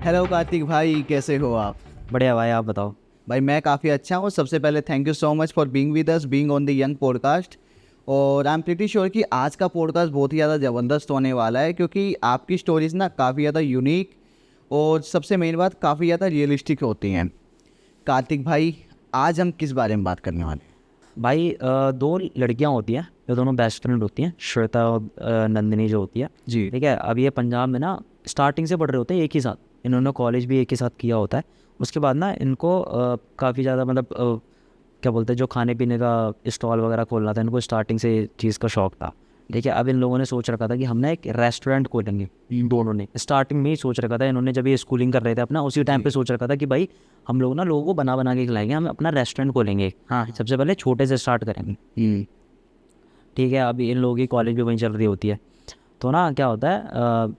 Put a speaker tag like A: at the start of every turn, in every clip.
A: Hello Kartik भाई, कैसे हो आप?
B: बढ़िया भाई, आप बताओ।
A: भाई मैं काफ़ी अच्छा हूँ। सबसे पहले thank you so much for being with us, being on the young podcast. और आई एम प्रीटी श्योर कि आज का पॉडकास्ट बहुत ही ज़्यादा ज़बरदस्त होने वाला है, क्योंकि आपकी स्टोरीज ना काफ़ी ज़्यादा यूनिक और सबसे मेन बात काफ़ी ज़्यादा रियलिस्टिक होती हैं। कार्तिक भाई, आज हम किस बारे में बात करने वाले हैं?
B: भाई दो लड़कियां होती हैं, जो दोनों बेस्ट फ्रेंड होती हैं, श्वेता और नंदिनी जो होती है।
A: जी।
B: ठीक है, अब ये पंजाब में ना स्टार्टिंग से पढ़ रहे होते हैं एक ही साथ। इन्होंने कॉलेज भी एक ही साथ किया होता है। उसके बाद ना इनको काफ़ी ज़्यादा मतलब क्या बोलते हैं, जो खाने पीने का स्टॉल वगैरह खोलना था, इनको स्टार्टिंग से चीज़ का शौक था। ठीक है, अब इन लोगों ने सोच रखा था कि हम ना एक रेस्टोरेंट खोलेंगे। दोनों ने स्टार्टिंग में ही सोच रखा था। इन्होंने जब ये स्कूलिंग कर रहे थे अपना, उसी टाइम पे सोच रखा था कि भाई हम लोग ना लोगों को बना बना के खिलाएंगे, हम अपना रेस्टोरेंट खोलेंगे।
A: हाँ।
B: सबसे पहले छोटे से स्टार्ट करेंगे। ठीक है, अभी इन लोगों की कॉलेज भी वहीं चल रही होती है। तो ना क्या होता है,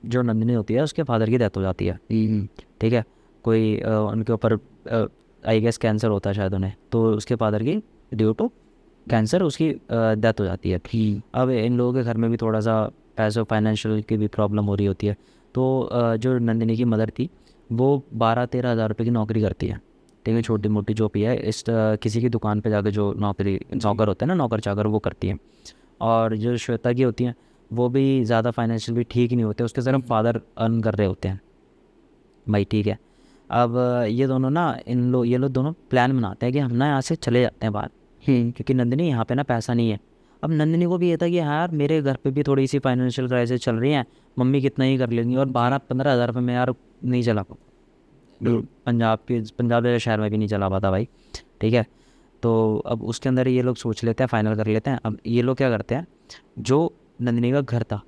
B: जो नंदिनी होती है उसके फादर की डेथ हो जाती है। ठीक है, कोई उनके ऊपर आई गेस कैंसर होता है शायद उन्हें, तो उसके फादर की ड्यू टू कैंसर उसकी डेथ हो जाती है। अब इन लोगों के घर में भी थोड़ा सा पैसों फाइनेंशियल की भी प्रॉब्लम हो रही होती है। तो जो नंदिनी की मदर थी, वो 12-13 हज़ार रुपये की नौकरी करती है। ठीक है, छोटी मोटी जो भी है, किसी की दुकान पे जाके जो नौकर होते हैं ना, नौकर चाकर, वो करती है। और जो श्वेता की होती हैं, वो भी ज़्यादा फाइनेंशियल भी ठीक नहीं होते, उसके सिर्फ फादर अर्न कर रहे होते हैं भाई। ठीक है, अब ये दोनों ना ये लोग दोनों प्लान बनाते हैं कि हम ना यहाँ से चले जाते हैं बाहर, क्योंकि नंदिनी यहाँ पे ना पैसा नहीं है। अब नंदिनी को भी ये था कि हाँ यार, मेरे घर पे भी थोड़ी सी फाइनेंशियल क्राइसिस चल रही है, मम्मी कितना ही कर लेंगी, और 12-15 हज़ार रुपये में यार नहीं चला पाता। पंजाब जैसे शहर में भी नहीं चला पाता भाई। ठीक है, तो अब उसके अंदर ये लोग सोच लेते हैं, फाइनल कर लेते हैं। अब ये लोग क्या करते हैं, जो नंदिनी का घर था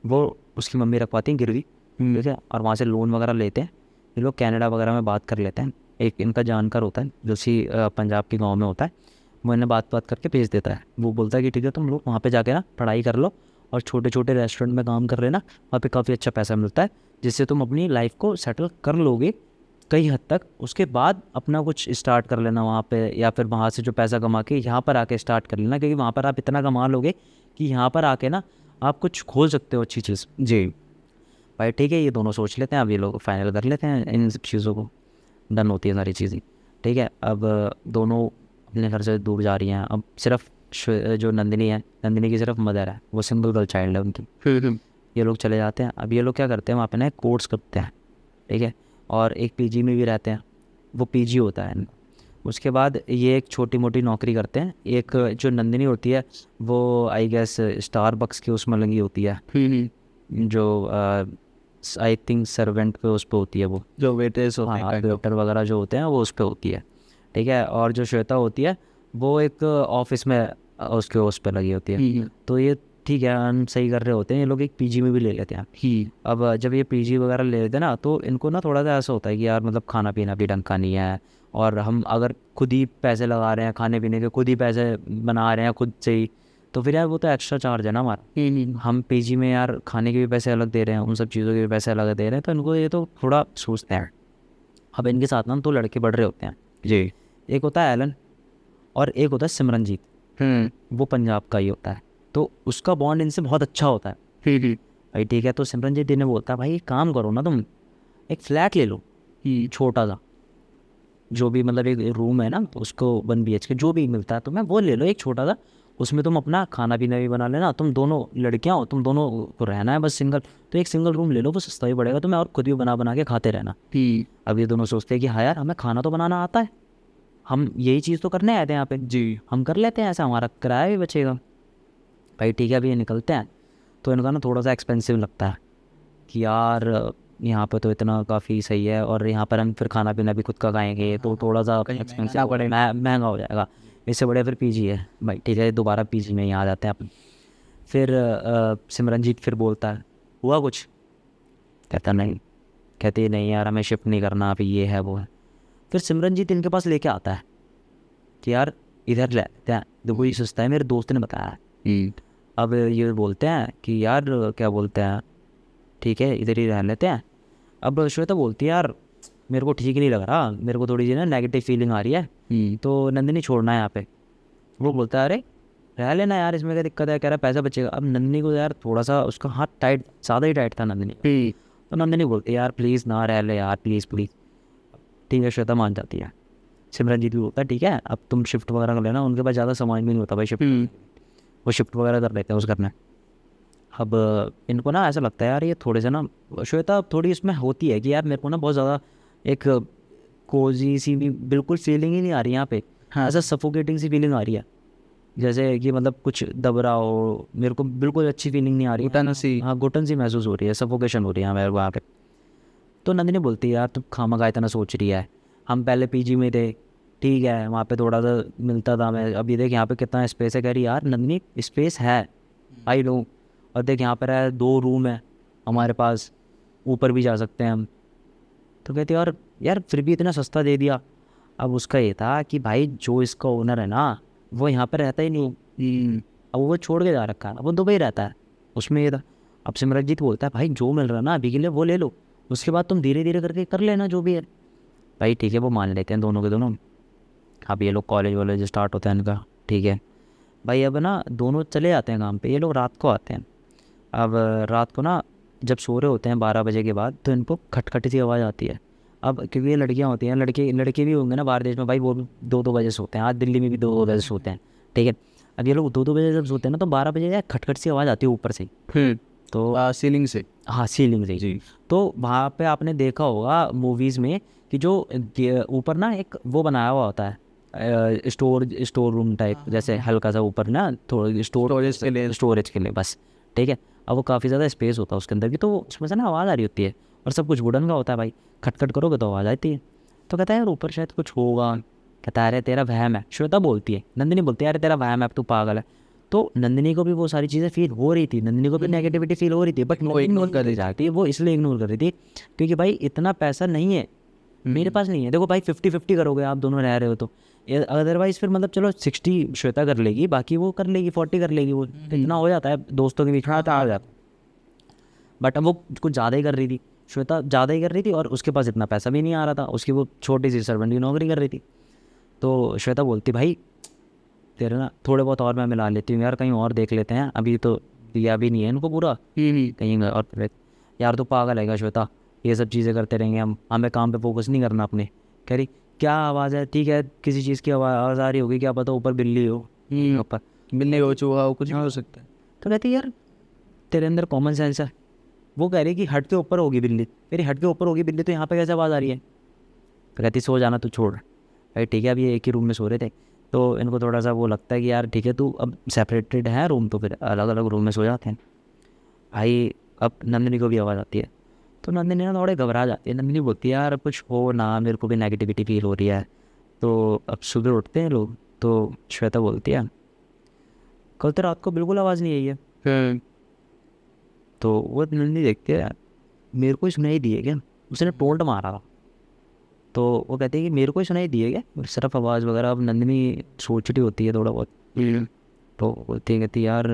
B: वो उसकी मम्मी रखवाती हैं गिरवी। ठीक है, और वहाँ से लोन वगैरह लेते हैं। ये लोग कनाडा वगैरह में बात कर लेते हैं। एक इनका जानकार होता है जो पंजाब के गांव में होता है, वो इन्हें बात करके भेज देता है। वो बोलता है कि ठीक है, तुम लोग वहाँ पे जाके ना पढ़ाई कर लो, और छोटे छोटे रेस्टोरेंट में काम कर लेना, वहाँ पे काफ़ी अच्छा पैसा मिलता है, जिससे तुम अपनी लाइफ को सेटल कर लोगे कई हद तक। उसके बाद अपना कुछ स्टार्ट कर लेना वहाँ पे, या फिर वहाँ से जो पैसा कमा के यहाँ पर आके स्टार्ट कर लेना, क्योंकि वहाँ पर आप इतना कमा लोगे कि यहाँ पर आके ना आप कुछ खोल सकते हो अच्छी चीज़।
A: जी।
B: भाई ठीक है, ये दोनों सोच लेते हैं, अब ये लोग फाइनल कर लेते हैं इन सब चीज़ों को। डन होती है सारी चीज़ें। ठीक है, अब दोनों अपने घर से दूर जा रही हैं। अब सिर्फ जो नंदिनी है, नंदिनी की सिर्फ मदर है, वो सिंगल गर्ल चाइल्ड है उनकी। ये लोग चले जाते हैं। अब ये लोग क्या करते हैं, वहाँ पे ना एक कोर्स करते हैं। ठीक है, और एक पीजी में भी रहते हैं, वो पीजी होता है इनका। उसके बाद ये एक छोटी मोटी नौकरी करते हैं। एक जो नंदिनी होती है, वो आई गेस स्टारबक्स की उसमें लगी होती है, जो आई थिंक सर्वेंट पे उस पे होती है वो,
A: जो वेटर्स होते हैं
B: हाँ
A: kind of।
B: वेटर वगैरह जो होते हैं वो उस पे होती है। ठीक है, और जो श्वेता होती है, वो एक ऑफिस में उसके उस पे लगी होती है। तो ये ठीक है, हम सही कर रहे होते हैं। ये लोग एक पीजी में भी ले लेते हैं। अब जब ये पीजी वगैरह ले लेते हैं ना, तो इनको ना थोड़ा सा ऐसा होता है कि यार मतलब खाना पीना भी ढंग का नहीं है, और हम अगर खुद ही पैसे लगा रहे हैं खाने पीने के, खुद ही पैसे बना रहे हैं खुद से ही, तो फिर यार वो तो एक्स्ट्रा चार्ज है ना हमारा। हम पीजी में यार खाने के भी पैसे अलग दे रहे हैं, उन सब चीज़ों के भी पैसे अलग दे रहे हैं, तो इनको ये तो थोड़ा सोचते हैं। अब इनके साथ ना 2 लड़के बढ़ रहे होते हैं।
A: जी।
B: एक होता है एलन, और एक होता है सिमरनजीत। वो पंजाब का ही होता है, तो उसका बॉन्ड इनसे बहुत अच्छा होता है भाई। ठीक है, तो सिमरनजीत इन्हें बोलता है, भाई एक काम करो ना, तुम एक फ्लैट ले लो, छोटा सा, जो भी मतलब एक रूम है ना उसको 1 BHK जो भी मिलता है तुम्हें वो ले लो, एक छोटा सा। उसमें तुम अपना खाना पीना भी बना लेना, तुम दोनों लड़कियां हो, तुम दोनों को रहना है बस सिंगल, तो एक सिंगल रूम ले लो, वो सस्ता ही पड़ेगा तुम्हें, और खुद भी बना बना के खाते रहना। अब ये दोनों सोचते हैं कि हाँ यार, हमें खाना तो बनाना आता है, हम यही चीज़ तो करने आए थे यहाँ पे,
A: जी।
B: हम कर लेते हैं, ऐसा हमारा किराया भी बचेगा। भाई ठीक है, अभी ये निकलते हैं, तो इनका ना थोड़ा सा एक्सपेंसिव लगता है कि यार यहाँ पे तो इतना काफ़ी सही है, और यहाँ पर हम फिर खाना पीना भी खुद का खाएंगे, तो थोड़ा सा एक्सपेंसिव महंगा हो जाएगा। इससे बढ़िया फिर पीजी है भाई। ठीक है, दोबारा पीजी में ही आ जाते हैं अपन। फिर सिमरनजीत फिर बोलता है, हुआ कुछ? कहता नहीं, कहते नहीं यार, हमें शिफ्ट नहीं करना अभी, ये है वो है। फिर सिमरनजीत इनके पास लेके आता है कि यार इधर ले लेते हैं, देखो ये सस्ता है, मेरे दोस्त ने बताया है। अब ये बोलते हैं कि यार क्या बोलते हैं, ठीक है इधर ही रह लेते हैं। अब श्वेता बोलती है, यार मेरे को ठीक नहीं लग रहा, मेरे को थोड़ी सी ना नेगेटिव फीलिंग आ रही है, तो नंदिनी छोड़ना है यहाँ पे। वो बोलता है, अरे रह लेना यार, इसमें क्या दिक्कत है, कह रहा है पैसा बचेगा। अब नंदिनी को यार थोड़ा सा उसका हाथ टाइट, ज़्यादा ही टाइट था नंदिनी। तो नंदिनी बोलती है यार प्लीज़ ना रह ले यार, प्लीज़ प्लीज़। ठीक है, श्वेता मान जाती है। सिमरनजीत भी बोलता है ठीक है अब तुम शिफ्ट वगैरह कर लेना, उनके पास ज़्यादा सामान भी नहीं होता भाई शिफ्ट, वो शिफ्ट वगैरह कर लेते हैं उस घर में। अब इनको ना ऐसा लगता है यार ये थोड़े से ना, श्वेता थोड़ी इसमें होती है कि यार मेरे को ना बहुत ज़्यादा एक कोजी सी भी बिल्कुल फीलिंग ही नहीं आ रही यहाँ पे,
A: हाँ।
B: ऐसा सफोकेटिंग सी फीलिंग आ रही है, जैसे कि मतलब कुछ दब रहा हो, मेरे को बिल्कुल अच्छी फीलिंग नहीं आ रही है।
A: घुटन सी।
B: हाँ, घुटन सी महसूस हो रही है, सफोकेशन हो रही है मेरे को यहाँ पे। तो नंदिनी बोलती है यार तू खामखा इतना सोच रही है, हम पहले पीजी में थे, ठीक है वहाँ पे थोड़ा सा मिलता था, मैं अभी देख यहाँ पे कितना स्पेस है। कह रही यार नंदिनी स्पेस है, आई नो, और देख यहाँ पर है 2 रूम है हमारे पास, ऊपर भी जा सकते हैं हम। तो कहती यार यार फिर भी इतना सस्ता दे दिया। अब उसका ये था कि भाई जो इसका ओनर है ना वो यहाँ पर रहता ही नहीं, अब वो छोड़ के जा रखा है, वो दुबई रहता है, उसमें ये था। अब सिमरनजीत बोलता है भाई जो मिल रहा है ना अभी के लिए वो ले लो, उसके बाद तुम धीरे धीरे करके कर लेना जो भी है। भाई ठीक है, वो मान लेते हैं दोनों के दोनों। अब ये लोग कॉलेज वॉलेज स्टार्ट होता है इनका, ठीक है भाई। अब ना दोनों चले जाते हैं काम पे, ये लोग रात को आते हैं। अब रात को ना जब सो रहे होते हैं 12 बजे के बाद, तो इनको खटखटी सी आवाज़ आती है। अब क्योंकि ये लड़कियां होती हैं, लड़के भी होंगे ना बाहर देश में भाई, वो भी 2-2 बजे सोते हैं, आज दिल्ली में भी 2-2 बजे सोते हैं, ठीक है। अब ये लोग 2-2 बजे जब सोते हैं ना तो 12 बजे यार खटखट सी आवाज़ आती है ऊपर से, तो
A: सीलिंग से।
B: हाँ सीलिंग से
A: जी।
B: तो वहाँ पे आपने देखा होगा मूवीज़ में कि जो ऊपर ना एक वो बनाया हुआ होता है स्टोर रूम टाइप, जैसे हल्का सा ऊपर ना थोड़ा स्टोरेज के लिए बस, ठीक है। अब वो काफ़ी ज़्यादा स्पेस होता है उसके अंदर की, तो उसमें से ना आवाज़ आ रही होती है, और सब कुछ वुडन का होता है भाई, खटखट करोगे तो आवाज़ आती है। तो कहता है यार ऊपर शायद कुछ होगा, कहता है अरे तेरा वहम है, श्वेता बोलती है, नंदिनी बोलती है अरे तेरा वहम है, अब तू पागल है। तो नंदिनी को भी वो सारी चीज़ें फील हो रही थी, नंदिनी को भी नेगेटिविटी फील हो रही थी, बट वो इग्नोर कर रही जाती है, वो इसलिए इग्नोर कर रही थी क्योंकि भाई इतना पैसा नहीं है मेरे पास नहीं है। देखो भाई 50-50 करोगे आप दोनों रह रहे हो तो, अदरवाइज फिर मतलब चलो 60 श्वेता कर लेगी, बाकी वो कर लेगी 40 कर लेगी, वो इतना हो जाता है दोस्तों के बीच में, आ जाता। बट अब वो कुछ ज़्यादा ही कर रही थी, श्वेता ज़्यादा ही कर रही थी, और उसके पास इतना पैसा भी नहीं आ रहा था, उसकी वो छोटी सी सर्वेंट की नौकरी कर रही थी। तो श्वेता बोलती भाई तेरे ना थोड़े बहुत और मैं मिला लेती हूँ यार, कहीं और देख लेते हैं, अभी तो दिया भी नहीं है इनको पूरा कहीं और फिर। यार तो पागल है क्या श्वेता, ये सब चीज़ें करते रहेंगे हम, हमें काम पे फोकस नहीं करना अपने। कह रही क्या आवाज़ है, ठीक है किसी चीज़ की आवाज़ आ रही होगी, क्या पता ऊपर बिल्ली हो ऊपर
A: मिलने हो चूहा हो, कुछ भी हो सकता है।
B: तो कहती यार तेरे अंदर कॉमन सेंस है। वो कह रही कि हट के ऊपर होगी बिल्ली, मेरी हट के ऊपर होगी बिल्ली, तो यहाँ पे कैसे आवाज़ आ रही है। तो कहती सो जाना तू, छोड़ भाई, ठीक है। अब ये एक ही रूम में सो रहे थे, तो इनको थोड़ा सा वो लगता है कि यार ठीक है तू अब सेपरेटेड है रूम, तो फिर अलग अलग रूम में सो जाते हैं भाई। अब नंदिनी को भी आवाज़ आती है, तो नंदिनी ना थोड़े घबरा जाती है। नंदिनी बोलती है यार कुछ हो ना, मेरे को भी नेगेटिविटी फील हो रही है। तो अब सुबह उठते हैं लोग, तो श्वेता बोलती है कल तो रात को बिल्कुल आवाज़ नहीं आई है। तो वो नंदिनी देखती है यार मेरे को ही सुनाई दी है क्या, उसने टोंट मारा था। तो वो कहते हैं कि मेरे को ही सुनाई दी है क्या सिर्फ आवाज़ वगैरह। अब नंदिनी सोच रही होती है थोड़ा बहुत, तो बोलती है कहती यार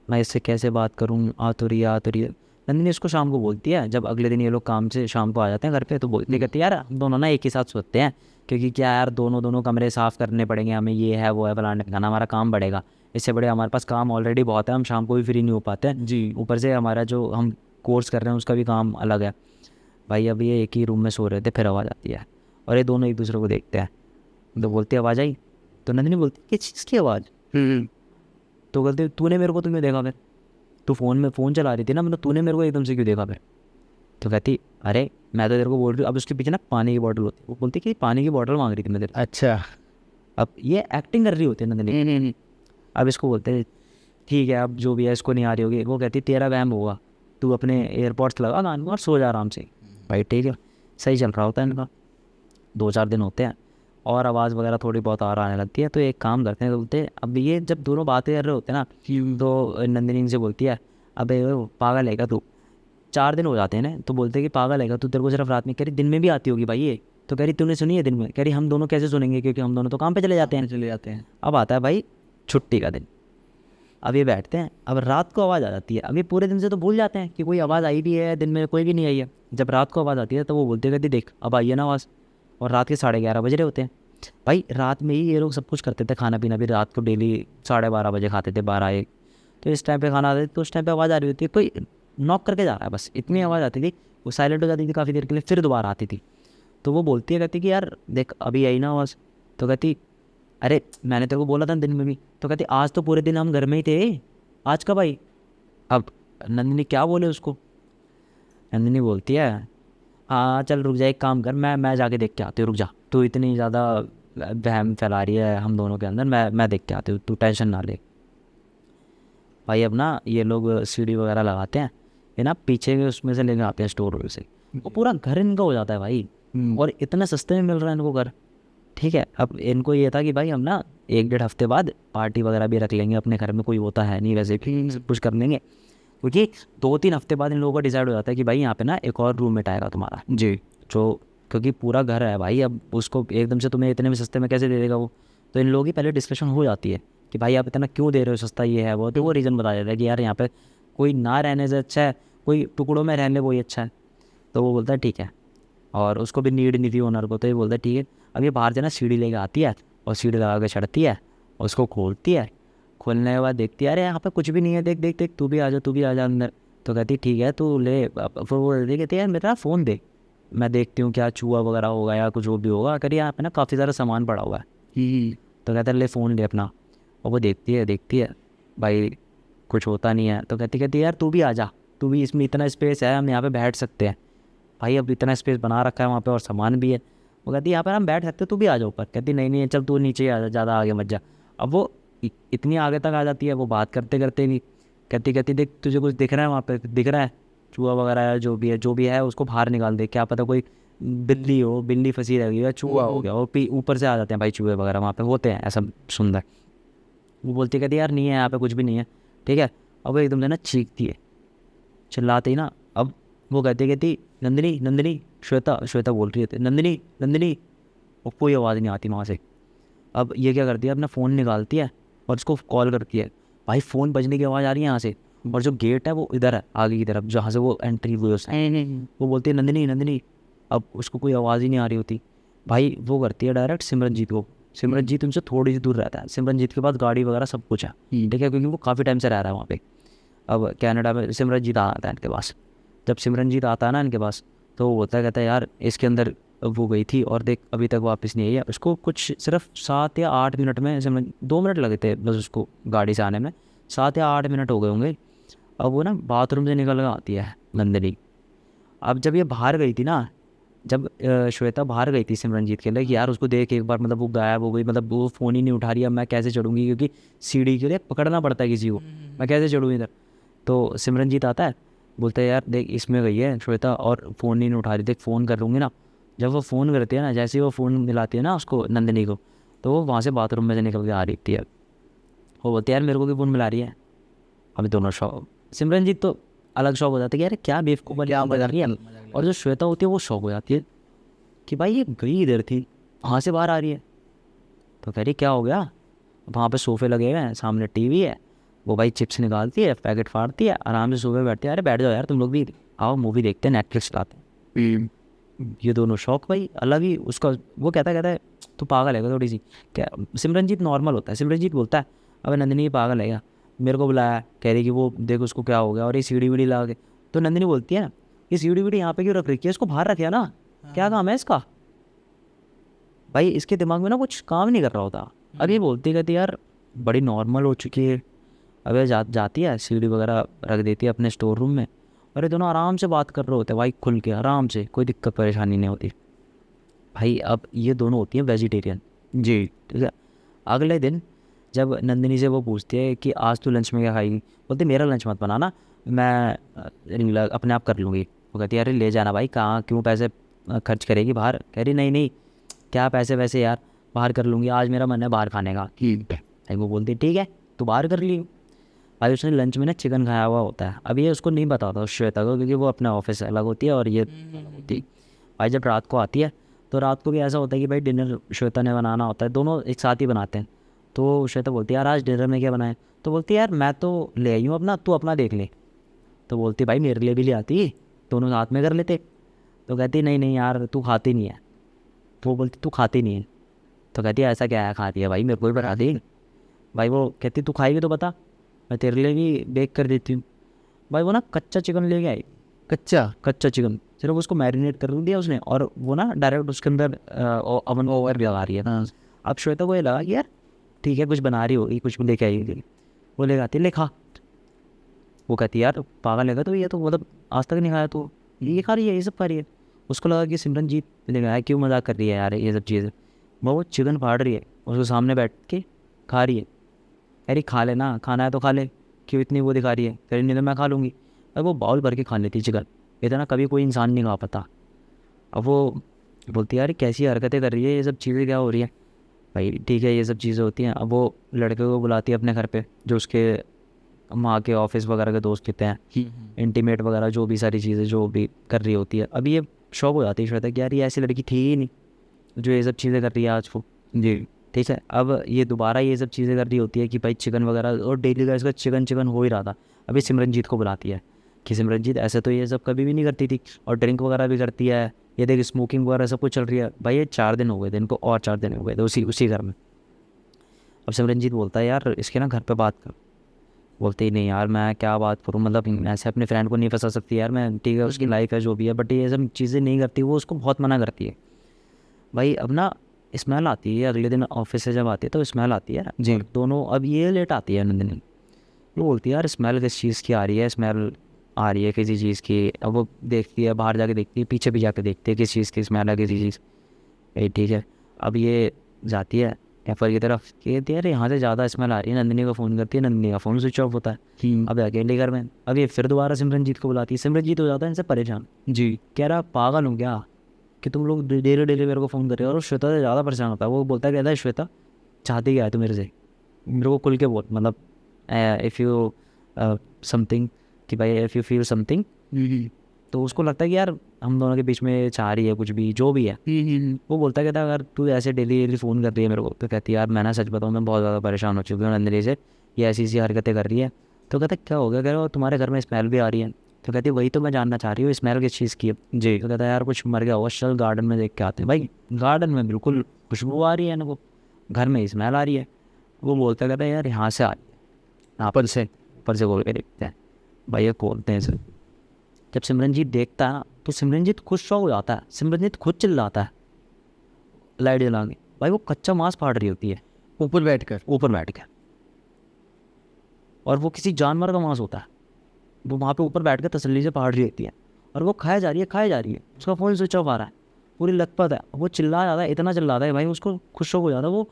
B: मैं इससे कैसे बात करूँ, आ तो रही है। नंदिनी इसको शाम को बोलती है, जब अगले दिन ये लोग काम से शाम को आ जाते हैं घर पे, तो बोलती कहती यार हम दोनों ना एक ही साथ सोते हैं, क्योंकि क्या यार दोनों कमरे साफ़ करने पड़ेंगे हमें, ये है वो है फलाने ठिकाना, हमारा काम बढ़ेगा, इससे बड़े हमारे पास काम ऑलरेडी बहुत है, हम शाम को भी फ्री नहीं हो पाते हैं
A: जी।
B: ऊपर से हमारा जो हम कोर्स कर रहे हैं उसका भी काम अलग है। भाई अब ये एक ही रूम में सो रहे थे, फिर आवाज़ आती है, और ये दोनों एक दूसरे को देखते हैं। तो बोलती आवाज़ आई, तो नंदिनी बोलती किस चीज़ की आवाज़। तो बोलते तूने मेरे को तुम्हें देखा फिर, तू फ़ोन चला रही थी ना, मतलब तूने मेरे को एकदम से क्यों देखा फिर। तो कहती अरे मैं तो तेरे को बोल रही हूँ। अब उसके पीछे ना पानी की बॉटल होती है, वो बोलती कि पानी की बॉटल मांग रही थी मैं तेरे।
A: अच्छा।
B: अब ये एक्टिंग कर रही होती है नंदिनी। अब इसको बोलते हैं ठीक है अब जो भी है इसको नहीं आ रही होगी। वो कहती तेरा वहम होगा, तू अपने एयरपॉड्स लगा कान में और सो जा आराम से। भाई ठीक है, सही चल रहा होता है इनका, 2-4 दिन होते हैं और आवाज़ वगैरह थोड़ी बहुत और आने लगती है। तो एक काम करते हैं, तो बोलते हैं अब ये जब दोनों बातें कर रहे होते हैं ना, तो नंदिनी इनसे बोलती है अबे वो पागल है क्या तू, 4 दिन हो जाते हैं ना, तो बोलते हैं कि पागल है क्या तू, तेरे को सिर्फ रात में। कह रही दिन में भी आती होगी भाई ये। तो कह रही तूने सुनी है दिन में। कह रही हम दोनों कैसे सुनेंगे, क्योंकि हम दोनों तो काम पे चले जाते हैं। अब आता है भाई छुट्टी का दिन, अब ये बैठते हैं। अब रात को आवाज़ आ जाती है, अब ये पूरे दिन से तो भूल जाते हैं कि कोई आवाज़ आई भी है, दिन में कोई भी नहीं आई है। जब रात को आवाज़ आती है तो वो बोलते कहती देख अब आई है ना आवाज़, और रात के 11:30 बज रहे होते हैं। भाई रात में ही ये लोग सब कुछ करते थे, खाना पीना भी रात को डेली 12:30 बजे खाते थे, 12-1। तो इस टाइम पे खाना आते तो उस टाइम पे आवाज़ आ रही होती है, कोई नॉक करके जा रहा है, बस इतनी आवाज़ आती थी। वो साइलेंट हो जाती थी काफ़ी देर के लिए, फिर दोबारा आती थी। तो वो बोलती है, कहती कि यार देख अभी आई ना आवाज़। तो कहती अरे मैंने तेरे को बोला था दिन में भी। तो कहती आज तो पूरे दिन हम घर में ही थे, आज कब आई। अब नंदिनी क्या बोले उसको। नंदिनी बोलती है हाँ चल रुक जा, एक काम कर, मैं जाके देख के आती हूँ, रुक जा, तू इतनी ज़्यादा वहम फैला रही है हम दोनों के अंदर, मैं देख के आती हूँ, तू टेंशन ना ले। भाई अब ना ये लोग सीढ़ी वगैरह लगाते हैं, ये ना पीछे के उसमें से लेके आते हैं स्टोर रूम से, वो पूरा घर इनका हो जाता है भाई। और इतने सस्ते में मिल रहा है इनको घर। ठीक है, अब इनको ये था कि भाई हम ना 1-1.5 हफ्ते बाद पार्टी वगैरह भी रख लेंगे अपने घर में, कोई होता है नहीं वैसे भी सब कुछ कर लेंगे। क्योंकि 2-3 हफ्ते बाद इन लोगों का डिसाइड हो जाता है कि भाई यहाँ पे ना एक और रूममेट आएगा तुम्हारा
A: जी।
B: जो, क्योंकि पूरा घर है भाई, अब उसको एकदम से तुम्हें इतने में सस्ते में कैसे दे देगा वो। तो इन लोगों की पहले डिस्कशन हो जाती है कि भाई आप इतना क्यों दे रहे हो सस्ता, ये है वो। तो वो रीज़न बता देता है कि यार यहाँ पे कोई ना रहने से अच्छा है कोई टुकड़ों में रह ले, वही अच्छा है। तो वो बोलता है ठीक है, और उसको भी नीड नहीं थी ओनर को, तो ये बोलता है ठीक है। अब ये बाहर से ना सीढ़ी लेके आती है और सीढ़ी लगा के चढ़ती है, और उसको खोलती है। खोलने के बाद देखती है अरे यहाँ पे कुछ भी नहीं है, देख देख देख तू भी आ जा अंदर। तो कहती ठीक है तू ले। फिर वो कहती है यार मेरा फ़ोन दे, मैं देखती हूँ क्या चूहा वगैरह होगा या कुछ जो भी होगा, अगर यहाँ पे ना काफ़ी सारा सामान पड़ा हुआ है। तो कहता है ले फ़ोन ले अपना। और वो देखती है भाई कुछ होता नहीं है। तो कहती यार तू भी आ जा, तू भी, इसमें इतना स्पेस है, हम यहाँ पे बैठ सकते हैं। भाई अब इतना स्पेस बना रखा है वहाँ पे और सामान भी है। वो कहती यहाँ पर हम बैठ सकते, तू भी आ जा ऊपर। कहती नहीं चल तू नीचे ही आ जा, ज़्यादा आगे मत जा। अब वो इतनी आगे तक आ जाती है, वो बात करते करते भी कहती देख तुझे कुछ दिख रहा है वहाँ पे, दिख रहा है चूहा वगैरह है, जो भी है उसको बाहर निकाल दे, क्या पता कोई बिल्ली हो, बिल्ली फंसी रह गई है, चूहा हो गया, और ऊपर से आ जाते हैं भाई चूहे वगैरह वहाँ पे होते हैं, ऐसा सुंदर। वो बोलती कहती यार नहीं है यहाँ पे कुछ भी नहीं है। ठीक है, अब वो एकदम से ना चीखती है, चिल्लाते ही ना। अब वो कहती नंदिनी नंदिनी, श्वेता बोल रही है नंदिनी नंदिनी, और कोई आवाज़ नहीं आती वहाँ से। अब ये क्या करती है, अपना फ़ोन निकालती है और उसको कॉल करती है। भाई फ़ोन बजने की आवाज़ आ रही है यहाँ से, और जो गेट है वो इधर है आगे की तरफ जहाँ से वो एंट्री हुई उसने। वो बोलती है नंदिनी नंदिनी, अब उसको कोई आवाज़ ही नहीं आ रही होती। भाई वो करती है डायरेक्ट सिमरनजीत को। सिमरनजीत उनसे थोड़ी सी दूर रहता है, सिमरनजीत के पास गाड़ी वगैरह सब कुछ है, ठीक है, क्योंकि वो काफ़ी टाइम से रह रहा है वहाँ पे। अब कनाडा में सिमरनजीत आता है इनके पास। जब सिमरनजीत आता है ना इनके पास, तो वो बोलता है, कहता है यार इसके अंदर वो गई थी और देख अभी तक वापस नहीं आई है। उसको कुछ सिर्फ 7 या 8 मिनट में, सिमरन 2 मिनट लगे थे बस उसको गाड़ी से आने में, 7 या 8 मिनट हो गए होंगे। अब वो ना बाथरूम से निकल कर आती है नंदिनी। अब जब ये बाहर गई थी ना, जब श्वेता बाहर गई थी सिमरनजीत के लिए कि यार उसको देख एक बार, मतलब वो गायब हो गई, मतलब वो फ़ोन ही नहीं उठा रही, अब मैं कैसे चढ़ूँगी, क्योंकि सीढ़ी के लिए पकड़ना पड़ता है किसी को, मैं कैसे चढ़ूँ इधर। तो सिमरनजीत आता है, बोलता है यार देख इसमें गई है श्वेता और फ़ोन नहीं उठा रही, देख फ़ोन कर लूँगी ना। जब वो फ़ोन करती है ना, जैसे ही वो फ़ोन मिलाती है ना उसको नंदिनी को, तो वो वहाँ से बाथरूम में से निकल के आ रही है। वो बोलती है यार मेरे को भी फ़ोन मिला रही है। अभी दोनों शौक, सिमरनजीत तो अलग शौक हो जाता है कि यार क्या बेवकूफ़ वाली क्या मजा रही है, और जो श्वेता होती है वो शौक हो जाती है कि भाई ये गई इधर थी, वहाँ से बाहर आ रही है। तो कह रही क्या हो गया, वहाँ पे सोफ़े लगे हुए हैं, सामने टीवी है, वो भाई चिप्स निकालती है, पैकेट फाड़ती है, आराम से सोफे बैठती है, अरे बैठ जाओ यार तुम लोग भी, आओ मूवी देखते हैं, नेटफ्लिक्स चलाते हैं। ये दोनों शौक भाई अलग ही उसका। वो कहता है तू पागल है क्या थोड़ी सी, क्या। सिमरनजीत नॉर्मल होता है, सिमरनजीत बोलता है अबे नंदिनी ये पागल है क्या, मेरे को बुलाया, कह रही कि वो देख उसको क्या हो गया, और ये सीढ़ी वीढ़ी लगा के। तो नंदिनी बोलती है ना ये सीढ़ी वीढ़ी यहाँ पे क्यों रख रखी है, इसको बाहर रखे ना, क्या काम है इसका। भाई इसके दिमाग में ना कुछ काम नहीं कर रहा होता। अब ये बोलती कहती यार बड़ी नॉर्मल हो चुकी है। अब ये जाती है सीढ़ी वगैरह रख देती है अपने स्टोर रूम में, और ये दोनों आराम से बात कर रहे होते हैं भाई, खुल के आराम से, कोई दिक्कत परेशानी नहीं होती। भाई अब ये दोनों होती हैं वेजिटेरियन जी, ठीक है। अगले दिन जब नंदिनी से वो पूछती है कि आज तू लंच में क्या खाएगी, बोलती मेरा लंच मत बनाना, मैं अपने आप कर लूँगी। वो कहती है अरे ले जाना भाई, कहाँ क्यों पैसे खर्च करेगी बाहर। कह रही नहीं क्या पैसे वैसे यार, बाहर कर लूँगी, आज मेरा मन है बाहर खाने का। भाई वो बोलती ठीक है तू बाहर कर ली। भाई उसने लंच में ना चिकन खाया हुआ होता है। अब ये उसको नहीं पता होता श्वेता को, क्योंकि वो अपना ऑफिस अलग होती है और ये होती। भाई जब रात को आती है तो रात को भी ऐसा होता है कि भाई डिनर श्वेता ने बनाना होता है, दोनों एक साथ ही बनाते हैं। तो श्वेता बोलती है यार आज डिनर में क्या बनाए। तो बोलती है यार मैं तो ले आई हूँ अपना, तू अपना देख ले। तो बोलती भाई मेरे लिए भी ले आती, दोनों साथ में कर लेते। तो कहती नहीं यार तू खाती नहीं है। तो वो बोलती तू खाती नहीं है। तो कहती है ऐसा क्या है खाती है भाई, मेरे को भी बता दी। भाई वो कहती तू खाएगी तो बता, मैं तेरे लिए भी बेक कर देती हूँ। भाई वो ना कच्चा चिकन लेके आई, कच्चा चिकन सिर्फ उसको मैरिनेट कर दिया उसने, और वो ना डायरेक्ट उसके अंदर अवन ओवर लगा रही है।
A: हाँ।
B: अब श्वेता को ये लगा कि यार ठीक है कुछ बना रही होगी, कुछ भी लेके आई होगी। वो लेके आती है, ले खा। वो कहती है यार पागल है तो ये तो मतलब आज तक नहीं खाया तो ये खा रही है, ये सब खा रही है। उसको लगा कि सिमरनजीत लेके आया, क्यों मजाक कर रही है यार ये सब चीज़ें। वो चिकन फाड़ रही है, उसको सामने बैठ के खा रही है। अरे खा लेना, खाना है तो खा ले, क्यों इतनी वो दिखा रही है, तेरे नहीं तो मैं खा लूँगी। अब वो बाउल भर के खा लेती चिकन, इतना कभी कोई इंसान नहीं खा पाता। अब वो बोलती है यार कैसी हरकतें कर रही है, ये सब चीज़ें क्या हो रही है। भाई ठीक है ये सब चीज़ें होती हैं। अब वो लड़के को बुलाती है अपने घर पे, जो उसके माँ के ऑफिस वगैरह के दोस्त होते हैं, इंटीमेट वगैरह जो भी सारी चीज़ें जो भी कर रही होती है। अभी ये शौक हो जाती है श्वेता कि यार ये ऐसी लड़की थी ही नहीं जो ये सब चीज़ें कर रही है आज वो।
A: जी।
B: ठीक है, अब ये दोबारा ये सब चीज़ें कर रही होती है कि भाई चिकन वगैरह, और डेली का इसका चिकन चिकन हो ही रहा था। अभी सिमरनजीत को बुलाती है कि सिमरनजीत ऐसे तो ये सब कभी भी नहीं करती थी, और ड्रिंक वगैरह भी करती है, ये देख स्मोकिंग वगैरह सब कुछ चल रही है। भाई ये 4 दिन हो गए थे इनको, और 4 दिन हो गए थे उसी घर में। अब सिमरनजीत बोलता है यार इसके ना घर पे बात कर। बोलते ही नहीं यार मैं क्या बात करूँ, मतलब ऐसे अपने फ्रेंड को नहीं फंसा सकती यार मैं, ठीक है उसकी लाइफ है जो भी है, बट ये सब चीज़ें नहीं करती, वो उसको बहुत मना करती है। भाई अब ना स्मेल आती है, अगले दिन ऑफिस से जब आती है तो स्मेल आती है
A: जी।
B: दोनों। अब ये लेट आती है नंदिनी, वो बोलती है यार स्मेल किस चीज़ की आ रही है, स्मेल आ रही है किसी चीज़ की। अब वो देखती है, बाहर जाके देखती है, पीछे भी जाके देखती है किस चीज़ की स्मेल है, किसी चीज़। भाई ठीक है, अब ये जाती है एफर की तरफ, कहती है यार यहाँ से ज़्यादा स्मेल आ रही है। नंदिनी को फ़ोन करती है, नंदिनी का फ़ोन स्विच ऑफ होता है। अब अकेले घर में, अब ये फिर दोबारा सिमरनजीत को बुलाती है। सिमरनजीत हो जाता है इनसे परेशान,
A: जी।
B: कह रहा पागल हूँ क्या कि तुम लोग डेली डेली मेरे को फ़ोन कर रहे हो। और श्वेता से ज़्यादा परेशान होता है। वो बोलता है, कहता है श्वेता चाहती क्या है तू मेरे से, मेरे को खुल के बोल, मतलब इफ़ यू समथिंग, कि भाई इफ़ यू फील समथिंग। तो उसको लगता है कि यार हम दोनों के बीच में चाह रही है कुछ भी जो भी है। वो बोलता है, कहता है अगर तू ऐसे डेली डेली फ़ोन कर रही है मेरे को, तो कहती है यार मैं ना सच बताऊँ मैं बहुत ज़्यादा परेशान हो चुकी हूँ नंदिनी से, ये ऐसी ऐसी हरकतें कर रही है। तो कहता है क्या हो गया, कह रहे हो तुम्हारे घर में स्मेल भी आ रही है। तो कहती है वही तो मैं जानना चाह रही हूँ, स्मेल किस चीज़ की है।
A: जी।
B: तो कहता है यार कुछ मर गया होगा, चल गार्डन में देख के आते हैं। भाई गार्डन में बिल्कुल खुशबू आ रही है ना, वो घर में स्मेल आ रही है। वो बोलता, कहता है यार यहाँ से आ रही है, यहाँ पर से खोल के देखते हैं। भाई ये खोलते हैं सर, जब सिमरनजीत देखता है ना तो सिमरनजीत खुद शौक हो जाता है, सिमरनजीत खुद चिल्लाता है लाइट जला के। भाई वो कच्चा मांस फाड़ रही होती है
A: ऊपर बैठकर।
B: ऊपर बैठ के, और वो किसी जानवर का मांस होता है, वो वहाँ पे ऊपर बैठ के तसल्ली से फाड़ रही होती है, और वो खाए जा रही है। उसका फ़ोन स्विच ऑफ आ रहा है, पूरी लथपथ है। वो चिल्ला जाता है, इतना चिल्लाता है भाई उसको खुद शौक हो जाता है। वो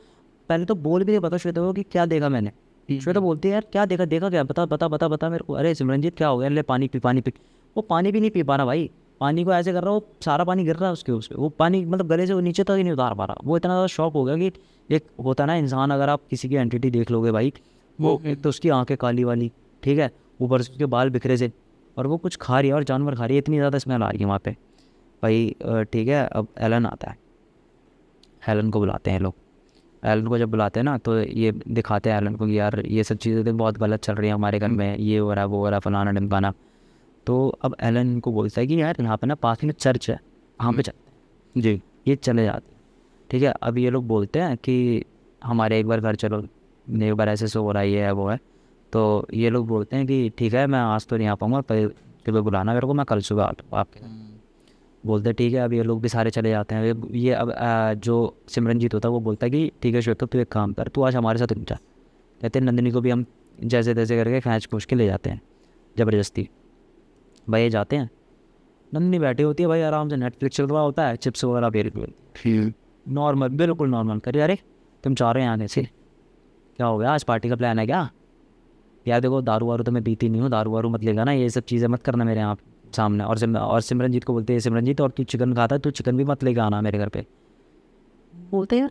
B: पहले तो बोल भी नहीं पता श्वेता को कि क्या देखा मैंने। श्वेता बोलती है यार क्या देखा, देखा क्या, बता बता बता बता मेरे को। अरे सिमरनजीत क्या हो गया, ले पानी पी पानी पी। वो पानी भी नहीं पी पा रहा भाई, पानी को ऐसे कर रहा है, वो सारा पानी गिर रहा है उसके उस पर, वो पानी मतलब गले से वो नीचे तक ही नहीं उतार पा रहा। वो इतना ज़्यादा शौक हो गया कि एक होता है ना इंसान, अगर आप किसी की एंटिटी देख लोगे भाई, वो एक तो उसकी आंखें काली वाली, ठीक है, ऊपर से उसके बाल बिखरे से, और वो कुछ खा रही है और जानवर खा रही है, इतनी ज़्यादा स्मेल आ रही है वहाँ पे। भाई ठीक है, अब एलन आता है, एलन को बुलाते हैं लोग। एलन को जब बुलाते हैं ना तो ये दिखाते हैं एलन को कि यार ये सब चीज़ें तो बहुत गलत चल रही हैं हमारे घर में, ये हो रहा है वो हो रहा है फलाना ढिमकाना। तो अब एलन को बोलता है कि यार यहाँ पे ना पास में चर्च है, वहाँ पे चलते हैं।
A: जी।
B: ये चले जाते हैं, ठीक है। अब ये लोग बोलते हैं कि हमारे एक बार घर चलो, एक बार ऐसे हो रहा है, ये है वो है। तो ये लोग बोलते हैं कि ठीक है मैं आज तो नहीं आ पाऊँगा, कल बुलाना मेरे को, मैं कल सुबह आता हूँ आपके घर। बोलते हैं ठीक है। अब ये लोग भी सारे चले जाते हैं। ये अब जो सिमरनजीत होता है वो बोलता है कि ठीक है श्वेता तू एक काम कर, तू आज हमारे साथ रुक जा। कहते हैं नंदिनी को भी हम जैसे तैसे करके खींच पूछ के ले जाते हैं ज़बरदस्ती। भाई ये जाते हैं, नंदिनी बैठी होती है भाई आराम से, नेटफ्लिक्स चल रहा होता है, चिप्स वगैरह बेल नॉर्मल, बिल्कुल नॉर्मल। करिए अरे तुम चाह रहे हैं आने से, क्या हो गया, आज पार्टी का प्लान है क्या? यार देखो दारू वारू तो मैं पीती नहीं हूँ, दारू वारू मत लेगा ना, ये सब चीज़ें मत करना मेरे यहाँ सामने। और सिमरनजीत को बोलते हैं, सिमरनजीत और तू चिकन खाता है, तू चिकन भी मत लेके आना मेरे घर पे। बोलते हैं यार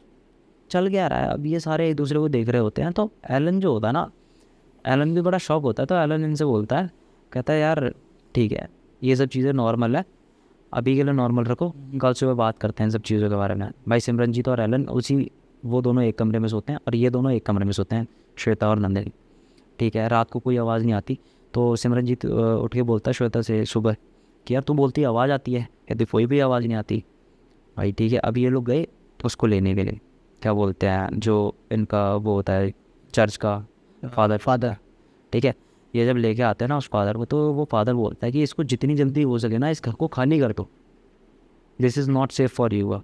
B: चल क्या रहा है। अब ये सारे एक दूसरे को देख रहे होते हैं। तो एलन जो होता है ना, एलन भी बड़ा शौक होता है। तो एलन इनसे बोलता है, कहता है यार ठीक है ये सब चीज़ें नॉर्मल है, अभी के लिए नॉर्मल रखो, कल सुबह बात करते हैं सब चीज़ों के बारे में। भाई सिमरनजीत और एलन वो दोनों एक कमरे में सोते हैं, और ये दोनों एक कमरे में सोते हैं, श्वेता और नंदिनी, ठीक है। रात को कोई आवाज़ नहीं आती। तो सिमरनजीत उठ के बोलता है श्वेता से सुबह कि यार तू बोलती आवाज़ आती है, कहती कोई भी आवाज़ नहीं आती। भाई ठीक है, अब ये लोग गए उसको लेने के लिए, क्या बोलते हैं जो इनका वो होता है चर्च का फादर, ठीक है। ये जब लेके आते हैं ना उस फादर को, तो वो फादर बोलता है कि इसको जितनी जल्दी हो सके ना इस घर को खाली कर दो, this is not safe for you.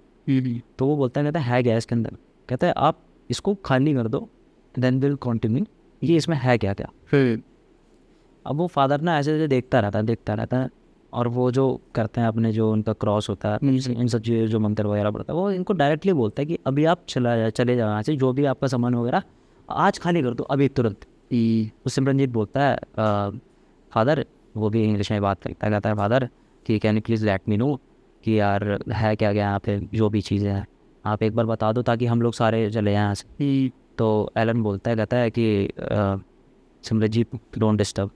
B: तो वो बोलता है, कहता है क्या इसके अंदर, कहता है आप इसको खाली कर दो, देन विल कंटिन्यू, ये इसमें है क्या क्या। अब वो फादर ना ऐसे ऐसे देखता रहता है, और वो जो करते हैं अपने जो उनका क्रॉस होता है, इन सब चीज़ें जो मंत्र वगैरह पड़ता है, वो इनको डायरेक्टली बोलता है कि अभी आप चले जाओ यहाँ से, जो भी आपका सामान वगैरह आज खाली कर दो अभी तुरंत। उस सिमरनजीत बोलता है फादर, वो भी इंग्लिश में बात करता है, कहता है फादर कि can you please let me know कि यार है क्या क्या यहाँ पे, जो भी चीज़ें हैं आप एक बार बता दो ताकि हम लोग सारे चले जाएँ यहाँ से। तो एलन बोलता है, कहता है कि Simranjeet don't disturb,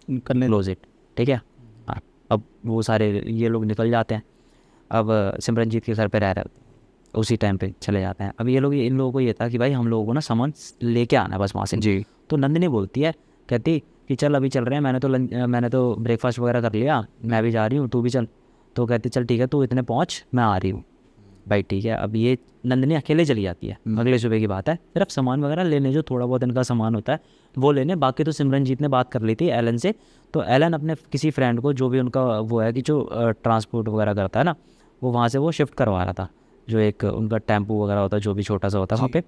B: close it, ठीक है। हाँ, अब वो सारे ये लोग निकल जाते हैं। अब सिमरनजीत के घर पे रह रहे होते हैं, उसी टाइम पे चले जाते हैं। अब इन लोगों को ये था कि भाई हम लोगों को ना सामान लेके आना है बस वहाँ से जी। तो नंदिनी बोलती है, कहती कि चल अभी चल रहे हैं, मैंने तो ब्रेकफास्ट वगैरह कर लिया, मैं भी जा रही हूँ, तू भी चल। तो कहती चल ठीक है, तू इतने पहुँच, मैं आ रही हूँ। भाई ठीक है। अब ये नंदिनी अकेले चली जाती है, अगले सुबह की बात है, सिर्फ सामान वगैरह लेने, जो थोड़ा बहुत इनका सामान होता है वो लेने, बाकी तो सिमरनजीत ने बात कर ली थी एलन से। तो एलन अपने किसी फ्रेंड को, जो भी उनका वो है कि जो ट्रांसपोर्ट वगैरह करता है ना, वो वहाँ से वो शिफ्ट करवा रहा था, जो एक उनका टेम्पू वगैरह होता है, जो भी छोटा सा होता है वहाँ पे,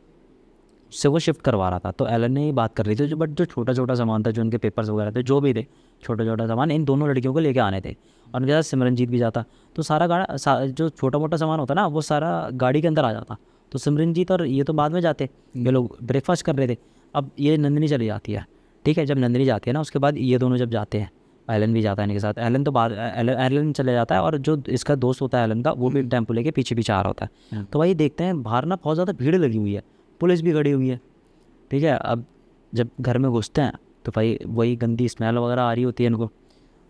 B: उससे वो शिफ्ट करवा रहा था। तो एलन ने ये बात कर रही थी, बट जो छोटा छोटा सामान था, जो उनके पेपर्स वगैरह थे, जो भी थे छोटा छोटा सामान, इन दोनों लड़कियों को लेके आने थे, और उनके साथ सिमरनजीत भी जाता। तो सारा जो छोटा मोटा सामान होता ना, वो सारा गाड़ी के अंदर आ जाता। तो सिमरनजीत और ये तो बाद में जाते, ये लोग ब्रेकफास्ट कर रहे थे। अब ये नंदिनी चली जाती है, ठीक है। जब नंदिनी जाती है ना, उसके बाद ये दोनों जब जाते हैं, एलन भी जाता है इनके साथ। एलन तो बाद एलन चले जाता है, और जो इसका दोस्त होता है एलन का, वो भी टेम्पो लेके पीछे पीछे आ रहा होता है। तो भाई देखते हैं बाहर ना बहुत ज़्यादा भीड़ लगी हुई है, पुलिस भी खड़ी हुई है, ठीक है। अब जब घर में घुसते हैं तो भाई वही गंदी स्मेल वगैरह आ रही होती है इनको।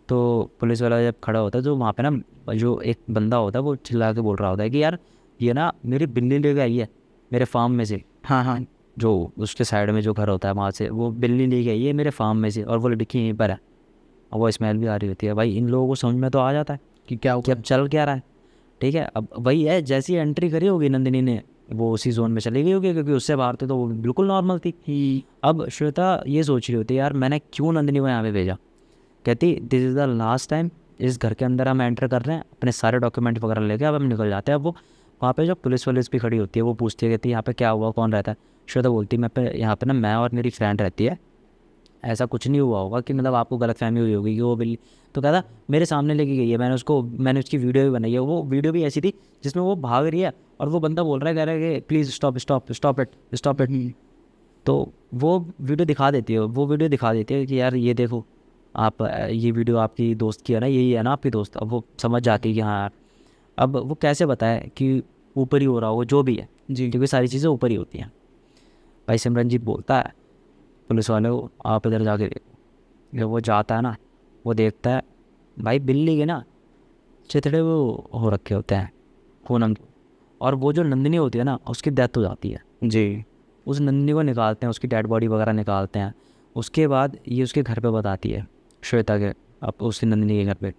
B: तो पुलिस वाला जब खड़ा होता है, तो वहाँ पे ना जो एक बंदा होता है वो चिल्ला के बोल रहा होता है कि यार ये ना मेरी बिल्ली लेके आई है मेरे फार्म में से। हाँ, जो उसके साइड में जो घर होता है वहाँ से वो बिल्ली लेके आई है मेरे फार्म में से, और वो लड़की यहीं पर है, और वो स्मेल भी आ रही होती है। भाई इन लोगों को समझ में तो आ जाता है कि क्या हुआ, कि अब चल क्या रहा है, ठीक है। अब वही है, जैसी एंट्री करी होगी नंदिनी ने, वो उसी जोन में चली गई होगी, क्योंकि उससे बाहर थे तो वो बिल्कुल नॉर्मल थी। अब श्वेता ये सोच रही होती है, यार मैंने क्यों नंदिनी को यहाँ पे भेजा। कहती this is the last time, इस घर के अंदर हम एंटर कर रहे हैं, अपने सारे डॉक्यूमेंट वगैरह लेके अब हम निकल जाते हैं। अब वो वहाँ पे जो पुलिस भी खड़ी होती है, वो पूछती है, कहती है यहाँ पे क्या हुआ, कौन रहता है। श्वेता बोलती है यहाँ पे ना मैं और मेरी फ्रेंड रहती है, ऐसा कुछ नहीं हुआ होगा कि मतलब आपको गलतफहमी हुई होगी कि वो बिल्ली। तो कहता मेरे सामने लेके गई है, मैंने उसकी वीडियो भी बनाई है, वो वीडियो भी ऐसी थी जिसमें वो भाग रही है और वो बंदा बोल रहा है, कह रहा है कि प्लीज़ स्टॉप इट। तो वो वीडियो दिखा देती है कि यार ये देखो आप, ये वीडियो आपकी दोस्त की है ना, यही है ना आपकी दोस्त। अब वो समझ जाती है कि हाँ यार, अब वो कैसे बताए कि ऊपर ही हो रहा हो जो भी है जी, क्योंकि सारी चीज़ें ऊपर ही होती हैं। भाई सिमरनजीत बोलता है पुलिस वाले को, आप इधर जाके देखो। जब वो जाता है ना, वो देखता है भाई बिल्ली के ना चिथड़े वो हो रखे होते हैं खूनम, और वो जो नंदिनी होती है ना, उसकी डेथ हो जाती है जी। उस नंदिनी को निकालते हैं, उसकी डेड बॉडी वगैरह निकालते हैं। उसके बाद ये उसके घर पे बताती है श्वेता के, अब उसकी नंदिनी के घर पे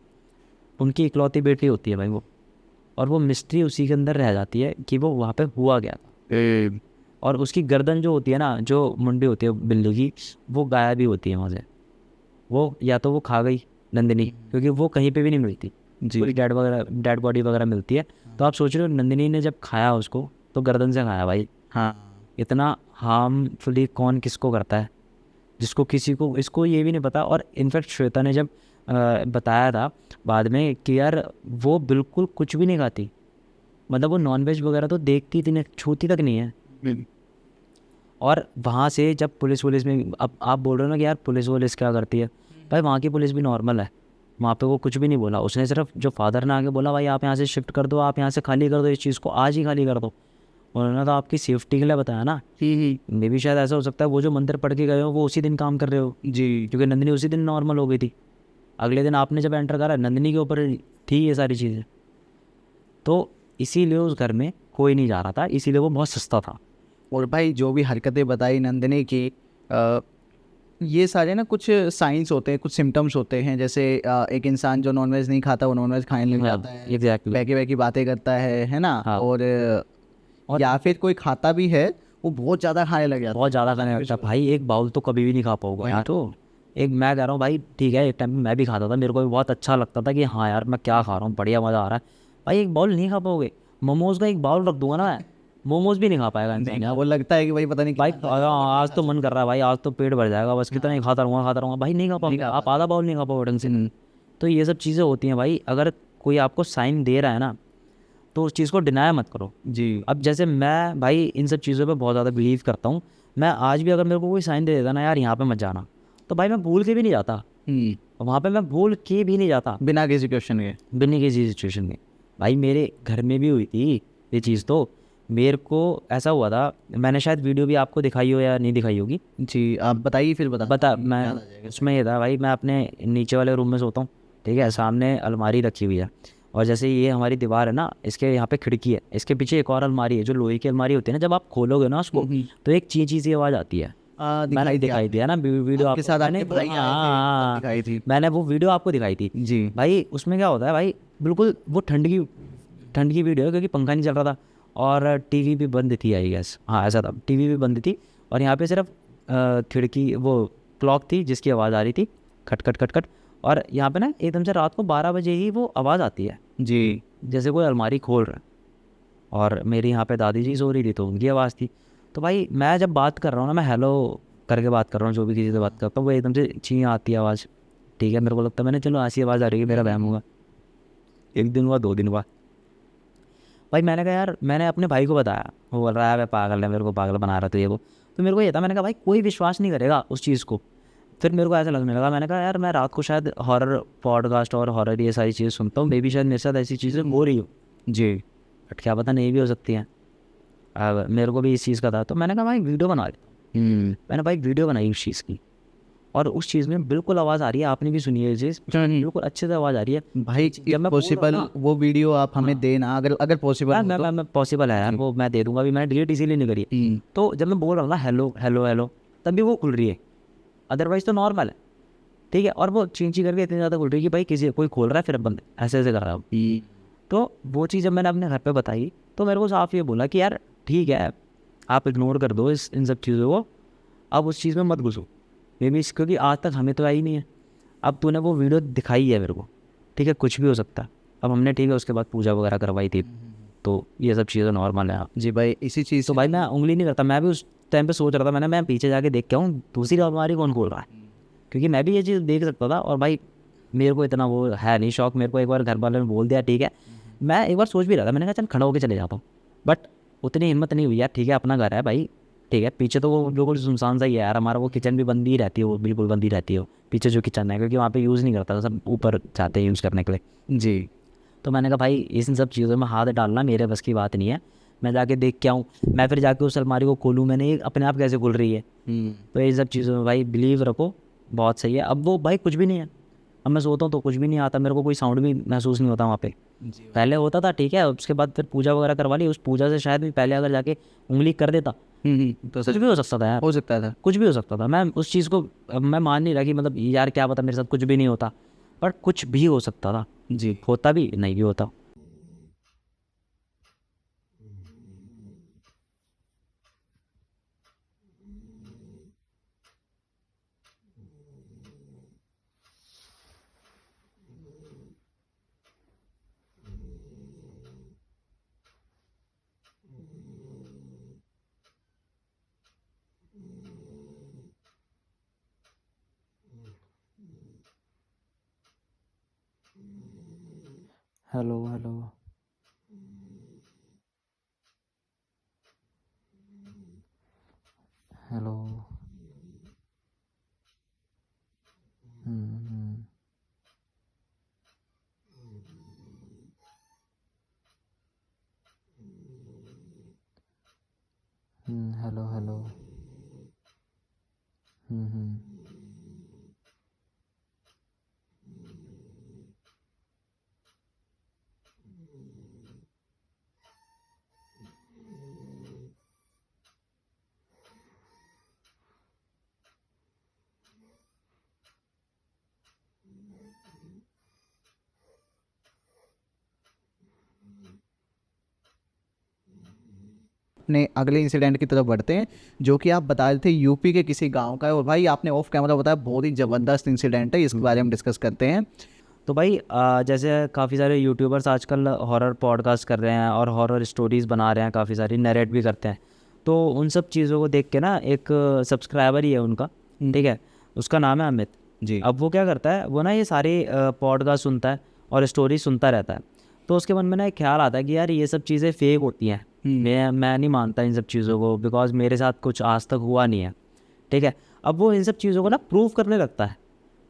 B: उनकी इकलौती बेटी होती है भाई वो, और वो मिस्ट्री उसी के अंदर रह जाती है कि वो वहाँ पे हुआ गया था। और उसकी गर्दन जो होती है ना, जो मुंडी होती है बिल्ली की, वो गायब भी होती है वहाँ से। वो या तो वो खा गई नंदिनी, क्योंकि वो कहीं पे भी नहीं मिलती जी, पूरी डेड बॉडी वगैरह मिलती है। तो आप सोच रहे हो नंदिनी ने जब खाया उसको तो गर्दन से खाया भाई। हाँ, इतना हार्मफुली कौन किसको करता है, जिसको किसी को इसको ये भी नहीं पता। और इनफैक्ट श्वेता ने जब बताया था बाद में कि यार वो बिल्कुल कुछ भी नहीं खाती, मतलब वो नॉनवेज वगैरह तो देखती थी, छूती तक नहीं है। और वहाँ से जब पुलिस में, अब आप बोल रहे हो ना कि यार पुलिस क्या करती है, भाई वहाँ की पुलिस भी नॉर्मल है, वहाँ पे वो कुछ भी नहीं बोला। उसने सिर्फ जो फादर ने आके बोला भाई आप यहाँ से शिफ्ट कर दो, आप यहाँ से खाली कर दो, इस चीज़ को आज ही खाली कर दो, उन्होंने तो आपकी सेफ्टी के लिए बताया ना। मे भी शायद ऐसा हो सकता है वो जो मंदिर पढ़ के गए हो वो उसी दिन काम कर रहे हो जी, क्योंकि नंदिनी उसी दिन नॉर्मल हो गई थी। अगले दिन आपने जब एंटर करा, नंदिनी के ऊपर थी ये सारी चीज़ें, तो इसीलिए उस घर में कोई नहीं जा रहा था, इसीलिए वो बहुत सस्ता था।
A: और भाई जो भी हरकतें बताई नंदिनी की, ये सारे ना कुछ साइंस होते हैं, कुछ सिम्टम्स होते हैं। जैसे एक इंसान जो नॉनवेज नहीं खाता वो नॉनवेज खाने लग जाता है,
B: एग्जैक्टली,
A: बैकी बातें करता है ना। हाँ। और या फिर कोई खाता भी है वो बहुत ज़्यादा खाने लग जाता है,
B: बहुत ज़्यादा खाने लगता है भाई, एक बाउल तो कभी भी नहीं खा पाऊंगा यार। तो एक मैं कह रहा हूँ भाई ठीक है, एक टाइम पे मैं भी खाता था, मेरे को भी बहुत अच्छा लगता था कि हाँ यार मैं क्या खा रहा हूँ, बढ़िया मज़ा आ रहा है। भाई एक बाउल नहीं खा पाओगे, मोमोज़ का एक बाउल रख दूंगा ना मैं, मोमोज़ भी नहीं खा पाएगा इंसान यार।
A: वो लगता है कि भाई पता नहीं
B: भाई
A: कितना खा लिया,
B: आज तो मन कर रहा है भाई, आज तो पेट भर जाएगा बस, कितना ही खाता रहूँगा भाई, नहीं खा पाओगे आप, आधा बाउल नहीं खा पाओगे ढंग से। तो ये सब चीज़ें होती हैं भाई, अगर कोई आपको साइन दे रहा है ना तो उस चीज़ को डिनाई मत करो।
A: जी।
B: अब जैसे मैं भाई इन सब चीज़ों पे बहुत ज़्यादा बिलीव करता हूँ, मैं आज भी अगर मेरे को कोई साइन दे देता ना यार यहाँ पे मत जाना, तो भाई मैं भूल के भी नहीं जाता, वहाँ पे मैं भूल के भी नहीं जाता,
A: बिना किसी क्वेश्चन के।
B: बिना किसी सिचुएशन में। भाई मेरे घर में भी हुई थी ये चीज़, तो मेरे को ऐसा हुआ था, मैंने शायद वीडियो भी आपको दिखाई हो या नहीं दिखाई होगी,
A: जी आप बताइए फिर
B: बता मैं, उसमें ये था भाई, मैं अपने नीचे वाले रूम में सोता हूँ, ठीक है, सामने अलमारी रखी हुई है, और जैसे ये हमारी दीवार है ना, इसके यहाँ पे खिड़की है, इसके पीछे एक और अलमारी है जो लोहे की अलमारी होती है ना, जब आप खोलोगे ना उसको तो एक ची ची सी आवाज़ आती है। मैंने दिखाई दिया ना वीडियो
A: आपके साथ
B: मैंने
A: आपके भाई
B: हाँ
A: आए थे,
B: हाँ
A: तब
B: हाँ,
A: दिखाई थी।
B: मैंने वो वीडियो आपको दिखाई थी।
A: जी।
B: भाई उसमें क्या होता है भाई, बिल्कुल वो ठंड की वीडियो है, क्योंकि पंखा नहीं चल रहा था और टीवी भी बंद थी आई गेस, हाँ ऐसा था, टीवी भी बंद थी, और यहाँ पे सिर्फ खिड़की वो क्लॉक थी जिसकी आवाज़ आ रही थी, खट खट खट खट, और यहाँ पे ना एकदम से रात को 12 बजे ही वो आवाज़ आती है,
A: जी।
B: जैसे कोई अलमारी खोल रहा है, और मेरी यहाँ पे दादी जी सो रही थी तो उनकी आवाज़ थी। तो भाई मैं जब बात कर रहा हूँ ना, मैं हेलो करके बात कर रहा हूँ, जो भी किसी से बात करता हूँ, वो एकदम से ची आती है आवाज़, ठीक है, मेरे को लगता है मैंने चलो ऐसी आवाज़ आ रही है, मेरा वहम होगा। एक दिन हुआ, 2 दिन हुआ, भाई मैंने कहा यार, मैंने अपने भाई को बताया, वो बोल रहा है मैं पागल है, मेरे को पागल बना रहा था ये वो, तो मेरे को ये था, मैंने कहा भाई कोई विश्वास नहीं करेगा उस चीज़ को। फिर मेरे को ऐसा लगने लगा, मैंने कहा यार मैं रात को शायद हॉरर पॉडकास्ट और हॉरर ये सारी चीज़ें सुनता हूँ, मे बी शायद मेरे साथ ऐसी चीज़ें हो रही हो,
A: जी।
B: बट क्या पता नहीं भी हो सकती हैं। अब मेरे को भी इस चीज़ का था, तो मैंने कहा भाई वीडियो बना लेता हूँ। मैंने भाई वीडियो बनाई उस चीज़ की, और उस चीज़ में बिल्कुल आवाज़ आ रही है, आपने भी सुनी है ये चीज़, बिल्कुल अच्छे से आवाज़ आ रही है
A: भाई
B: जब मैं बोल रहा हूँ
A: पॉसिबल
B: ना।
A: वो वीडियो आप हमें देना, अगर अगर पॉसिबल
B: यार
A: हो तो।
B: मैं पॉसिबल है यार, वो मैं दे दूंगा, अभी मैंने डिलीट इसीलिए नहीं करी है। तो जब मैं बोल रहा हूँ ना हेलो हेलो हेलो, तभी वो खुल रही है, अदरवाइज तो नॉर्मल है, ठीक है, और वो चींची करके इतनी ज़्यादा खुल रही है कि भाई किसी कोई खोल रहा है फिर बंद ऐसे ऐसे कर रहा है। तो वो चीज़ जब मैंने अपने घर पे बताई, तो मेरे को साफ ये बोला कि यार ठीक है, आप इग्नोर कर दो इन सब चीज़ों को, अब उस चीज़ में मत घुसो, मे बी क्योंकि आज तक हमें तो आई नहीं है, अब तूने वो वीडियो दिखाई है मेरे को, ठीक है, कुछ भी हो सकता है। अब हमने ठीक है उसके बाद पूजा वगैरह करवाई थी, तो ये सब चीज़ें नॉर्मल है।
A: जी भाई इसी चीज़
B: तो
A: से
B: भाई मैं उंगली नहीं करता, मैं भी उस टाइम पे सोच रहा था, मैं पीछे जाके देख के आऊँ दूसरी अलमारी कौन खोल रहा है, क्योंकि मैं भी ये चीज़ देख सकता था, और भाई मेरे को इतना वो है नहीं शौक, मेरे को एक बार घर वालों ने बोल दिया ठीक है, मैं एक बार सोच भी रहा था, मैंने कहा चल खड़ा होकर चले जाता हूँ, बट उतनी हिम्मत नहीं हुई यार, ठीक है अपना घर है भाई, ठीक है, पीछे तो वो बिल्कुल सुनसान सा ही है यार, हमारा वो किचन भी बंद ही रहती है, वो बिल्कुल बंद ही रहती है वो पीछे जो किचन है, क्योंकि वहाँ पे यूज़ नहीं करता, सब ऊपर जाते हैं यूज़ करने के लिए।
A: जी।
B: तो मैंने कहा भाई इन सब चीज़ों में हाथ डालना मेरे बस की बात नहीं है, मैं जाके देख के आऊँ, मैं फिर जाके उस अलमारी को खोलूँ, मैंने ये अपने आप कैसे खुल रही है। तो ये सब चीज़ों में भाई बिलीव रखो, बहुत सही है। अब वो भाई कुछ भी नहीं है, अब मैं सोता हूँ तो कुछ भी नहीं आता, मेरे को कोई साउंड भी महसूस नहीं होता वहाँ पे, पहले होता था ठीक है, उसके बाद फिर पूजा वगैरह करवा ली, उस पूजा से शायद भी पहले अगर जाके उंगली कर देता
A: तो
B: कुछ भी हो सकता था यार,
A: हो सकता था।
B: कुछ भी हो सकता था। मैं उस चीज़ को अब मैं मान नहीं रहा कि मतलब यार क्या पता मेरे साथ कुछ भी नहीं होता, पर कुछ भी हो सकता था,
A: जी।
B: होता भी नहीं भी होता। Hello hello. Hello. Hmm. Hello hello. Hmm.
A: अपने अगले इंसिडेंट की तरफ बढ़ते हैं, जो कि आप बता रहे थे यूपी के किसी गांव का है। और भाई आपने ऑफ कैमरा बताया बहुत ही ज़बरदस्त इंसिडेंट है, इसके बारे में डिस्कस करते हैं।
B: तो भाई जैसे काफ़ी सारे यूट्यूबर्स आजकल हॉरर पॉडकास्ट कर रहे हैं और हॉरर स्टोरीज़ बना रहे हैं, काफ़ी सारी नरेट भी करते हैं। तो उन सब चीज़ों को देख के ना एक सब्सक्राइबर ही है उनका, ठीक है, उसका नाम है अमित
A: जी।
B: अब वो क्या करता है, वो ना ये सारी पॉडकास्ट सुनता है और स्टोरी सुनता रहता है। तो उसके मन में ना एक ख्याल आता है कि यार ये सब चीज़ें फेक होती हैं, मैं नहीं मानता इन सब चीज़ों को, बिकॉज मेरे साथ कुछ आज तक हुआ नहीं है, ठीक है। अब वो इन सब चीज़ों को ना प्रूव करने लगता है।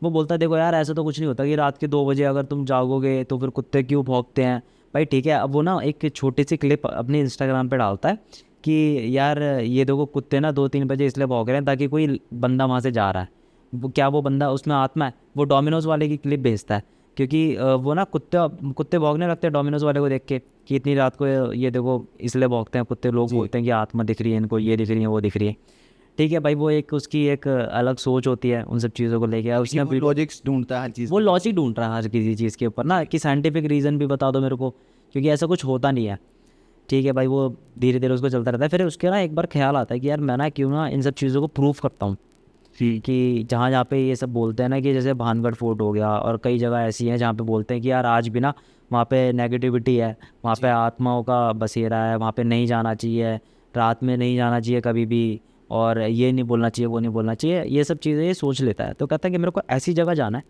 B: वो बोलता है देखो यार ऐसा तो कुछ नहीं होता कि रात के 2 बजे अगर तुम जागोगे तो फिर कुत्ते क्यों भौंकते हैं भाई, ठीक है। अब वो ना एक छोटी सी क्लिप अपने इंस्टाग्राम पे डालता है कि यार ये देखो कुत्ते ना 2-3 बजे इसलिए भौंक रहे हैं ताकि कोई बंदा वहाँ से जा रहा है। वो बंदा उसमें आत्मा है, वो डोमिनोज़ वाले की क्लिप भेजता है, क्योंकि वो ना कुत्ते भौंकने लगते हैं डोमिनोज़ वाले को देख के कि इतनी रात को ये देखो इसलिए भौंकते हैं कुत्ते। लोग बोलते हैं कि आत्मा दिख रही है इनको, ये दिख रही है, वो दिख रही है, ठीक है भाई। वो एक उसकी एक अलग सोच होती है उन सब चीज़ों को लेके। उसने
A: लॉजिक्स ढूंढता है हर चीज़,
B: वो लॉजिक ढूंढ रहा है हर किसी चीज़ के ऊपर ना, कि साइंटिफिक रीज़न भी बता दो मेरे को, क्योंकि ऐसा कुछ होता नहीं है, ठीक है भाई। वो धीरे धीरे उसको चलता रहता है। फिर उसके ना एक बार ख्याल आता है कि यार मैं ना क्यों ना इन सब चीज़ों को प्रूफ करता हूँ, कि जहाँ जहाँ पे ये सब बोलते हैं ना कि जैसे भानगढ़ फोर्ट हो गया और कई जगह ऐसी हैं जहाँ पे बोलते हैं कि यार आज भी ना वहाँ पे नेगेटिविटी है, वहाँ पे आत्माओं का बसेरा है, वहाँ पे नहीं जाना चाहिए, रात में नहीं जाना चाहिए कभी भी, और ये नहीं बोलना चाहिए, वो नहीं बोलना चाहिए, ये सब चीज़ें ये सोच लेता है। तो कहता है कि मेरे को ऐसी जगह जाना है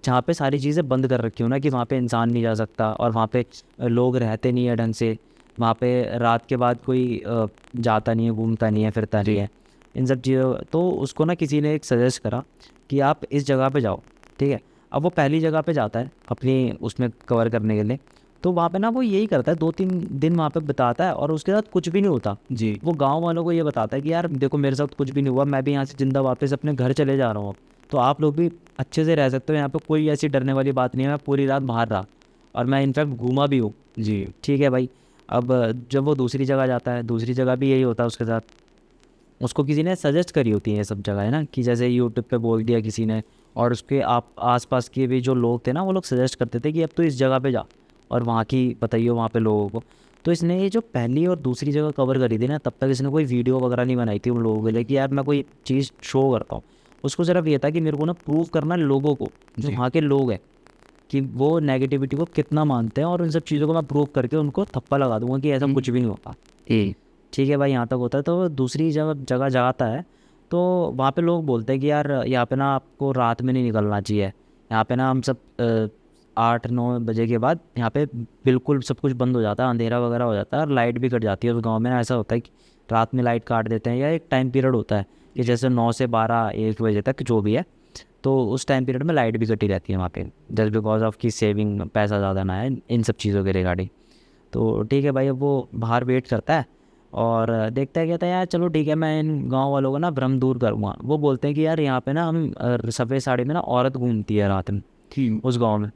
B: जहाँ पे सारी चीज़ें बंद कर रखी हो ना, कि वहाँ पे इंसान नहीं जा सकता और वहाँ पे लोग रहते नहीं है ढंग से, वहाँ पे रात के बाद कोई जाता नहीं है, घूमता नहीं है, फिरता नहीं है, इन सब चीज़ों। तो उसको ना किसी ने एक सजेस्ट करा कि आप इस जगह पे जाओ, ठीक है। अब वो पहली जगह पे जाता है अपनी उसमें कवर करने के लिए। तो वहाँ पे ना वो यही करता है, 2-3 दिन वहाँ पे बिताता है और उसके साथ कुछ भी नहीं होता
A: जी।
B: वो गांव वालों को ये बताता है कि यार देखो मेरे साथ कुछ भी नहीं हुआ, मैं भी यहाँ से जिंदा वापस अपने घर चले जा रहा हूँ, तो आप लोग भी अच्छे से रह सकते हो, यहाँ पे कोई ऐसी डरने वाली बात नहीं है। मैं पूरी रात बाहर रहा और मैं इनफैक्ट घूमा भी हूँ,
A: जी।
B: ठीक है भाई। अब जब वो दूसरी जगह जाता है, दूसरी जगह भी यही होता है उसके साथ। उसको किसी ने सजेस्ट करी होती है ये सब जगह है ना, कि जैसे यूट्यूब पे बोल दिया किसी ने, और उसके आसपास के भी जो लोग थे ना वो लोग सजेस्ट करते थे कि अब तो इस जगह पे जा और वहाँ की बताइए वहाँ पे लोगों को। तो इसने ये जो पहली और दूसरी जगह कवर करी थी ना, तब तक इसने कोई वीडियो वगैरह नहीं बनाई थी उन लोगों के लिए कि यार मैं कोई चीज़ शो करता हूँ। उसको सिर्फ ये था कि मेरे को ना प्रूव करना लोगों को, जो वहाँ के लोग हैं, कि वो नेगेटिविटी को कितना मानते हैं, और उन सब चीज़ों को मैं प्रूव करके उनको थप्पा लगा दूंगा कि ऐसा कुछ भी नहीं होता, ठीक है भाई। यहाँ तक होता है। तो दूसरी जगह जगह जाता है तो वहाँ पे लोग बोलते हैं कि यार यहाँ पे ना आपको रात में नहीं निकलना चाहिए, यहाँ पे ना हम सब 8-9 बजे के बाद यहाँ पे बिल्कुल सब कुछ बंद हो जाता है, अंधेरा वगैरह हो जाता है और लाइट भी कट जाती है। उस गांव में ना ऐसा होता है कि रात में लाइट काट देते हैं, या एक टाइम पीरियड होता है कि जैसे 9 से 12-1 बजे तक जो भी है, तो उस टाइम पीरियड में लाइट भी कटी रहती है वहाँ पे, जस्ट बिकॉज ऑफ की सेविंग, पैसा ज़्यादा ना है इन सब चीज़ों के रिगार्डिंग। तो ठीक है भाई, अब वो बाहर वेट करता है और देखता है, कहता है यार चलो ठीक है मैं इन गांव वालों का ना भ्रम दूर करूँगा। वो बोलते हैं कि यार यहाँ पे ना हम सफ़ेद साड़ी में ना औरत घूमती है रात में उस गांव में।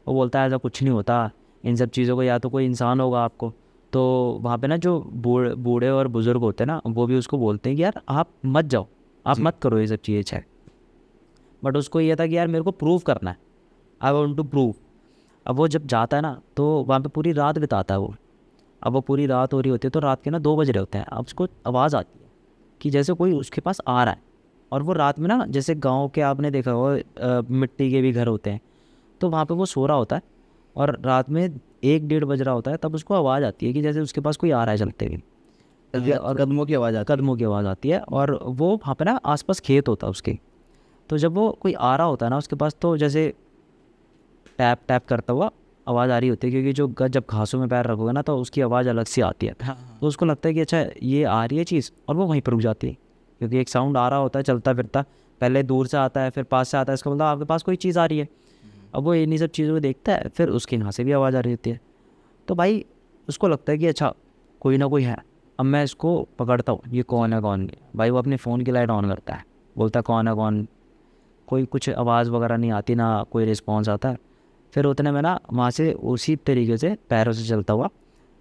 B: वो बोलता है ऐसा कुछ नहीं होता, इन सब चीज़ों को या तो कोई इंसान होगा आपको। तो वहाँ पे ना जो बूढ़े और बुज़ुर्ग होते हैं ना, वो भी उसको बोलते हैं कि यार आप मत जाओ, आप मत करो ये सब चीज़ें चाहे। बट उसको ये था कि यार मेरे को प्रूव करना है, आई वॉन्ट टू प्रूव। अब वो जब जाता है ना तो वहाँ पे पूरी रात बिताता है वो। अब वो पूरी रात हो रही होती है, तो रात के ना 2 बज रहे होते हैं। अब उसको आवाज़ आती है कि जैसे कोई उसके पास आ रहा है। और वो रात में ना, जैसे गांव के आपने देखा हो मिट्टी के भी घर होते हैं, तो वहाँ पे वो सो रहा होता है और रात में 1-1:30 बज रहा होता है, तब उसको आवाज़ आती है कि जैसे उसके पास कोई आ रहा है चलते हुए,
A: और कदमों की आवाज़ आती
B: कदमों की आवाज़ आती है। और वो वहाँ पे ना आसपास खेत होता है उसके। तो जब वो कोई आ रहा होता है ना उसके पास, तो जैसे टैप टैप करता हुआ आवाज़ आ रही होती है, क्योंकि जो जब घासों में पैर रखोगे ना तो उसकी आवाज़ अलग सी आती है। तो उसको लगता है कि अच्छा ये आ रही है चीज़, और वो वहीं पर रुक जाती है, क्योंकि एक साउंड आ रहा होता है चलता फिरता, पहले दूर से आता है फिर पास से आता है, इसका मतलब आपके पास कोई चीज़ आ रही है। अब वो इन्हीं सब चीज़ों को देखता है, फिर उसके यहाँ से भी आवाज़ आ रही होती है। तो भाई उसको लगता है कि अच्छा कोई ना कोई है, अब मैं इसको पकड़ता हूँ, ये कौन है कौन नहीं। भाई वो अपने फ़ोन की लाइट ऑन करता है, बोलता है कौन है कौन। कोई कुछ आवाज़ वगैरह नहीं आती, ना कोई रिस्पॉन्स आता है। फिर उतने में ना वहाँ से उसी तरीके से पैरों से चलता हुआ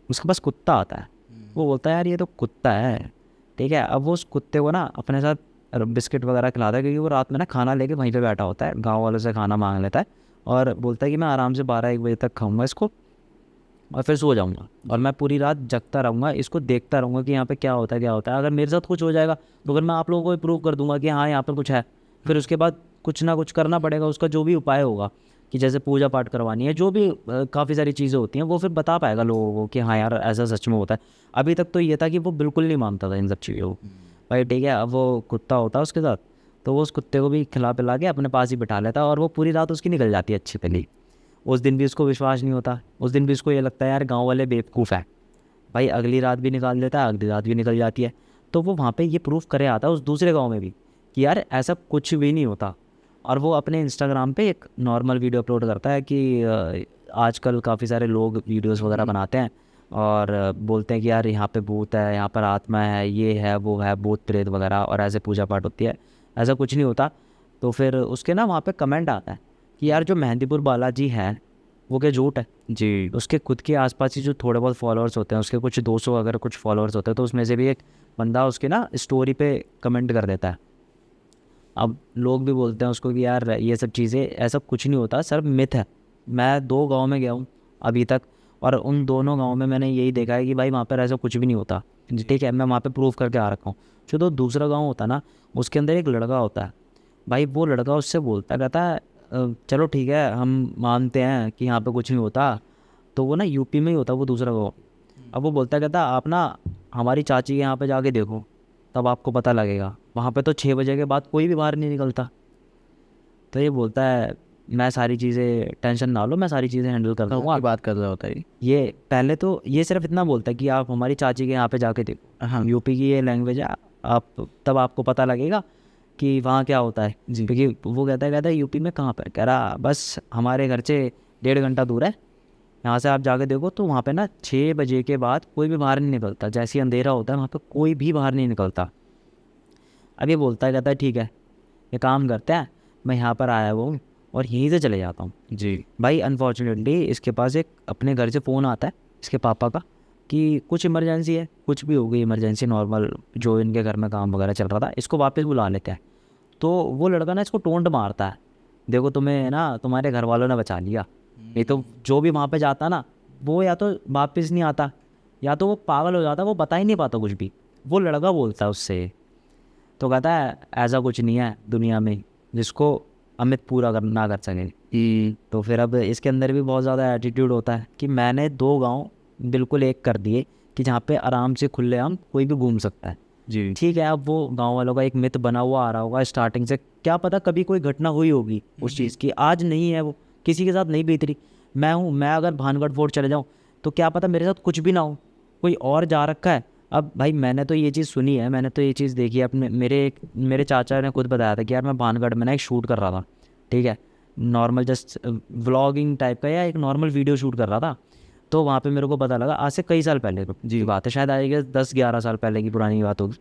B: उसके पास कुत्ता आता है। वो बोलता है यार ये तो कुत्ता है, ठीक है। अब वो उस कुत्ते को ना अपने साथ बिस्किट वगैरह खिलाता है, क्योंकि वो रात में ना खाना लेके वहीं पे बैठा होता है, गांव वालों से खाना मांग लेता है और बोलता है कि मैं आराम से 12-1 बजे तक खाऊंगा इसको, और फिर सो जाऊँगा और मैं पूरी रात जगता रहूँगा, इसको देखता रहूँगा कि यहाँ पे क्या होता है क्या होता है। अगर मेरे साथ कुछ हो जाएगा तो फिर मैं आप लोगों को भी प्रूव कर दूंगा कि हाँ यहाँ पर कुछ है। फिर उसके बाद कुछ ना कुछ करना पड़ेगा, उसका जो भी उपाय होगा कि जैसे पूजा पाठ करवानी है, जो भी काफ़ी सारी चीज़ें होती हैं, वो फिर बता पाएगा लोगों को कि हाँ यार ऐसा सच में होता है। अभी तक तो ये था कि वो बिल्कुल नहीं मानता था इन सब चीज़ों को। भाई ठीक है, अब वो कुत्ता होता है उसके साथ, तो वो उस कुत्ते को भी खिला पिला के अपने पास ही बिठा लेता और वो पूरी रात उसकी निकल जाती है अच्छी पली। उस दिन भी उसको विश्वास नहीं होता, उस दिन भी उसको ये लगता है यार गाँव वाले बेवकूफ़ है। भाई अगली रात भी निकाल देता है, अगली रात भी निकल जाती है। तो वो वहाँ पे ये प्रूफ करे आता है उस दूसरे गांव में भी कि यार ऐसा कुछ भी नहीं होता। और वो अपने इंस्टाग्राम पे एक नॉर्मल वीडियो अपलोड करता है कि आजकल काफ़ी सारे लोग वीडियोस वगैरह बनाते हैं और बोलते हैं कि यार यहाँ पे भूत है, यहाँ पर आत्मा है, ये है वो है, भूत प्रेत वगैरह, और ऐसे पूजा पाठ होती है। ऐसा कुछ नहीं होता। तो फिर उसके ना वहाँ पे कमेंट आता है कि यार जो मेहंदीपुर बालाजी है वो क्या झूठ है।
A: जी।
B: उसके खुद के आसपास ही जो थोड़े बहुत फॉलोअर्स होते हैं, उसके कुछ 200 अगर कुछ फॉलोअर्स होते हैं, तो उसमें से भी एक बंदा उसके ना स्टोरी पे कमेंट कर देता है। अब लोग भी बोलते हैं उसको कि यार ये सब चीज़ें, ऐसा कुछ नहीं होता सर, मिथ है। मैं 2 गांव में गया हूँ अभी तक, और उन दोनों गांव में मैंने यही देखा है कि भाई वहाँ पर ऐसा कुछ भी नहीं होता। ठीक है, मैं वहाँ पे प्रूफ करके आ रखा हूँ। जो तो दूसरा गांव होता है ना, उसके अंदर एक लड़का होता है। भाई वो लड़का उससे बोलता कहता है चलो ठीक है हम मानते हैं कि यहाँ पे कुछ नहीं होता। तो वो ना यूपी में ही होता वो दूसरा गाँव। अब वो बोलता कहता आप ना हमारी चाची के यहाँ पे जाके देखो, तब आपको पता लगेगा। वहाँ पे तो 6 बजे के बाद कोई भी बाहर नहीं निकलता। तो ये बोलता है मैं सारी चीज़ें, टेंशन ना लो, मैं सारी चीज़ें हैंडल कर दूँगा।
A: की बात कर रहा होता है
B: ये पहले तो ये सिर्फ इतना बोलता है कि आप हमारी चाची के यहाँ पे जाके देखो।
A: हाँ।
B: यूपी की ये लैंग्वेज है, आप तब आपको पता लगेगा कि वहाँ क्या होता है।
A: जी।
B: क्योंकि वो कहता है यूपी में कहाँ पर, कह रहा बस हमारे घर से 1.5 घंटा दूर है, यहाँ से आप जाके देखो। तो वहाँ पे ना 6 बजे के बाद कोई भी बाहर नहीं निकलता। जैसे ही अंधेरा होता है वहाँ पे कोई भी बाहर नहीं निकलता। अब ये बोलता है कहता है ठीक है ये काम करते हैं, मैं यहाँ पर आया हुआ हूँ और यहीं से चले जाता हूँ।
A: जी।
B: भाई अनफॉर्चुनेटली इसके पास एक अपने घर से फ़ोन आता है इसके पापा का कि कुछ इमरजेंसी है, कुछ भी हो गई इमरजेंसी, नॉर्मल जो इनके घर में काम वगैरह चल रहा था, इसको वापस बुला लेते हैं। तो वो लड़का ना इसको टोंट मारता है, देखो तुम्हें ना तुम्हारे घर वालों ने बचा लिया, नहीं तो जो भी वहाँ पे जाता ना वो या तो वापस नहीं आता या तो वो पागल हो जाता, वो बता ही नहीं पाता कुछ भी। वो लड़का बोलता है उससे। तो कहता है ऐसा कुछ नहीं है दुनिया में जिसको अमित पूरा ना कर सके। तो फिर अब इसके अंदर भी बहुत ज़्यादा एटीट्यूड होता है कि मैंने 2 गांव बिल्कुल एक कर दिए कि जहाँ पे आराम से खुलेआम कोई भी घूम सकता है।
A: जी।
B: ठीक है, अब वो गांव वालों का एक मिथ बना हुआ आ रहा होगा स्टार्टिंग से, क्या पता कभी कोई घटना हुई होगी उस चीज़ की, आज नहीं है वो, किसी के साथ नहीं बीत रही। मैं अगर भानगढ़ फोर्ट चले जाऊँ तो क्या पता मेरे साथ कुछ भी ना हो, कोई और जा रखा है। अब भाई मैंने तो ये चीज़ सुनी है, मैंने तो ये चीज़ देखी है अपने, मेरे चाचा ने खुद बताया था कि यार मैं भानगढ़ में ना एक शूट कर रहा था। ठीक है, नॉर्मल जस्ट व्लॉगिंग टाइप का या एक नॉर्मल वीडियो शूट कर रहा था। तो वहाँ पे मेरे को पता लगा, आज से कई साल पहले जी बात है, शायद आएगी 10-11 साल पहले की पुरानी बात होगी।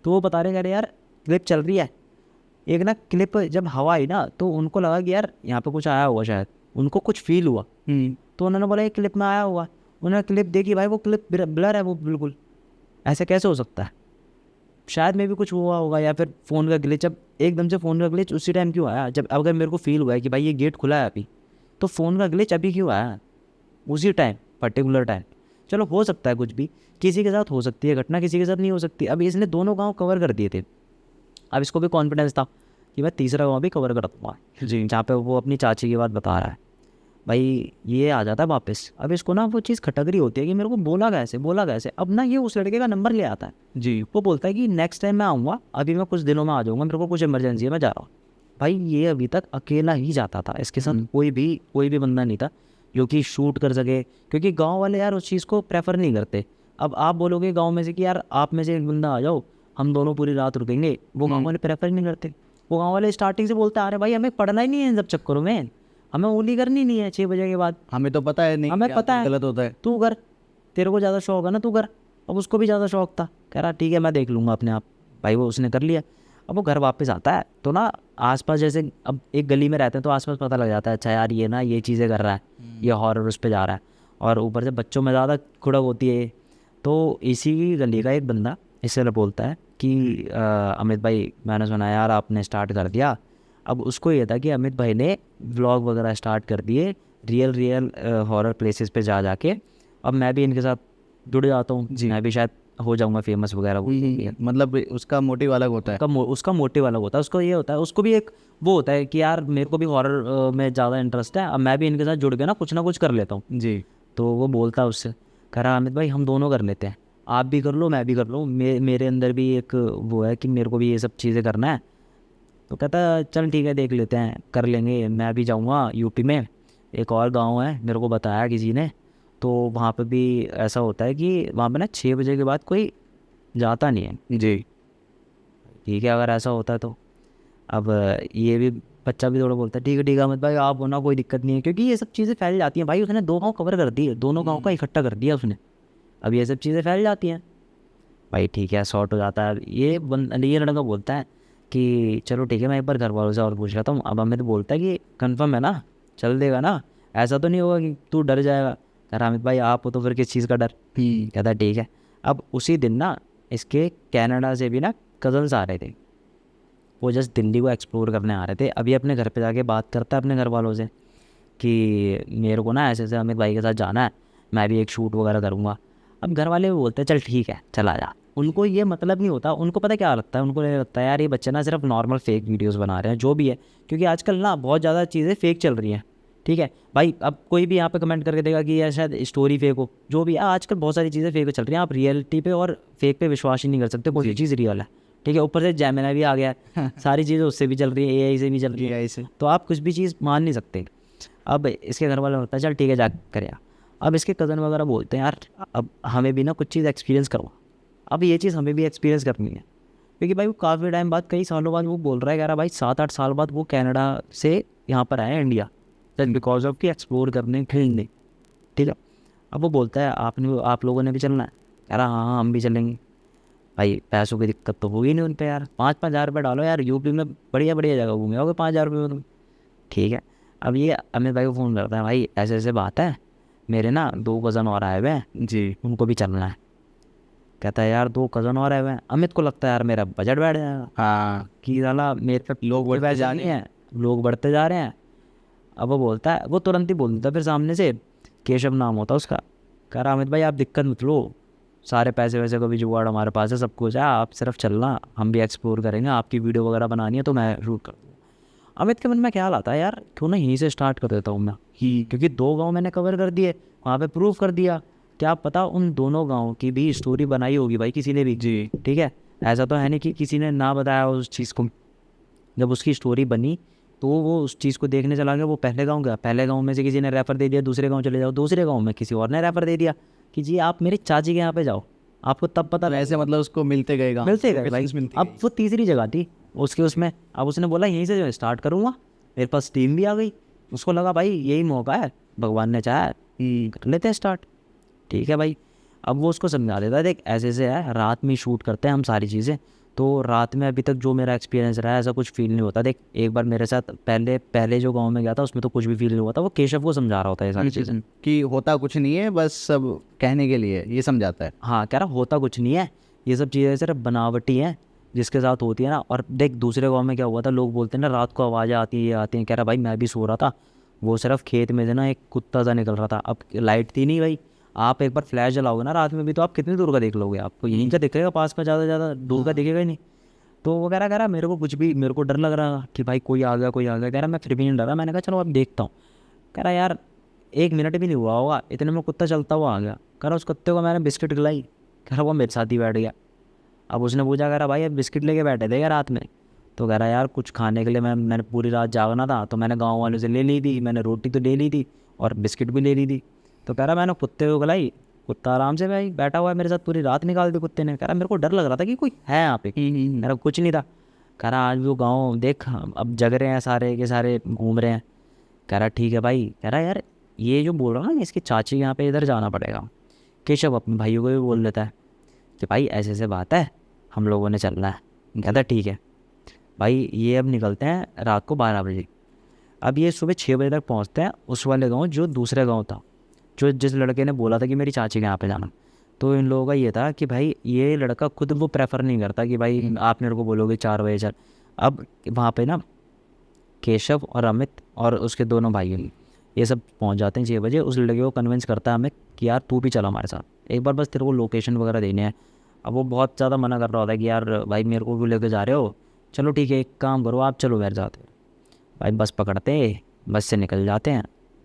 B: तो वो बता रहे कह रहे यार क्लिप चल रही है, एक ना क्लिप जब हवा आई ना तो उनको लगा कि यार यहाँ पे कुछ आया हुआ, शायद उनको कुछ फील हुआ। तो उन्होंने बोला ये क्लिप में आया हुआ। उन्होंने क्लिप देखी, भाई वो क्लिप ब्लर है, वो बिल्कुल ऐसे कैसे हो सकता है, शायद में भी कुछ हुआ होगा या फिर फ़ोन का ग्लिच। अब एकदम से फ़ोन का ग्लिच उसी टाइम क्यों आया, जब अगर मेरे को फील हुआ है कि भाई ये गेट खुला है अभी, तो फ़ोन का ग्लिच अभी क्यों आया उसी टाइम, पर्टिकुलर टाइम। चलो हो सकता है कुछ भी, किसी के साथ हो सकती है घटना, किसी के साथ नहीं हो सकती। अब इसने दोनों गांव कवर कर दिए थे, अब इसको भी कॉन्फिडेंस था कि मैं तीसरा गांव भी कवर कर दूँगा जी, जहाँ पे वो अपनी चाची की बात बता रहा है। भाई ये आ जाता है वापस। अब इसको ना वो चीज़ खटक रही होती है कि मेरे को बोला कैसे। अब ना ये उस लड़के का नंबर ले आता है
A: जी।
B: वो बोलता है कि नेक्स्ट टाइम मैं आऊँगा, अभी मैं कुछ दिनों में आ जाऊँगा, मेरे को कुछ इमरजेंसी है, मैं जा रहा हूँ। भाई ये अभी तक अकेला ही जाता था, इसके साथ कोई भी बंदा नहीं था जो कि शूट कर सके, क्योंकि गांव वाले यार उस चीज़ को प्रेफर नहीं करते। अब आप बोलोगे गांव में से कि यार आप में से एक बंदा आ जाओ, हम दोनों पूरी रात रुकेंगे, वो गांव वाले प्रेफर नहीं करते। वो गांव वाले स्टार्टिंग से बोलते आ रहे भाई हमें पढ़ना ही नहीं है इन सब चक्करों में, हमें ओली करनी नहीं है 6 बजे के बाद,
A: हमें तो पता है नहीं,
B: हमें पता है
A: गलत होता है,
B: तू कर, तेरे को ज़्यादा शौक है ना तू कर। अब उसको भी ज़्यादा शौक था, कह रहा ठीक है मैं देख लूँगा अपने आप। भाई वो उसने कर लिया। अब वो घर वापस आता है तो ना आसपास, जैसे अब एक गली में रहते हैं तो आसपास पता लग जाता है, अच्छा यार ये ना ये चीज़ें कर रहा है, ये हॉरर उस पे जा रहा है, और ऊपर से बच्चों में ज़्यादा खुड़क होती है। तो इसी गली का एक बंदा इससे बोलता है कि अमित भाई मैंने सुना यार आपने स्टार्ट कर दिया। अब उसको ये था कि अमित भाई ने व्लॉग वगैरह स्टार्ट कर दिए रियल हॉरर प्लेसेस पे जा जाके, अब मैं भी इनके साथ जुड़ जाता हूँ, मैं भी शायद हो जाऊँगा फेमस वगैरह।
A: मतलब उसका मोटिव अलग होता है।
B: उसका मोटिव अलग होता है, उसको ये होता है, उसको भी एक वो होता है कि यार मेरे को भी हॉरर में ज़्यादा इंटरेस्ट है, अब मैं भी इनके साथ जुड़ के ना कुछ कर लेता हूँ।
A: जी।
B: तो वो बोलता है उससे, कह रहा अमित भाई हम दोनों कर लेते हैं, आप भी कर लो मैं भी कर लूँ, मेरे अंदर भी एक वो है कि मेरे को भी ये सब चीज़ें करना है। तो कहता है चल ठीक है देख लेते हैं, कर लेंगे। मैं भी जाऊँगा यूपी में, एक और गांव है मेरे को बताया किसी ने, तो वहाँ पे भी ऐसा होता है कि वहाँ पे ना 6 बजे के बाद कोई जाता नहीं है।
A: जी।
B: ठीक है, अगर ऐसा होता है तो अब ये भी बच्चा भी थोड़ा बोलता है ठीक है अमित भाई आप होना, कोई दिक्कत नहीं है, क्योंकि ये सब चीज़ें फैल जाती हैं भाई। उसने 2 गाँव कवर कर दिए, दोनों गाँव का इकट्ठा कर दिया उसने, अब ये सब चीज़ें फैल जाती हैं भाई। ठीक है सॉर्ट हो जाता है। ये लड़का बोलता है कि चलो ठीक है मैं एक बार घर वालों से और पूछ लेता हूँ। अब अमित बोलता है कि कंफर्म है ना, चल देगा ना, ऐसा तो नहीं होगा कि तू डर जाएगा। कह रहा अमित भाई आप हो तो फिर किस चीज़ का डर। कहता ठीक है। अब उसी दिन ना इसके कनाडा से भी ना कज़न्स आ रहे थे, वो जस्ट दिल्ली को एक्सप्लोर करने आ रहे थे। अभी अपने घर पे जाके बात करता है अपने घर वालों से कि मेरे को ना ऐसे ऐसे अमित भाई के साथ जाना है, मैं भी एक शूट वगैरह करूँगा। अब घर वाले भी बोलते हैं चल ठीक है चला जा। उनको ये मतलब नहीं होता, उनको पता क्या लगता है, उनको ये लगता है यार ये बच्चे ना सिर्फ नॉर्मल फेक वीडियोस बना रहे हैं जो भी है, क्योंकि आजकल ना बहुत ज़्यादा चीज़ें फेक चल रही हैं। ठीक है भाई, अब कोई भी यहाँ पे कमेंट करके देगा कि यार शायद स्टोरी फेक हो, जो भी है आजकल बहुत सारी चीज़ें फेक चल रही हैं। आप रियलिटी पे और फेक पे विश्वास ही नहीं कर सकते, कोई चीज़ रियल है। ठीक है, ऊपर से जेमिनी भी आ गया है, सारी चीज़ें उससे भी चल रही है, एआई से भी चल रही है,
A: AI से।
B: तो आप कुछ भी चीज़ मान नहीं सकते। अब इसके घर वाले होता है चल ठीक है जा कर। अब इसके कज़न वगैरह बोलते हैं यार अब हमें भी ना कुछ चीज़ एक्सपीरियंस करवा, अब ये चीज़ हमें भी एक्सपीरियंस करनी है, क्योंकि भाई वो काफ़ी टाइम बाद, कई सालों बाद वो बोल रहा है, कह रहा भाई 7-8 साल बाद वो कनाडा से यहाँ पर आए इंडिया जस्ट बिकॉज ऑफ कि एक्सप्लोर करने खेलने। ठीक है, अब वो बोलता है आप लोगों ने भी चलना है। कह रहा हाँ हम भी चलेंगे। भाई पैसों की दिक्कत तो होगी नहीं उन पर यार, 5-5 हज़ार रुपये डालो यार, यूपी में बढ़िया बढ़िया जगह घूमे होगे 5 हज़ार रुपये में तुम। ठीक है, अब ये अमित भाई को फ़ोन करता है, भाई ऐसे ऐसे बात है, मेरे ना 2 कज़न और आए हुए हैं
A: जी।
B: उनको भी चलना है। कहता है यार 2 कज़न और आए हुए हैं, अमित को लगता है यार मेरा बजट बैठ जाएगा
A: हाँ।
B: कि साला मेरे पे
A: लोग बढ़ते
B: पैसे
A: जा
B: नहीं
A: रहे
B: हैं, लोग बढ़ते जा रहे हैं। अब वो बोलता है, वो तुरंत ही बोल देता है फिर सामने से, केशव नाम होता है उसका। कह रहा अमित भाई आप दिक्कत मत लो, सारे पैसे वैसे को भी जुगाड़ हमारे पास है, सब कुछ है, आप सिर्फ चलना, हम भी एक्सप्लोर करेंगे, आपकी वीडियो वगैरह बनानी है तो मैं शूट कर दूँगा। अमित के मन में ख्याल आता है यार क्यों ना यहीं से स्टार्ट कर देता हूँ मैं, क्योंकि 2 गांव मैंने कवर कर दिए, वहाँ पे प्रूफ कर दिया, क्या पता उन दोनों गाँव की भी स्टोरी बनाई होगी भाई किसी ने भी।
A: जी।
B: ठीक है, ऐसा तो है नहीं कि किसी ने ना बताया उस चीज़ को। जब उसकी स्टोरी बनी तो वो उस चीज़ को देखने चला गया, वो पहले गाँव गया, पहले गाँव में से किसी ने रेफ़र दे दिया, दूसरे गाँव चले जाओ, दूसरे गाँव में किसी और ने रेफ़र दे दिया कि जी आप मेरे चाची के यहाँ पे जाओ, आपको तब पता
A: ऐसे मतलब उसको मिलते गए
B: मिलते गए भाई। अब वो तीसरी जगह थी उसके उसमें, अब उसने बोला यहीं से स्टार्ट करूँगा, मेरे पास टीम भी आ गई, उसको लगा भाई यही मौका है, भगवान ने चाहा कर लेते हैं स्टार्ट। ठीक है भाई, अब वो उसको समझा देता है देख ऐसे ऐसे है, रात में शूट करते हैं हम सारी चीज़ें, तो रात में अभी तक जो मेरा एक्सपीरियंस रहा है ऐसा कुछ फील नहीं होता। देख एक बार मेरे साथ पहले जो गांव में गया था उसमें तो कुछ भी फील नहीं हुआ था, वो केशव को समझा रहा होता है ये सारी चीज़ें
A: कि होता कुछ नहीं है, बस सब कहने के लिए ये समझाता है।
B: हाँ, कह रहा होता कुछ नहीं है, ये सब चीज़ें सिर्फ बनावटी हैं जिसके साथ होती है ना। और देख दूसरे गांव में क्या हुआ था, लोग बोलते हैं ना रात को आवाज़ें आती है ये आती हैं, कह रहा भाई मैं भी सो रहा था, वो सिर्फ खेत में से ना एक कुत्ता सा निकल रहा था। अब लाइट थी नहीं भाई, आप एक बार फ्लैश जलाओगे ना रात में भी तो आप कितनी दूर का देख लोगे, आपको यहीं का दिखेगा, पास का ज़्यादा दूर का दिखेगा ही नहीं। तो वो कह रहा मेरे को कुछ भी, मेरे को डर लग रहा कि भाई कोई आ गया कोई आ गया। कह रहा मैं फिर भी नहीं डरा, मैंने कहा चलो अब देखता हूँ। कह रहा यार 1 मिनट भी नहीं हुआ होगा इतने में कुत्ता चलता हुआ आ गया। कह रहा उस कुत्ते को मैंने बिस्किट खिलाई, कह रहा वो मेरे साथ ही बैठ गया। अब उसने पूछा, कह रहा भाई अब बिस्किट लेके बैठे थे क्या रात में? तो कह रहा यार कुछ खाने के लिए मैंने पूरी रात जागना था तो मैंने गाँव वालों से ले ली थी, मैंने रोटी तो ले ली थी और बिस्किट भी ले ली थी। तो कह रहा मैंने कुत्ते को खिलाई, कुत्ता आराम से भाई बैठा हुआ है मेरे साथ, पूरी रात निकाल दी कुत्ते ने। कह रहा मेरे को डर लग रहा था कि कोई है यहाँ पे, मेरा कुछ नहीं था। कह रहा आज वो गाँव देख अब जग रहे हैं सारे के सारे, घूम रहे हैं। कह रहा ठीक है भाई। कह रहा यार ये जो बोल रहा हूँ ना इसकी चाची के यहाँ पे इधर जाना पड़ेगा। केशव अपने भाइयों को भी बोल देता है कि भाई ऐसे ऐसे बात है, हम लोगों ने चलना है। कहता ठीक है भाई, ये अब निकलते हैं रात को 12 बजे। अब ये सुबह 6 बजे तक पहुँचते हैं उस वाले गाँव जो दूसरे गाँव था, जो जिस लड़के ने बोला था कि मेरी चाची के यहाँ पे जाना। तो इन लोगों का ये था कि भाई ये लड़का खुद वो प्रेफर नहीं करता कि भाई आप मेरे को बोलोगे 4 बजे चल। अब वहाँ पे ना केशव और अमित और उसके दोनों भाई ये सब पहुंच जाते हैं 6 बजे। उस लड़के को कन्विंस करता है हमें कि यार तू भी चला हमारे साथ, एक बार बस तेरे को लोकेशन वगैरह देने हैं। अब वो बहुत ज़्यादा मना कर रहा होता है कि यार भाई मेरे को भी लेके जा रहे हो, चलो ठीक है एक काम करो आप चलो बैठ जाते हो। भाई बस पकड़ते हैं, बस से निकल जाते हैं,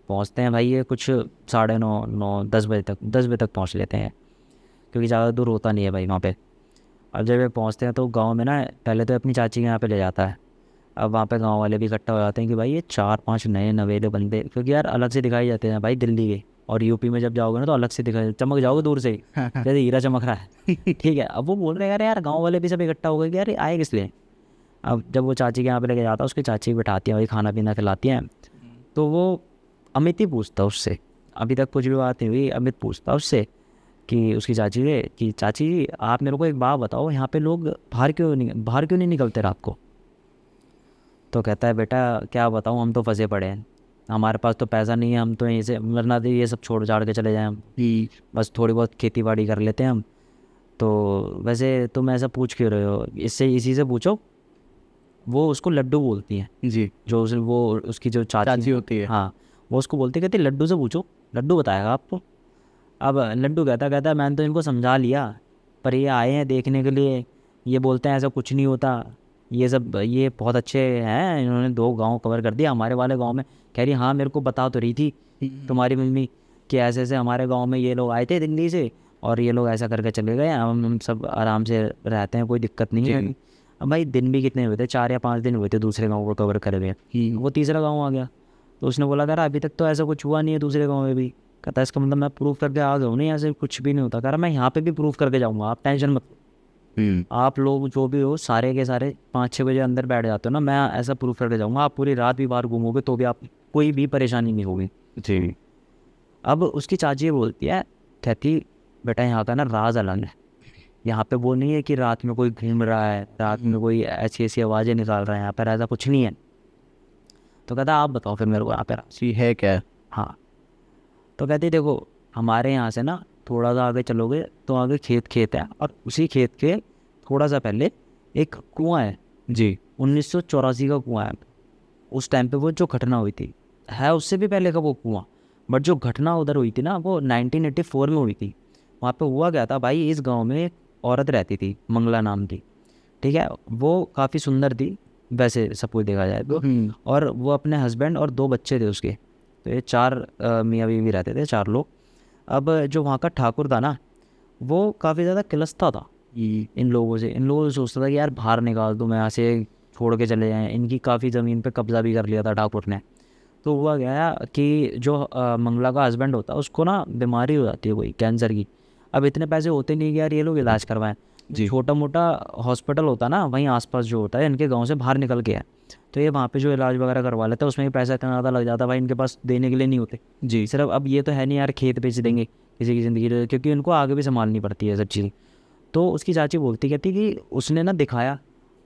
B: पहुंचते हैं भाई ये कुछ 9:30 10 बजे तक, 10 बजे तक पहुंच लेते हैं क्योंकि ज़्यादा दूर होता नहीं है भाई वहाँ पे। अब जब ये पहुंचते हैं तो गांव में ना पहले तो अपनी चाची के यहाँ पे ले जाता है। अब वहाँ पे गांव वाले भी इकट्ठा हो जाते हैं कि भाई ये 4-5 नए नवेले बंदे, क्योंकि यार अलग से दिखाई जाते हैं भाई दिल्ली के, और यूपी में जब जाओगे ना तो अलग से दिखाई, चमक जाओगे दूर से ही जैसे हीरा चमक रहा है। ठीक है, अब वो बोल रहे हैं यार गाँव वाले भी सब इकट्ठा हो गए कि यार ये आए किस लिए। अब जब वो चाची के यहाँ पे लेके जाता है, उसकी चाची बिठाती है भाई, खाना पीना खिलाती हैं। तो वो अमित ही पूछता उससे, अभी तक कुछ भी बात नहीं हुई, अमित पूछता उससे कि उसकी चाची से कि चाची जी आप मेरे को एक बात बताओ, यहाँ पे लोग बाहर क्यों नहीं निकलते रात को। तो कहता है बेटा क्या बताऊँ, हम तो फंसे पड़े हैं, हमारे पास तो पैसा नहीं है, हम तो यहीं से वरना तो ये सब छोड़ छाड़ के चले जाएं हम, बस थोड़ी बहुत खेती बाड़ी कर लेते हैं हम। तो वैसे तुम ऐसा पूछ क्यों रहे हो, इससे इसी से पूछो। वो उसको लड्डू बोलती हैं
A: जी,
B: जो वो उसकी जो चाची
A: होती है।
B: हाँ, वो उसको बोलती कहती लड्डू से पूछो, लड्डू बताएगा आपको। अब लड्डू कहता मैंने तो इनको समझा लिया, पर ये आए हैं देखने के लिए, ये बोलते हैं ऐसा कुछ नहीं होता, ये बहुत अच्छे हैं, इन्होंने 2 गांव कवर कर दिया हमारे वाले गांव में। कह रही हाँ मेरे को बता तो रही थी तुम्हारी मम्मी कि ऐसे ऐसे हमारे गांव में ये लोग आए थे दिल्ली से और ये लोग ऐसा करके चले गए, हम सब आराम से रहते हैं, कोई दिक्कत नहीं है। अब भाई दिन भी कितने हुए थे, 4 या 5 दिन हुए थे दूसरे गाँव को कवर करे हुए, वो तीसरा गाँव आ गया। तो उसने बोला कह रहा अभी तक तो ऐसा कुछ हुआ नहीं है दूसरे गाँव में भी। कहता है इसका मतलब मैं प्रूफ करके आ गया हूँ, नहीं ऐसे कुछ भी नहीं होता। कह रहा मैं यहाँ पे भी प्रूफ करके जाऊँगा, आप टेंशन मत लो। आप लोग जो भी हो सारे के सारे 5-6 बजे अंदर बैठ जाते हो ना, मैं ऐसा प्रूफ करके जाऊँगा, आप पूरी रात भी बाहर घूमोगे तो भी आप कोई भी परेशानी नहीं होगी।
A: जी।
B: अब उसकी चाची बोलती है, कहती बेटा यहाँ का ना राज अलग है, यहाँ पे वो नहीं है कि रात में कोई घूम रहा है, रात में कोई ऐसी ऐसी आवाज़ें निकाल रहा है, यहाँ पर ऐसा कुछ नहीं है। तो कहता आप बताओ फिर मेरे को यहाँ पे
A: जी है क्या?
B: हाँ, तो कहती देखो हमारे यहाँ से ना थोड़ा सा आगे चलोगे तो आगे खेत है, और उसी खेत के थोड़ा सा पहले एक कुआं है
A: जी।
B: 1984 का कुआं है। उस टाइम पे वो जो घटना हुई थी है उससे भी पहले का वो कुआं, बट जो घटना उधर हुई थी ना वो 1984 में हुई थी। वहाँ पे हुआ क्या था भाई, इस गांव में एक औरत रहती थी मंगला नाम की, ठीक है, वो काफ़ी सुंदर थी वैसे सब कुछ देखा जाए तो, और वो अपने हस्बैंड और 2 बच्चे थे उसके, तो ये 4 मियाँ बीवी रहते थे, 4 लोग। अब जो वहाँ का ठाकुर था ना वो काफ़ी ज़्यादा किलसता था इन लोगों से सोचता था कि यार बाहर निकाल दूँ मैं यहाँ से, छोड़ के चले जाएँ। इनकी काफ़ी ज़मीन पे कब्ज़ा भी कर लिया था ठाकुर ने। तो हुआ गया कि जो मंगला का हस्बैंड होता है उसको ना बीमारी हो जाती है कोई कैंसर की। अब इतने पैसे होते नहीं कि यार ये लोग इलाज करवाएं, छोटा मोटा हॉस्पिटल होता ना वहीं आसपास जो होता है इनके गांव से बाहर निकल के है, तो ये वहाँ पे जो इलाज वगैरह करवा लेता है उसमें भी पैसा इतना ज़्यादा लग जाता है भाई, इनके पास देने के लिए नहीं होते
A: जी।
B: सिर्फ। अब ये तो है नहीं यार खेत बेच देंगे किसी की ज़िंदगी, क्योंकि उनको आगे भी संभालनी पड़ती है सब चीज़ें। तो उसकी चाची बोलती कहती कि उसने ना दिखाया,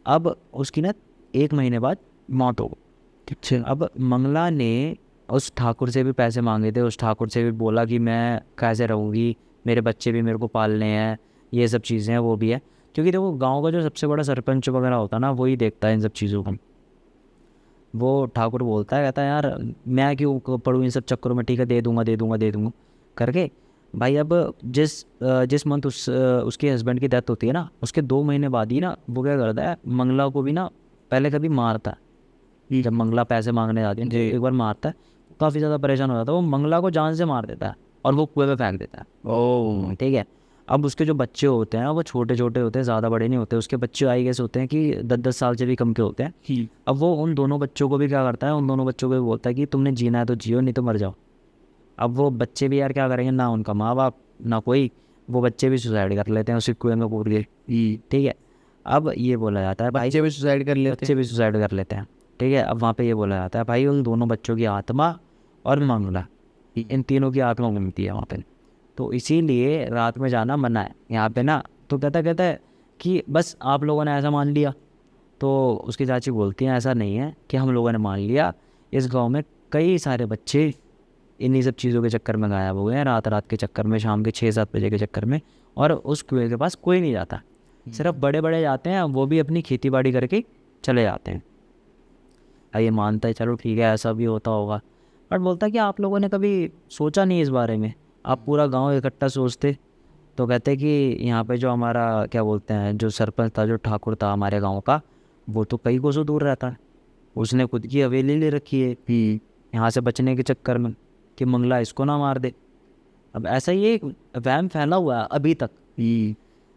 B: अब उसकी ना 1 महीने बाद मौत हो गई।
A: अच्छा।
B: अब मंगला ने उस ठाकुर से भी पैसे मांगे थे, उस ठाकुर से भी बोला कि मैं कैसे रहूँगी, मेरे बच्चे भी मेरे को पालने हैं, ये सब चीज़ें हैं वो भी है, क्योंकि देखो गांव का जो सबसे बड़ा सरपंच वगैरह होता है ना वही देखता है इन सब चीज़ों को। वो ठाकुर बोलता है कहता है यार मैं क्यों पढ़ूँ इन सब चक्करों में, ठीक है दे दूँगा करके। भाई अब जिस मंथ उसके हस्बैंड की डेथ होती है ना उसके 2 महीने बाद ही ना वो क्या करता है, मंगला को भी ना पहले कभी मारता है। जब मंगला पैसे मांगने जाती है तो एक बार मारता है, काफ़ी ज़्यादा परेशान हो जाता है, वो मंगला को जान से मार देता है और वो कुएं में फेंक देता है।
A: ओह।
B: ठीक है, अब उसके जो बच्चे होते हैं वो छोटे छोटे होते हैं, ज़्यादा बड़े नहीं होते, उसके बच्चे आई कैसे होते हैं कि 10-10 साल से भी कम के होते हैं। अब वो उन दोनों बच्चों को भी क्या करता है, उन दोनों बच्चों को भी बोलता है कि तुमने जीना है तो जियो नहीं तो मर जाओ। अब वो बच्चे भी यार क्या करेंगे, ना उनका माँ बाप ना कोई, वो बच्चे भी सुसाइड कर लेते हैं उसी कुएं में कूद के। ठीक है, अब ये बोला जाता है भाई
A: बच्चे भी सुसाइड कर लेते
B: बच्चे भी सुसाइड कर लेते हैं। ठीक है, अब वहाँ पे ये बोला जाता है भाई उन दोनों बच्चों की आत्मा और मंगला, इन तीनों की आत्मा घूमती है वहाँ पे, तो इसीलिए रात में जाना मना है यहाँ पे ना। तो कहता है कि बस आप लोगों ने ऐसा मान लिया। तो उसकी चाची बोलती हैं ऐसा नहीं है कि हम लोगों ने मान लिया, इस गांव में कई सारे बच्चे इन्हीं सब चीज़ों के चक्कर में गायब हो गए हैं, रात के चक्कर में, शाम के 6-7 बजे के चक्कर में, और उस कुएं के पास कोई नहीं जाता, सिर्फ बड़े बड़े जाते हैं, वो भी अपनी खेती बाड़ी करके चले जाते हैं। ये मानता है चलो ठीक है ऐसा भी होता होगा, बट बोलता कि आप लोगों ने कभी सोचा नहीं इस बारे में, आप पूरा गांव इकट्ठा सोचते। तो कहते कि यहाँ पे जो हमारा क्या बोलते हैं, जो सरपंच था, जो ठाकुर था हमारे गांव का, वो तो कई कोसों दूर रहता है, उसने खुद की हवेली ले रखी है यहाँ से बचने के चक्कर में कि मंगला इसको ना मार दे। अब ऐसा ही एक वहम फैला हुआ है अभी तक।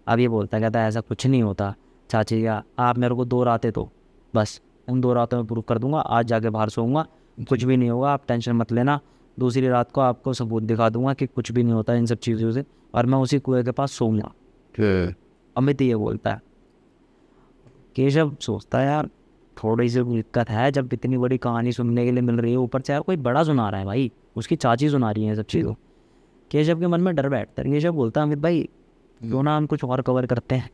B: अब ये बोलता कहता है ऐसा कुछ नहीं होता चाची का, आप मेरे को 2 रातें दो, बस उन 2 रातों में प्रूफ कर दूंगा, आज जाके बाहर सोऊंगा, कुछ भी नहीं होगा, आप टेंशन मत लेना, दूसरी रात को आपको सबूत दिखा दूंगा कि कुछ भी नहीं होता इन सब चीज़ों से, और मैं उसी कुएं के पास सोऊंगा। अमित ये बोलता है। केशव सोचता है यार थोड़ी सी दिक्कत है, जब इतनी बड़ी कहानी सुनने के लिए मिल रही है, ऊपर से यार कोई बड़ा सुना रहा है भाई, उसकी चाची सुना रही है सब चीज़ों। केशव के मन में डर बैठता है। केशव बोलता है अमित भाई क्यों ना हम कुछ और कवर करते हैं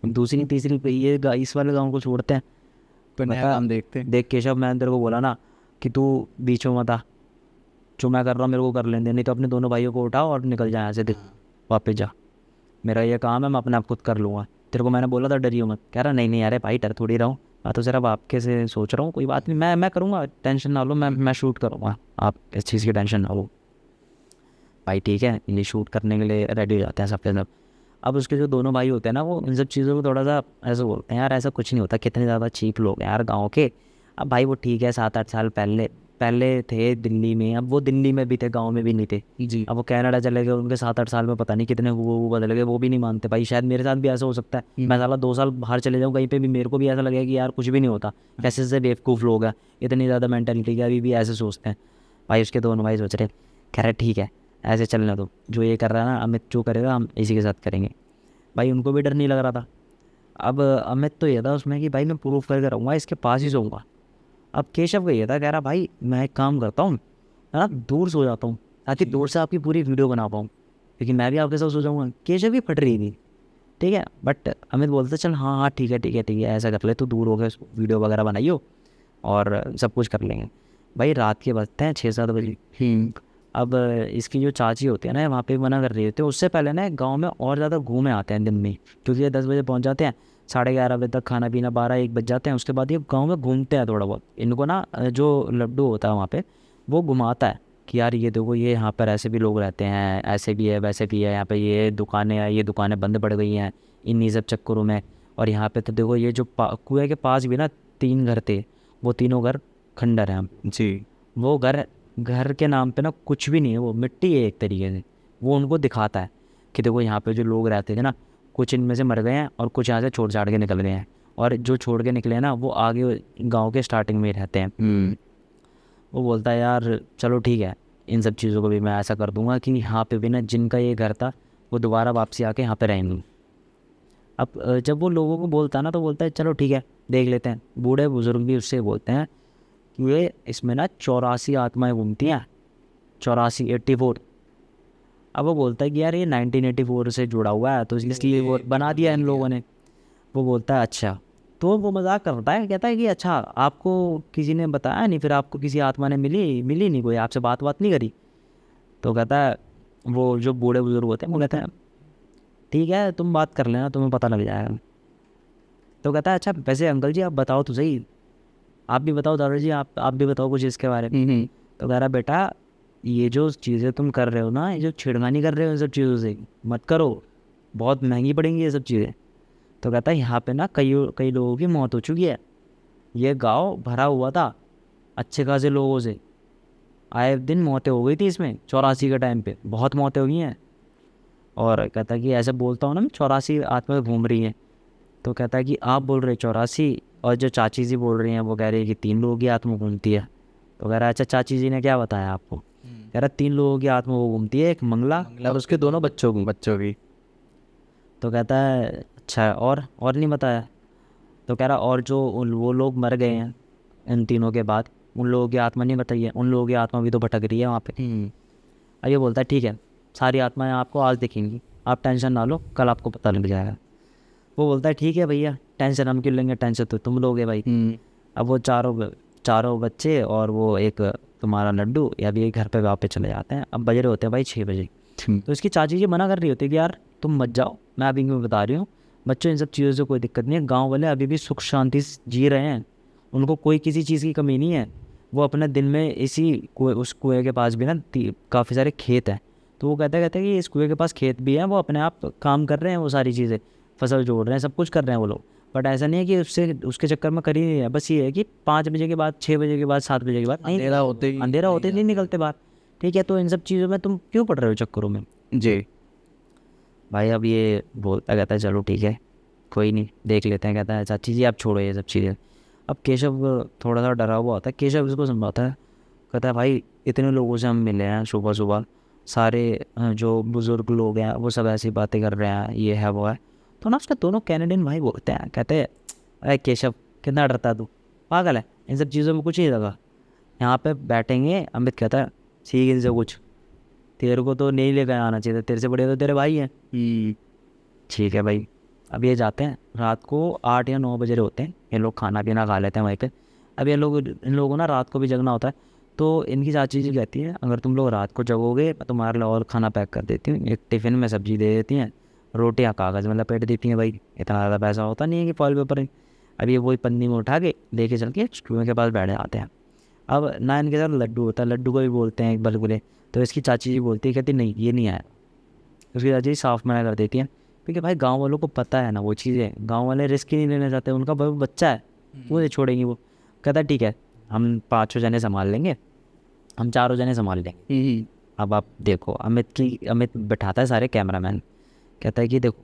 B: दूसरी तीसरी पे ये इस वाले गाँव को छोड़ते हैं,
A: तो नया काम देखते हैं।
B: देख केशव, मैंने तेरे को बोला ना कि तू बीच में मत आ, जो मैं कर रहा हूँ मेरे को कर लेने दे, नहीं तो अपने दोनों भाइयों को उठाओ और निकल जाए यहाँ से, देख वापस जा, मेरा ये काम है, मैं अपने आप खुद कर लूँगा, तेरे को मैंने बोला था डरियो मत। कह रहा नहीं नहीं अरे भाई डर थोड़ी रहा हूँ, मैं तो सिर्फ आपके से सोच रहा हूँ, कोई बात नहीं, मैं करूँगा, टेंशन ना लो, मैं शूट करूँगा, आप इस चीज़ की टेंशन ना लो। भाई ठीक है, ये शूट करने के लिए रेडी हो जाते हैं सब के सब। अब उसके जो दोनों भाई होते हैं ना, वो इन सब चीज़ों को थोड़ा सा ऐसे बोलते हैं यार ऐसा कुछ नहीं होता, कितने ज़्यादा चीप लोग हैं यार गाँव के। अब भाई वो ठीक है 7-8 साल पहले थे दिल्ली में, अब वो दिल्ली में भी थे, गांव में भी नहीं थे
A: जी।
B: अब वो कनाडा चले गए, उनके 7-8 साल में पता नहीं कितने वो बदल गए, वो भी नहीं मानते भाई। शायद मेरे साथ भी ऐसा हो सकता है, मैं साला 2 साल बाहर चले जाऊँ कहीं पे भी, मेरे को भी ऐसा लगेगा कि यार कुछ भी नहीं होता, कैसे से बेवकूफ़ लोग हैं, इतनी ज़्यादा मेंटेलिटी के अभी भी ऐसे सोचते हैं। भाई उसके दोनों भाई सोच रहे, कह रहे ठीक है ऐसे चलने दो, जो ये कर रहा है ना अमित जो करेगा हम इसी के साथ करेंगे। भाई उनको भी डर नहीं लग रहा था। अब अमित तो ये था उसमें कि भाई मैं प्रूफ करके रहूँगा, इसके पास ही सोऊंगा। अब केशव का ये था, कह रहा भाई मैं एक काम करता हूँ है ना, दूर सो जाता हूँ ताकि दूर से आपकी पूरी वीडियो बना पाऊँ, क्योंकि मैं भी आपके साथ सो जाऊँगा। केशव भी फट रही थी, ठीक है, बट अमित बोलते चल हाँ हाँ ठीक है ऐसा कर ले, तो दूर हो गए वीडियो वगैरह बनाइयो और सब कुछ कर लेंगे। भाई रात के बजते हैं 6-7 बजे। अब इसकी जो चाची होती है ना वहाँ पे मना कर रही होती है, उससे पहले ना गांव में और ज़्यादा घूमे आते हैं दिन में, क्योंकि ये 10 बजे पहुँच जाते हैं, 11:30 बजे तक खाना पीना, 12-1 बज जाते हैं, उसके बाद ये गांव में घूमते हैं थोड़ा बहुत। इनको ना जो लड्डू होता है वहाँ पे वो घुमाता है कि यार ये देखो ये यहाँ पर ऐसे भी लोग रहते हैं, ऐसे भी है वैसे भी है, यहाँ पे ये दुकानें हैं, ये दुकानें बंद पड़ गई हैं इन्हीं सब चक्करों में, और यहाँ पे तो देखो ये जो कुएँ के पास भी ना 3 घर थे, वो तीनों घर खंडर हैं
A: जी।
B: वो घर के नाम पे ना कुछ भी नहीं है, वो मिट्टी है एक तरीके से। वो उनको दिखाता है कि देखो यहाँ पे जो लोग रहते थे ना, कुछ इनमें से मर गए हैं और कुछ यहाँ से छोड़ छाड़ के निकल गए हैं, और जो छोड़ के निकले हैं ना वो आगे गांव के स्टार्टिंग में ही रहते हैं। वो बोलता है यार चलो ठीक है, इन सब चीज़ों को भी मैं ऐसा कर दूंगा कि यहाँ पे भी ना जिनका ये घर था वो दोबारा वापसी आके यहाँ पे रहेंगे। अब जब वो लोगों को बोलता है ना तो बोलता है चलो ठीक है देख लेते हैं। बूढ़े बुजुर्ग भी उससे बोलते हैं कि ये इसमें ना 84 आत्माएं घूमती हैं, 84। अब वो बोलता है कि यार ये 1984 से जुड़ा हुआ है तो इसलिए वो बना दिया इन लोगों ने। वो बोलता है अच्छा, तो वो मजाक करता है, कहता है कि अच्छा आपको किसी ने बताया नहीं, फिर आपको किसी आत्मा ने मिली नहीं, कोई आपसे बात नहीं करी? तो कहता है वो जो बूढ़े बुजुर्ग होते हैं वो कहते हैं ठीक है तुम बात कर लेना, तुम्हें पता लग जाएगा। तो कहता है अच्छा वैसे अंकल जी आप बताओ तो सही, आप भी बताओ दादाजी, आप भी बताओ कुछ इसके बारे में। तो कह रहा बेटा ये जो चीज़ें तुम कर रहे हो ना, ये जो छिड़खानी कर रहे हो इन सब चीज़ों से मत करो, बहुत महंगी पड़ेंगी ये सब चीज़ें। तो कहता है यहाँ पे ना कई लोगों की मौत हो चुकी है, ये गांव भरा हुआ था अच्छे खासे लोगों से, आए दिन मौतें हो गई थी इसमें 84 के टाइम पे, बहुत मौतें हो गई हैं। और कहता है कि ऐसे बोलता हूँ ना 84 आत्मा घूम रही हैं। तो कहता है कि आप बोल रहे 84 और जो चाची जी बोल रही हैं वो कह रही है कि 3 लोगों की आत्मा घूमती है। तो कह रहा है अच्छा चाची जी ने क्या बताया आपको? कह रहा 3 लोगों की आत्मा वो घूमती है, एक मंगला और उसके दोनों बच्चों की। तो कहता है अच्छा और नहीं बताया? तो कह रहा और जो वो लोग मर गए हैं इन तीनों के बाद, उन लोगों की आत्मा नहीं बताई है, उन लोगों की आत्मा भी तो भटक रही है वहाँ पे। और ये बोलता है ठीक है सारी आत्माएं आपको आज दिखेंगी, आप टेंशन ना लो, कल आपको पता लग जाएगा। वो बोलता है ठीक है भैया, टेंशन हम क्यों लेंगे, टेंशन तो तुम लोगे भाई। अब वो चारों बच्चे और वो एक तुम्हारा लड्डू या भी घर पे वापस चले जाते हैं। अब बज रहे होते हैं भाई 6 बजे। तो इसकी चाची जी मना कर रही होती है कि यार तुम मत जाओ, मैं अभी में बता रही हूँ बच्चों इन सब चीज़ों से कोई दिक्कत नहीं है, गाँव वाले अभी भी सुख शांति से जी रहे हैं, उनको कोई किसी चीज़ की कमी नहीं है। वो अपने दिन में उस कुएं के पास भी ना काफ़ी सारे खेत हैं, तो वो कहते हैं कि इस कुएं के पास खेत भी हैं, वो अपने आप काम कर रहे हैं, वो सारी चीज़ें फसल जोड़ रहे हैं, सब कुछ कर रहे हैं वो लोग। बट ऐसा नहीं है कि उससे उसके चक्कर में कर ही नहीं है, बस ये है कि 5 बजे के बाद, 6 बजे के बाद, 7 बजे के बाद नहीं, अंधेरा होते ही नहीं निकलते बाहर। ठीक है, तो इन सब चीज़ों में तुम क्यों पड़ रहे हो चक्करों में?
A: जी।
B: भाई अब ये बोलता कहता है चलो ठीक है, कोई नहीं, देख लेते हैं। कहता है चाची जी आप छोड़ो ये सब चीज़ें। अब केशव थोड़ा सा डरा हुआ होता है, केशव इसको समझाता है, कहता है भाई इतने लोगों से हम मिले हैं सुबह सुबह, सारे जो बुज़ुर्ग लोग हैं वो सब ऐसी बातें कर रहे हैं, ये है वो है। तो ना उसके दोनों कैनेडियन भाई बोलते हैं, कहते हैं अरे केशव कितना डरता है तू, पागल है, इन सब चीज़ों में कुछ नहीं लगा, यहाँ पे बैठेंगे। अमित कहता है सीख इनसे कुछ, तेरे को तो नहीं लेकर आना चाहिए था, तेरे से बड़े तो तेरे भाई हैं। ठीक है भाई। अब ये जाते हैं, रात को 8 या 9 बजे होते हैं, ये लोग खाना पीना खा लेते हैं वहीं पे। अब इन लोगों को ना रात को भी जगना होता है, तो इनकी चाची जी कहती है अगर तुम लोग रात को जगोगे मैं तुम्हारे लिए और खाना पैक कर देती हूँ, एक टिफ़िन में सब्जी दे देती हैं, रोटियाँ कागज़ में लपेट देती हैं। भाई इतना ज़्यादा पैसा होता नहीं है कि फॉइल पेपर है। अब ये वही पन्नी में उठा के लेके चल के कुएं के पास बैठ जाते हैं। अब ना इनके साथ लड्डू होता है, लड्डू को भी बोलते हैं एक बुलबुले, तो इसकी चाची जी बोलती है, कहती नहीं ये नहीं आया। उसकी चाची जी साफ मना कर देती हैं, क्योंकि भाई गांव वालों को पता है ना वो चीज़ें, गांव वाले रिस्क ही नहीं लेना चाहते, उनका बच्चा है वो नहीं छोड़ेंगी। वो कहता है ठीक है हम 5 जने संभाल लेंगे, हम 4 जने संभाल लेंगे। अब आप देखो अमित बैठाता है सारे कैमरामैन, कहता है कि देखो,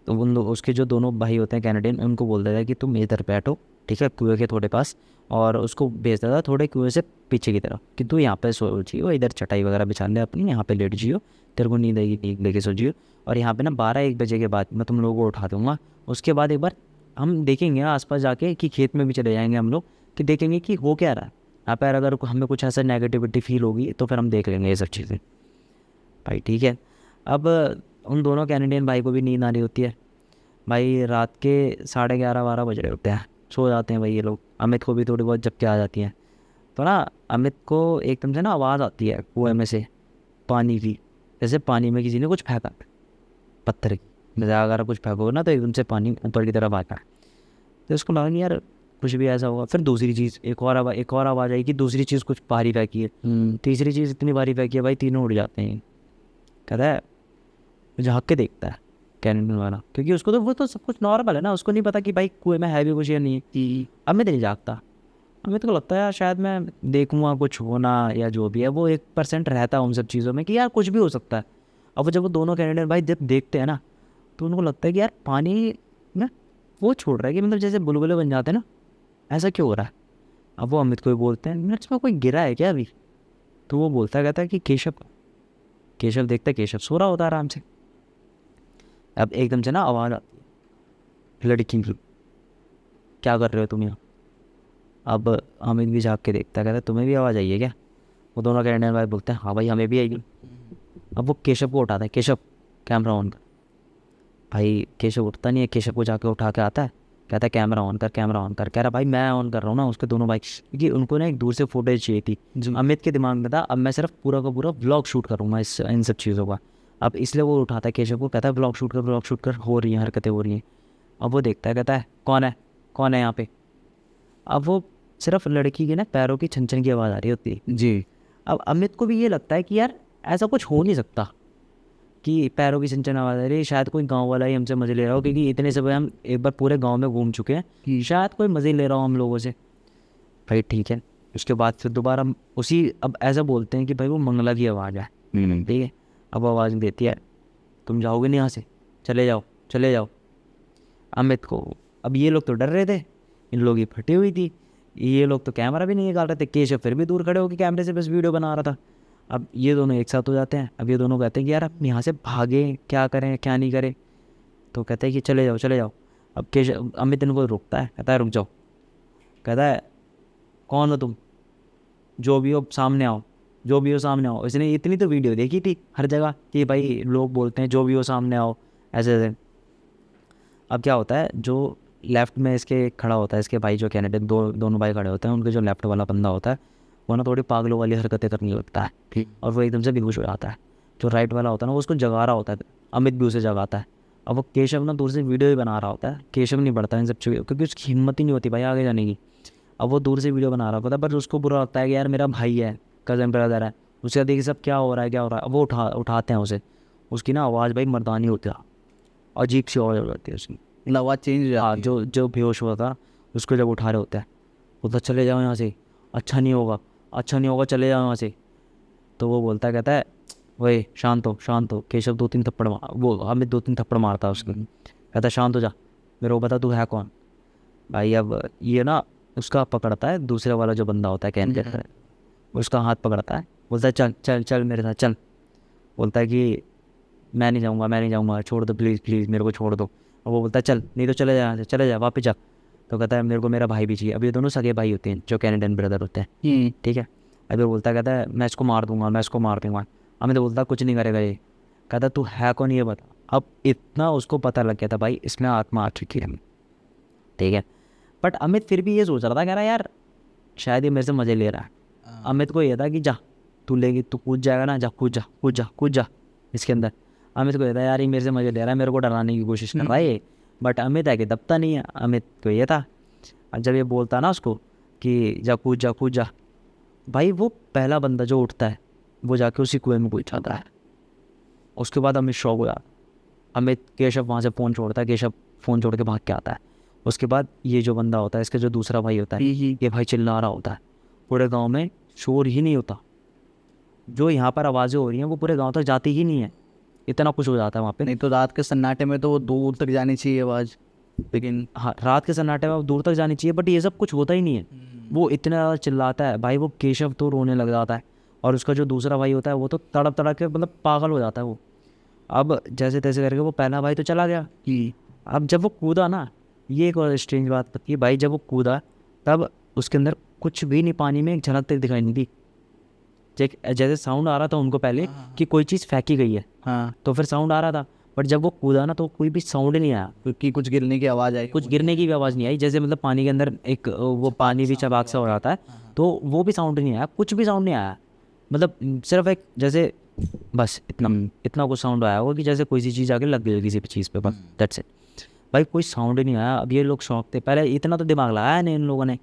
B: तो उसके जो दोनों भाई होते हैं कैनेडियन, उनको बोल देता है कि तुम इधर बैठो, ठीक है, कुएं के थोड़े पास, और उसको भेज देता है थोड़े कुएं से पीछे की तरफ कि तू यहाँ पे सो जियो, इधर चटाई वगैरह बिछा ले अपनी, यहाँ पे लेट जियो, तेरे को नींद आएगी, नींद लेके सो जियो, और यहाँ पे ना 12-1 बजे के बाद मैं तुम लोगों को उठा दूँगा। उसके बाद एक बार हम देखेंगे आसपास जाके कि खेत में भी चले जाएंगे हम लोग, कि देखेंगे कि हो क्या रहा है यहाँ पर, अगर हमें कुछ ऐसा नेगेटिविटी फील होगी तो फिर हम देख लेंगे ये सब चीज़ें। भाई ठीक है। अब उन दोनों कैनेडियन भाई को भी नींद आ रही होती है। भाई रात के 11:30-12 बज रहे होते हैं, सो जाते हैं भाई ये लोग। अमित को भी थोड़ी बहुत झपकी आ जाती हैं, तो ना अमित को एकदम से ना आवाज़ आती है कुएं में से पानी की, जैसे पानी में किसी ने कुछ फेंका पत्थर की, जैसे अगर कुछ फेंकोगे ना तो एकदम से पानी ऊपर की तरफ आता है। तो उसको लगा कि यार कुछ भी ऐसा होगा। फिर दूसरी चीज़ एक और आवाज़ आई कि दूसरी चीज़ कुछ भारी फेंकी है, तीसरी चीज़ इतनी भारी फेंकी है भाई तीनों उड़ जाते हैं। कहता है झाँक के देखता है कैनेडियन वाला, क्योंकि उसको तो वो तो सब कुछ नॉर्मल है ना, उसको नहीं पता कि भाई कुएं में है भी कुछ या नहीं है। अमित नहीं जागता, अमित को लगता है यार शायद मैं देखूँगा कुछ होना, या जो भी है वो 1% रहता है उन सब चीज़ों में कि यार कुछ भी हो सकता है। अब जब वो दोनों कैनेडियन भाई जब देखते हैं ना, तो उनको लगता है कि यार पानी में वो छोड़ रहा है कि मतलब जैसे बुलबुले बन जाते हैं ना, ऐसा क्यों हो रहा है। अब वो अमित को भी बोलते हैं मिनट्स में कोई गिरा है क्या अभी, तो वो बोलता कहता है कि केशव देखता है, केशव सो रहा होता है आराम से। अब एकदम से ना आवाज़ आती है लड़की की, क्या कर रहे हो तुम यहाँ। अब अमित भी झाँक के देखता है, कहता है तुम्हें भी आवाज़ आई है क्या। वो दोनों कैनेडियन भाई बोलते हैं हाँ भाई हमें भी आएगी। अब वो केशव को उठाता है, केशव कैमरा ऑन कर। भाई केशव उठता नहीं है, केशव को जाके उठा के आता है, कहता है कैमरा ऑन कर, कैमरा ऑन कर। कह रहा भाई मैं ऑन कर रहा हूँ ना। उसके दोनों भाई, क्योंकि उनको ना एक दूर से फुटेज चाहिए थी, अमित के दिमाग में था अब मैं सिर्फ पूरा का पूरा व्लॉग शूट करूँगा इन सब चीज़ों का। अब इसलिए वो उठाता है केशव को, कहता है व्लॉग शूट कर, हो रही हैं हरकतें हो रही हैं। अब वो देखता है, कहता है कौन है यहाँ पे। अब वो सिर्फ लड़की के ना पैरों की छन की आवाज़ आ रही होती है
A: जी।
B: अब अमित को भी ये लगता है कि यार ऐसा कुछ हो नहीं सकता कि पैरों की छन आवाज़ आ रही है, शायद कोई गांव वाला ही हमसे मज़े ले रहा हो, क्योंकि इतने सब हम एक बार पूरे गांव में घूम चुके हैं, शायद कोई मज़े ले रहा हो हम लोगों से। भाई ठीक है। उसके बाद फिर दोबारा उसी अब ऐसा बोलते हैं कि भाई वो मंगला की आवाज़ है, ठीक है। अब आवाज़ देती है तुम जाओगे नहीं यहाँ से, चले जाओ अमित को। अब ये लोग तो डर रहे थे, इन लोग की फटी हुई थी, ये लोग तो कैमरा भी नहीं निकाल रहे थे, केशव फिर भी दूर खड़े होकर कैमरे से बस वीडियो बना रहा था। अब ये दोनों एक साथ हो जाते हैं। अब ये दोनों कहते हैं कि यार अब यहाँ से भागें, क्या करें क्या नहीं करें। तो कहते हैं कि चले जाओ। अब केशव अमित इनको रोकता है, कहता है रुक जाओ। कहता है कौन हो तुम, जो भी हो सामने आओ। इसने इतनी तो वीडियो देखी थी हर जगह कि भाई लोग बोलते हैं जो भी हो सामने आओ, ऐसे। अब क्या होता है, जो लेफ़्ट में इसके खड़ा होता है, इसके भाई जो कैनेडियन दोनों भाई खड़े होते हैं, उनके जो लेफ़्ट वाला बंदा होता है वो ना थोड़ी पागलों वाली हरकतें करने लगता है और वो एकदम से बेहोश हो जाता है। जो राइट वाला होता है ना वो उसको जगा रहा होता है, अमित भी उसे जगाता है। अब वो केशव ना दूर से वीडियो ही बना रहा होता है, केशव नहीं बढ़ता इन सब चीज़ों क्योंकि उसकी हिम्मत ही नहीं होती भाई आगे जाने की। अब वो दूर से वीडियो बना रहा होता है, पर उसको बुरा लगता है कि यार मेरा भाई है, कज़न ब्रदर है, उसके देखिए सब क्या हो रहा है क्या हो रहा है। अब वो उठाते हैं उसे, उसकी ना आवाज़ भाई मर्दानी होती है, अजीब सी आवाज़ हो जाती है उसकी।
A: मतलब आवाज़ चेंज हो
B: हाँ,
A: जाती है।
B: जो बेहोश हुआ था उसको जब उठा रहे होते हैं, बोलता चले जाओ यहाँ से, अच्छा नहीं होगा, अच्छा नहीं होगा, चले जाओ यहाँ से। तो वो बोलता है, कहता है वही शांत हो। केशव 2-3 थप्पड़ मार, वो अमित 2-3 थप्पड़ मारता है उसको, कहता है शांत हो जा, मेरे को बता तू है कौन। भाई अब ये ना उसका पकड़ता है, दूसरे वाला जो बंदा होता है कैन उसका हाथ पकड़ता है, बोलता है चल चल चल मेरे साथ चल। बोलता है कि मैं नहीं जाऊँगा, छोड़ दो प्लीज़ मेरे को छोड़ दो। और वो बोलता है चल, नहीं तो चले जा यहाँ से, चले जा वापस जा। तो कहता है मेरे को मेरा भाई भी चाहिए। अब ये दोनों सगे भाई होते हैं जो कैनेडियन ब्रदर होते हैं, ठीक है। अब ये बोलता है, कहता है मैं इसको मार दूंगा। हमें तो बोलता है कुछ नहीं करेगा ये। कहता तू है कौन ये बता। अब इतना उसको पता लग गया था भाई इसमें आत्मा आ चुकी है, ठीक है। बट अमित फिर भी ये सोच रहा था, कह रहा यार शायद ये मेरे से मज़े ले रहा है। अमित को ये था कि जा तू कूद जाएगा ना, जा कूद जा इसके अंदर। अमित को ये था यार ये मेरे से मज़े ले रहा है, मेरे को डराने की कोशिश कर रहा है ये। बट अमित है कि दबता नहीं है। अमित को ये था, और जब ये बोलता ना उसको कि जा कूद जा, भाई वो पहला बंदा जो उठता है वो जाके उसी कुएं में कूद जाता है। उसके बाद अमित शौक हो जाता है। अमित केशव वहाँ से फ़ोन छोड़ता है, केशव फ़ोन छोड़ के भाग के आता है। उसके बाद ये जो बंदा होता है, इसका जो दूसरा भाई होता है, ये भाई चिल्ला रहा होता है। पूरे गांव में शोर ही नहीं होता, जो यहाँ पर आवाज़ें हो रही हैं वो पूरे गांव तक जाती ही नहीं है, इतना कुछ हो जाता है वहाँ पे।
A: नहीं तो रात के सन्नाटे में तो वो दूर तक जानी चाहिए आवाज़, लेकिन
B: हाँ, रात के सन्नाटे में दूर तक जानी चाहिए, बट ये सब कुछ होता ही नहीं है। वो इतना ज़्यादा चिल्लाता है भाई, वो केशव तो रोने लग जाता है, और उसका जो दूसरा भाई होता है वो तो तड़प तड़प के मतलब पागल हो जाता है वो। अब जैसे तैसे करके वो पहला भाई तो चला गया। अब जब वो कूदा ना, ये एक और स्ट्रेंज बात पता है भाई, जब वो कूदा तब उसके अंदर कुछ भी नहीं, पानी में एक झलक तक दिखाई नहीं दी। जैसे साउंड आ रहा था उनको पहले कि कोई चीज़ फेंकी गई है,
A: हाँ,
B: तो फिर साउंड आ रहा था। बट जब वो कूदा ना तो कोई भी साउंड नहीं आया,
A: क्योंकि कुछ गिरने की आवाज़ आई,
B: कुछ गिरने की भी आवाज़ नहीं आई। जैसे मतलब पानी के अंदर एक वो पानी भी चबाक सा हो जाता है, तो वो भी साउंड नहीं आया, कुछ भी साउंड नहीं आया। मतलब सिर्फ एक जैसे बस इतना कुछ साउंड आया होगा कि जैसे कोई सी चीज़ आके लग गई किसी चीज़ पे, बस दैट्स इट। भाई कोई साउंड ही नहीं आया। अब ये लोग शौक थे, पहले इतना तो दिमाग लगाया नहीं इन लोगों ने।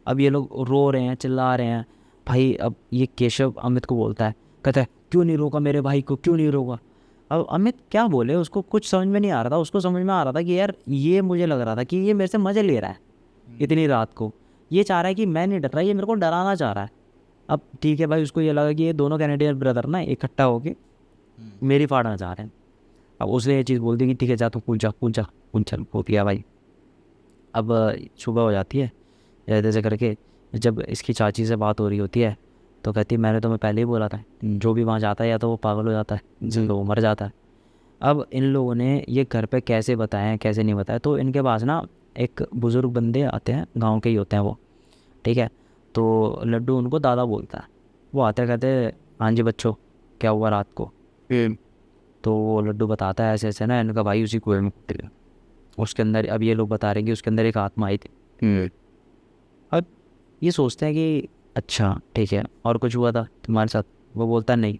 B: अब ये लोग रो रहे हैं, चिल्ला रहे हैं भाई। अब ये केशव अमित को बोलता है, कहता है क्यों नहीं रोका मेरे भाई को, क्यों नहीं रोका। अब अमित क्या बोले, उसको कुछ समझ में नहीं आ रहा था। उसको समझ में आ रहा था कि यार ये मुझे लग रहा था कि ये मेरे से मज़े ले रहा है इतनी रात को, ये चाह रहा है कि मैं नहीं डर रहा, ये मेरे को डराना चाह रहा है। अब ठीक है भाई, उसको ये लगा कि ये दोनों कैनेडियन ब्रदर ना इकट्ठा होके मेरी फाड़ना चाह रहे हैं। अब उसने ये चीज़ बोल दी कि ठीक है जा तू कूद जा चल हो गया भाई। अब सुबह हो जाती है, जैसे तैसे करके जब इसकी चाची से बात हो रही होती है तो कहती है मैंने तुम्हें पहले ही बोला था, जो भी वहाँ जाता है या तो वो पागल हो जाता है, जिनको वो मर जाता है। अब इन लोगों ने ये घर पे कैसे बताया कैसे नहीं बताया, तो इनके पास ना एक बुज़ुर्ग बंदे आते हैं, गांव के ही होते हैं वो, ठीक है। तो लड्डू उनको दादा बोलता है। वो आते कहते हाँ जी बच्चों क्या हुआ रात को। तो वो लड्डू बताता है ऐसे ऐसे ना इनका भाई उसी कुएं में कूद गया, उसके अंदर। अब ये लोग बता रहे हैं कि उसके अंदर एक आत्मा आई थी। अब ये सोचते हैं कि अच्छा ठीक है और कुछ हुआ था तुम्हारे साथ। वो बोलता नहीं।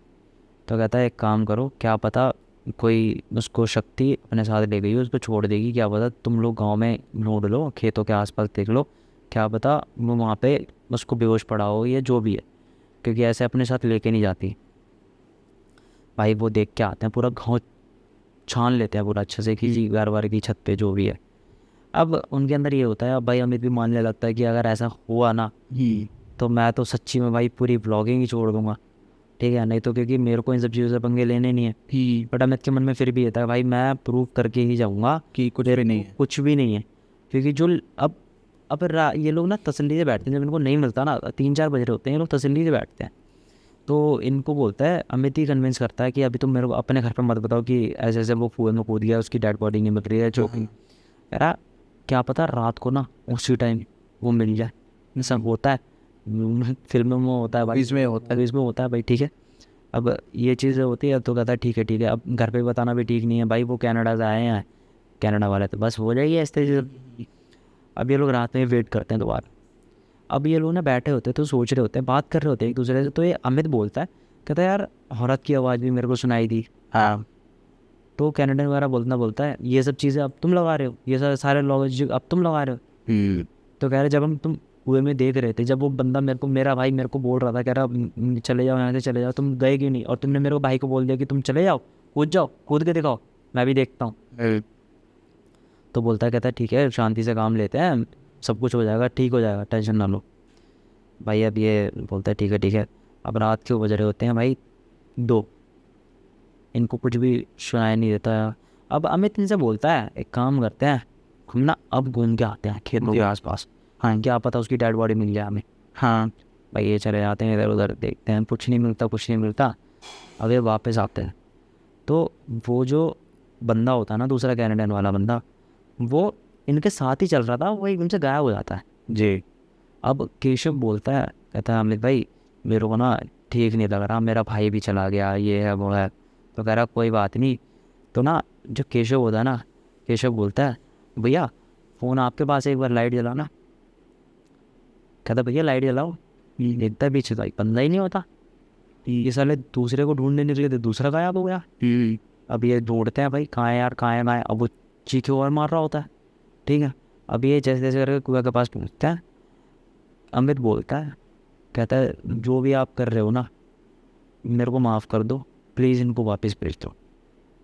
B: तो कहता है एक काम करो, क्या पता कोई उसको शक्ति अपने साथ ले गई हो, उसको छोड़ देगी, क्या पता। तुम लोग गांव में ढूंढ लो, खेतों के आसपास देख लो, क्या पता वो वहाँ पे उसको बेहोश पड़ा हो या जो भी है, क्योंकि ऐसे अपने साथ लेके नहीं जाती। भाई वो देख के आते हैं, पूरा गाँव छान लेते हैं पूरा अच्छे से, किसी घर वार की छत पे जो भी है। अब उनके अंदर ये होता है, अब भाई अमित भी मानने लगता है कि अगर ऐसा हुआ ना तो मैं तो सच्ची में भाई पूरी ब्लॉगिंग ही छोड़ दूंगा, ठीक है। नहीं तो क्योंकि मेरे को इन सब चीज़ों से पंगे लेने नहीं है। बट अमित के मन में फिर भी रहता है भाई मैं प्रूव करके ही जाऊँगा
A: कि कुछ भी नहीं है।
B: कुछ भी नहीं है। क्योंकि जो अब ये लोग ना तसल्ली से बैठते हैं, जब इनको नहीं मिलता ना 3-4 बज रहे होते हैं, ये लोग तसल्ली से बैठते हैं। तो इनको बोलता है, अमित ही कन्विंस करता है कि अभी तुम मेरे को अपने घर पर मत बताओ कि ऐसे ऐसे वो कुएं में कूद गया, उसकी डेड बॉडी नहीं मिल रही है चौकी। यार क्या पता रात को ना उसी टाइम वो मिल जाए, ऐसा होता है फिल्मों में होता है भाई,
A: इसमें होता है।
B: इसमें होता है भाई, ठीक है। अब ये चीज़ होती है तो कहता है ठीक है। अब घर पे बताना भी ठीक नहीं है भाई, वो कनाडा से आए हैं, कनाडा वाले तो बस हो जाएगी इस तरीके से। अब ये लोग रात में वेट करते हैं दोबारा। अब ये लोग ना बैठे होते हैं तो सोच रहे होते हैं, बात कर रहे होते हैं एक दूसरे से। तो ये अमित बोलता है, कहता है यार औरत की आवाज़ भी मेरे को सुनाई दी।
A: हाँ,
B: तो कैनेडियन वगैरह बोलता है ये सब चीज़ें अब तुम लगा रहे हो, ये सारे लॉजिक अब तुम लगा रहे हो। तो कह रहे जब कुएं में देख रहे थे। जब वो बंदा मेरा भाई मेरे को बोल रहा था, कह रहा चले जाओ यहाँ से, चले जाओ, तुम गए क्यों नहीं? और तुमने मेरे को भाई को बोल दिया कि तुम चले जाओ, कूद के दिखाओ, मैं भी देखता हूँ। तो बोलता है, कहता है ठीक है शांति से काम लेते हैं, सब कुछ हो जाएगा, ठीक हो जाएगा, टेंशन ना लो। भाई अब ये बोलता है ठीक है। अब रात के बज रहे होते हैं भाई 2, इनको कुछ भी सुनाई नहीं देता। अब अमित इनसे बोलता है एक काम करते हैं हम ना, अब घूम के आते हैं खेतों के आसपास, हाँ क्या पता उसकी डेड बॉडी मिल जाए हमें। हाँ भाई ये चले जाते हैं इधर उधर, देखते हैं, कुछ नहीं मिलता। अब ये वापस आते हैं तो वो जो बंदा होता है ना, दूसरा कैनेडियन वाला बंदा, वो इनके साथ ही चल रहा था, वो एकदम से गायब हो जाता है जी। अब केशव बोलता है, कहता है अमित भाई मेरे को ना ठीक नहीं लग रहा, मेरा भाई भी चला गया, ये है वो है। तो कह रहा कोई बात नहीं। तो ना जो केशव होता है ना, केशव बोलता है भैया फ़ोन आपके पास है, एक बार लाइट जलाना। कहता भैया लाइट जलाओ। देखता है पीछे भाई बंदा ही नहीं होता। ये साले दूसरे को ढूंढने निकले थे, दूसरा गायब हो गया। अब ये ढूंढते हैं भाई कहाँ है यार, कहाँ है। अब वो चीखे और मार रहा होता है, ठीक है। अब ये जैसे जैसे करके कुएं के पास पहुँचते हैं। अमित बोलता है, कहता है जो भी आप कर रहे हो ना, मेरे को माफ़ कर दो, प्लीज़ इनको वापस भेज दो।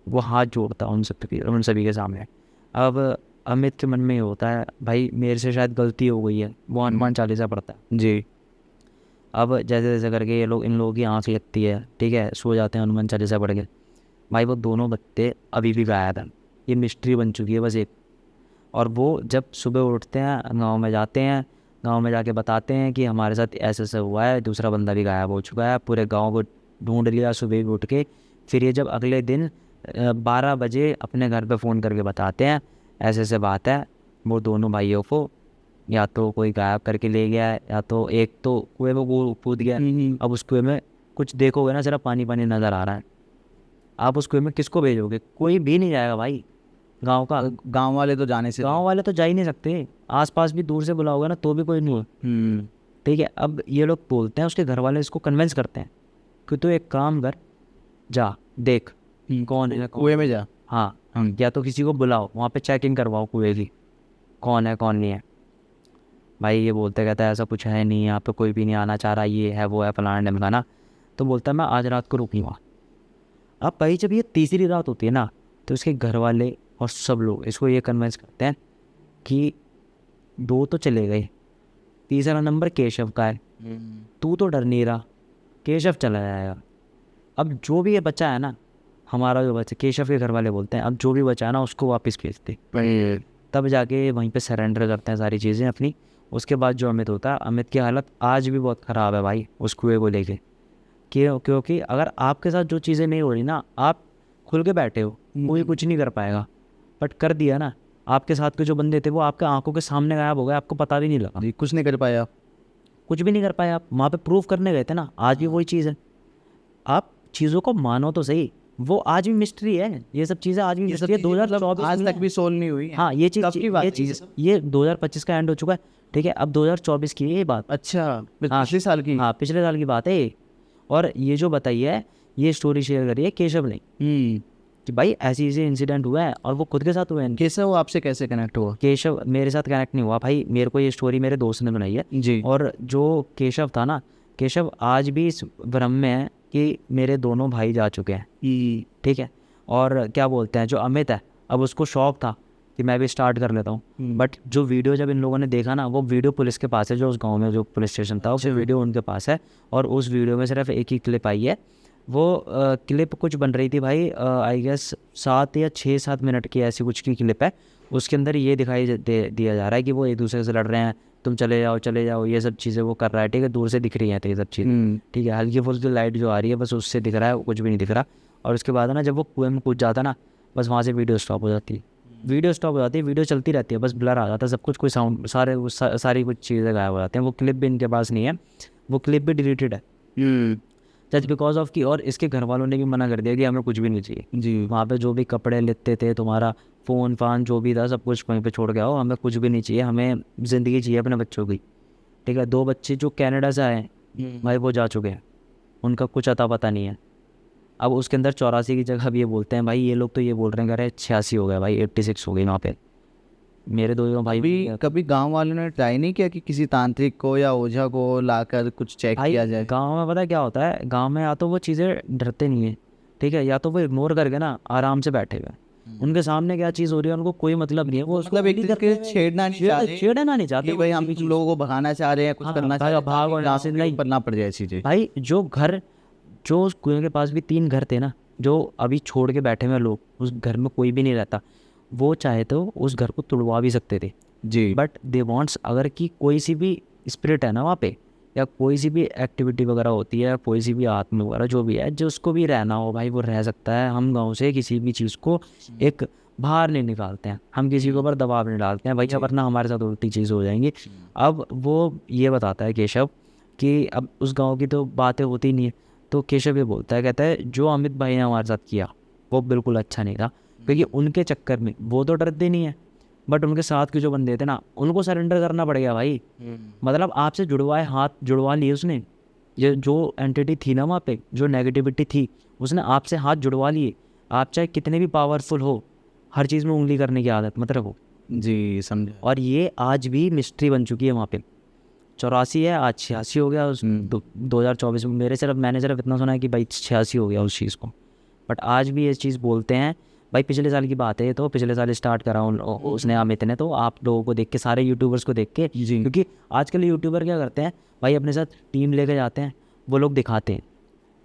B: वो हाथ जोड़ता है उन सभी के सामने। अब अमित के मन में ये होता है भाई मेरे से शायद गलती हो गई है, वो हनुमान चालीसा पढ़ता है जी। अब जैसे जैसे करके ये लोग, इन लोगों की आँख लगती है, ठीक है, सो जाते हैं हनुमान चालीसा पढ़ के। भाई वो दोनों बच्चे अभी भी गायब हैं, ये मिस्ट्री बन चुकी है बस एक। और वो जब सुबह उठते हैं, गांव में जाते हैं, गांव में जाके बताते हैं कि हमारे साथ ऐसे ऐसा हुआ है, दूसरा बंदा भी गायब हो चुका है, पूरे गांव को ढूंढ लिया सुबह भी उठ के। फिर ये जब अगले दिन 12 बजे अपने घर पे फ़ोन करके बताते हैं ऐसे ऐसे बात है, वो दोनों भाइयों को या तो कोई गायब करके ले गया है, या तो एक तो कुएं में वो कूद गया। अब उस कुएं में कुछ देखोगे ना, सिर्फ पानी पानी नज़र आ रहा है। आप उस कुएं में किसको भेजोगे? कोई भी नहीं जाएगा भाई गांव का।
A: गांव वाले तो जाने से,
B: गांव वाले तो जा ही नहीं सकते, आसपास भी दूर से बुलाओगे ना तो भी कोई नहीं हो। ठीक है। अब ये लोग बोलते हैं, उसके घर वाले इसको कन्विंस करते हैं कि तू एक काम कर, जा देख कौन है,
A: कुएं में जा।
B: हाँ या तो किसी को बुलाओ, वहाँ पे चेकिंग करवाओ कुएं की, कौन है कौन नहीं है। भाई ये बोलते कहता है ऐसा कुछ है नहीं, यहाँ पे कोई भी नहीं आना चाह रहा, ये है वो है फलाना ढमकाना। तो बोलता है मैं आज रात को रुकूँगा। अब भाई जब ये तीसरी रात होती है ना, तो इसके घर वाले और सब लोग इसको ये कन्विंस करते हैं कि 2 तो चले गए, तीसरा नंबर केशव का है, तू तो डर नहीं रहा, केशव चला जाएगा। अब जो भी ये बच्चा है ना, हमारा जो बच्चा, केशव के घर वाले बोलते हैं अब जो भी बचा है ना उसको वापस भेजते। तब जाके वहीं पे सरेंडर करते हैं सारी चीज़ें अपनी। उसके बाद जो अमित होता है, अमित की हालत आज भी बहुत ख़राब है भाई उस कुएं को लेके। क्योंकि अगर आपके साथ जो चीज़ें नहीं हो रही ना, आप खुल के बैठे हो, कोई कुछ नहीं कर पाएगा। बट कर दिया ना, आपके साथ के जो बंदे थे वो आपके आंखों के सामने गायब हो गए, आपको पता भी नहीं लगा।
A: जी, कुछ नहीं कर पाया,
B: कुछ भी नहीं कर पाए आप, वहाँ पे प्रूफ करने गए थे ना। आज भी वही चीज़ है, आप चीज़ों को मानो तो सही, वो आज भी मिस्ट्री है, ये सब चीज़ें आज भी मिस्ट्री है। 2024
A: आज तक भी सोल्व नहीं हुई है।
B: हाँ ये चीज़,
A: कब की बात
B: ये
A: है
B: चीज़, ये 2025 का एंड हो चुका है, ठीक है। अब 2024 की है ये बात।
A: अच्छा,
B: हाँ,
A: पिछले साल की।
B: हाँ पिछले साल की बात है ये। और ये जो बताई है, ये स्टोरी शेयर करी है केशव ने कि भाई ऐसी ऐसी इंसिडेंट हुआ है, और वो खुद के साथ हुआ है।
A: कैसे वो आपसे कैसे कनेक्ट हुआ?
B: केशव मेरे साथ कनेक्ट नहीं हुआ भाई, मेरे को ये स्टोरी मेरे दोस्त ने बनाई है
A: जी।
B: और जो केशव था ना, केशव आज भी इस भ्रम में है कि मेरे दोनों भाई जा चुके हैं, ठीक है। और क्या बोलते हैं, जो अमित है, अब उसको शौक था कि मैं भी स्टार्ट कर लेता हूँ। बट जो वीडियो जब इन लोगों ने देखा ना, वो वीडियो पुलिस के पास है, जो उस गांव में जो पुलिस स्टेशन था, वो वीडियो उनके पास है। और उस वीडियो में सिर्फ एक ही क्लिप आई है। वो क्लिप कुछ बन रही थी भाई, आई गेस 7 या 6-7 मिनट की ऐसी कुछ की क्लिप है। उसके अंदर ये दिखाई दिया जा रहा है कि वो एक दूसरे से लड़ रहे हैं, तुम चले जाओ, ये सब चीज़ें वो कर रहा है, ठीक है। दूर से दिख रही हैं तो ये सब चीज़ें, ठीक है। हल्की फुल्की लाइट जो आ रही है बस उससे दिख रहा है, कुछ भी नहीं दिख रहा। और उसके बाद ना जब वो कुएं में कूद जाता ना, बस वहाँ से वीडियो स्टॉप हो जाती है। वीडियो चलती रहती है, बस ब्लर आ जाता है सब कुछ, कोई साउंड, सारी कुछ चीज़ें गायब हो जाती हैं। वो क्लिप भी इनके पास नहीं है, वो क्लिप भी डिलीटेड है जस्ट बिकॉज ऑफ की। और इसके घर वालों ने भी मना कर दिया कि हमें कुछ भी नहीं चाहिए
A: जी।
B: वहाँ पे, जो भी कपड़े लेते थे, तुम्हारा फ़ोन फान जो भी था सब कुछ वहीं पे छोड़ के आओ, हमें कुछ भी नहीं चाहिए, हमें ज़िंदगी चाहिए अपने बच्चों की, ठीक है। 2 बच्चे जो कनाडा से आए भाई वो जा चुके हैं, उनका कुछ अता पता नहीं है। अब उसके अंदर 84 की जगह अब ये बोलते हैं भाई, ये लोग तो ये बोल रहे हैं कि अरे 86 हो गया भाई, 86 हो गई वहाँ पे, मेरे दोनों भाई
A: कभी कभी गांव वालों ने ट्राई नहीं किया कि किसी तांत्रिक को या ओझा को लाकर कुछ चेक
B: भाई
A: किया जाए?
B: गांव में पता है क्या होता है, गांव में या तो वो चीज़ें डरते नहीं है, ठीक है, या तो वो इग्नोर करके ना आराम से बैठे हुए हैं। उनके सामने क्या चीज़ हो रही है उनको कोई मतलब नहीं है, वो उसको
A: मतलब एक तरीके से छेड़ना नहीं चाहते
B: छेड़ना नहीं चाहते
A: कि भाई हम तुम लोगों को भगाना चाह रहे हैं, कुछ
B: हाँ,
A: करना
B: भाई
A: चाह रहे हैं,
B: भाग और यहाँ से नहीं।
A: ऊपर ना पड़ जाए चीजें।
B: भाई जो उस कुएं के पास भी 3 घर थे ना, जो अभी छोड़ के बैठे हुए लोग, उस घर में कोई भी नहीं रहता, वो चाहे तो उस घर को तुड़वा भी सकते थे।
A: जी।
B: बट दे वांट्स, अगर कि कोई सी भी स्पिरिट है ना वहाँ पे, या कोई सी भी एक्टिविटी वगैरह होती है, कोई सी भी आत्मा वगैरह जो भी है, जो उसको भी रहना हो भाई वो रह सकता है। हम गांव से किसी भी चीज़ को एक बाहर नहीं निकालते हैं, हम किसी के ऊपर दबाव नहीं डालते हैं भाई, अब वरना हमारे साथ उल्टी चीज़ हो जाएंगी। अब वो ये बताता है केशव कि अब उस गांव की तो बातें होती नहीं है, तो केशव ये बोलता है, कहता है जो अमित भाई ने हमारे साथ किया वो बिल्कुल अच्छा नहीं था, क्योंकि उनके चक्कर में वो तो डरते नहीं है, बट उनके साथ के जो बंदे थे ना उनको सरेंडर करना पड़ गया भाई। मतलब आपसे जुड़वाए हाथ जुड़वा लिए उसने, ये जो एंटिटी थी ना वहाँ पे, जो नेगेटिविटी थी, उसने आपसे हाथ जुड़वा लिए। आप चाहे कितने भी पावरफुल हो, हर चीज़ में उंगली करने की आदत मत रखो।
A: जी समझा।
B: और ये आज भी मिस्ट्री बन चुकी है वहाँ पे। 84 है, आज 86 हो गया उस 2024 में। मैंने सिर्फ इतना सुना है कि भाई 86 हो गया उस चीज़ को, बट आज भी ये चीज़ बोलते हैं भाई। पिछले साल की बात है ये, तो पिछले साल स्टार्ट करा उसने अमित ने, तो आप लोगों को देख के, सारे यूट्यूबर्स को देख के,
A: जी।
B: क्योंकि आजकल यूट्यूबर क्या करते हैं भाई, अपने साथ टीम लेके जाते हैं, वो लोग दिखाते हैं।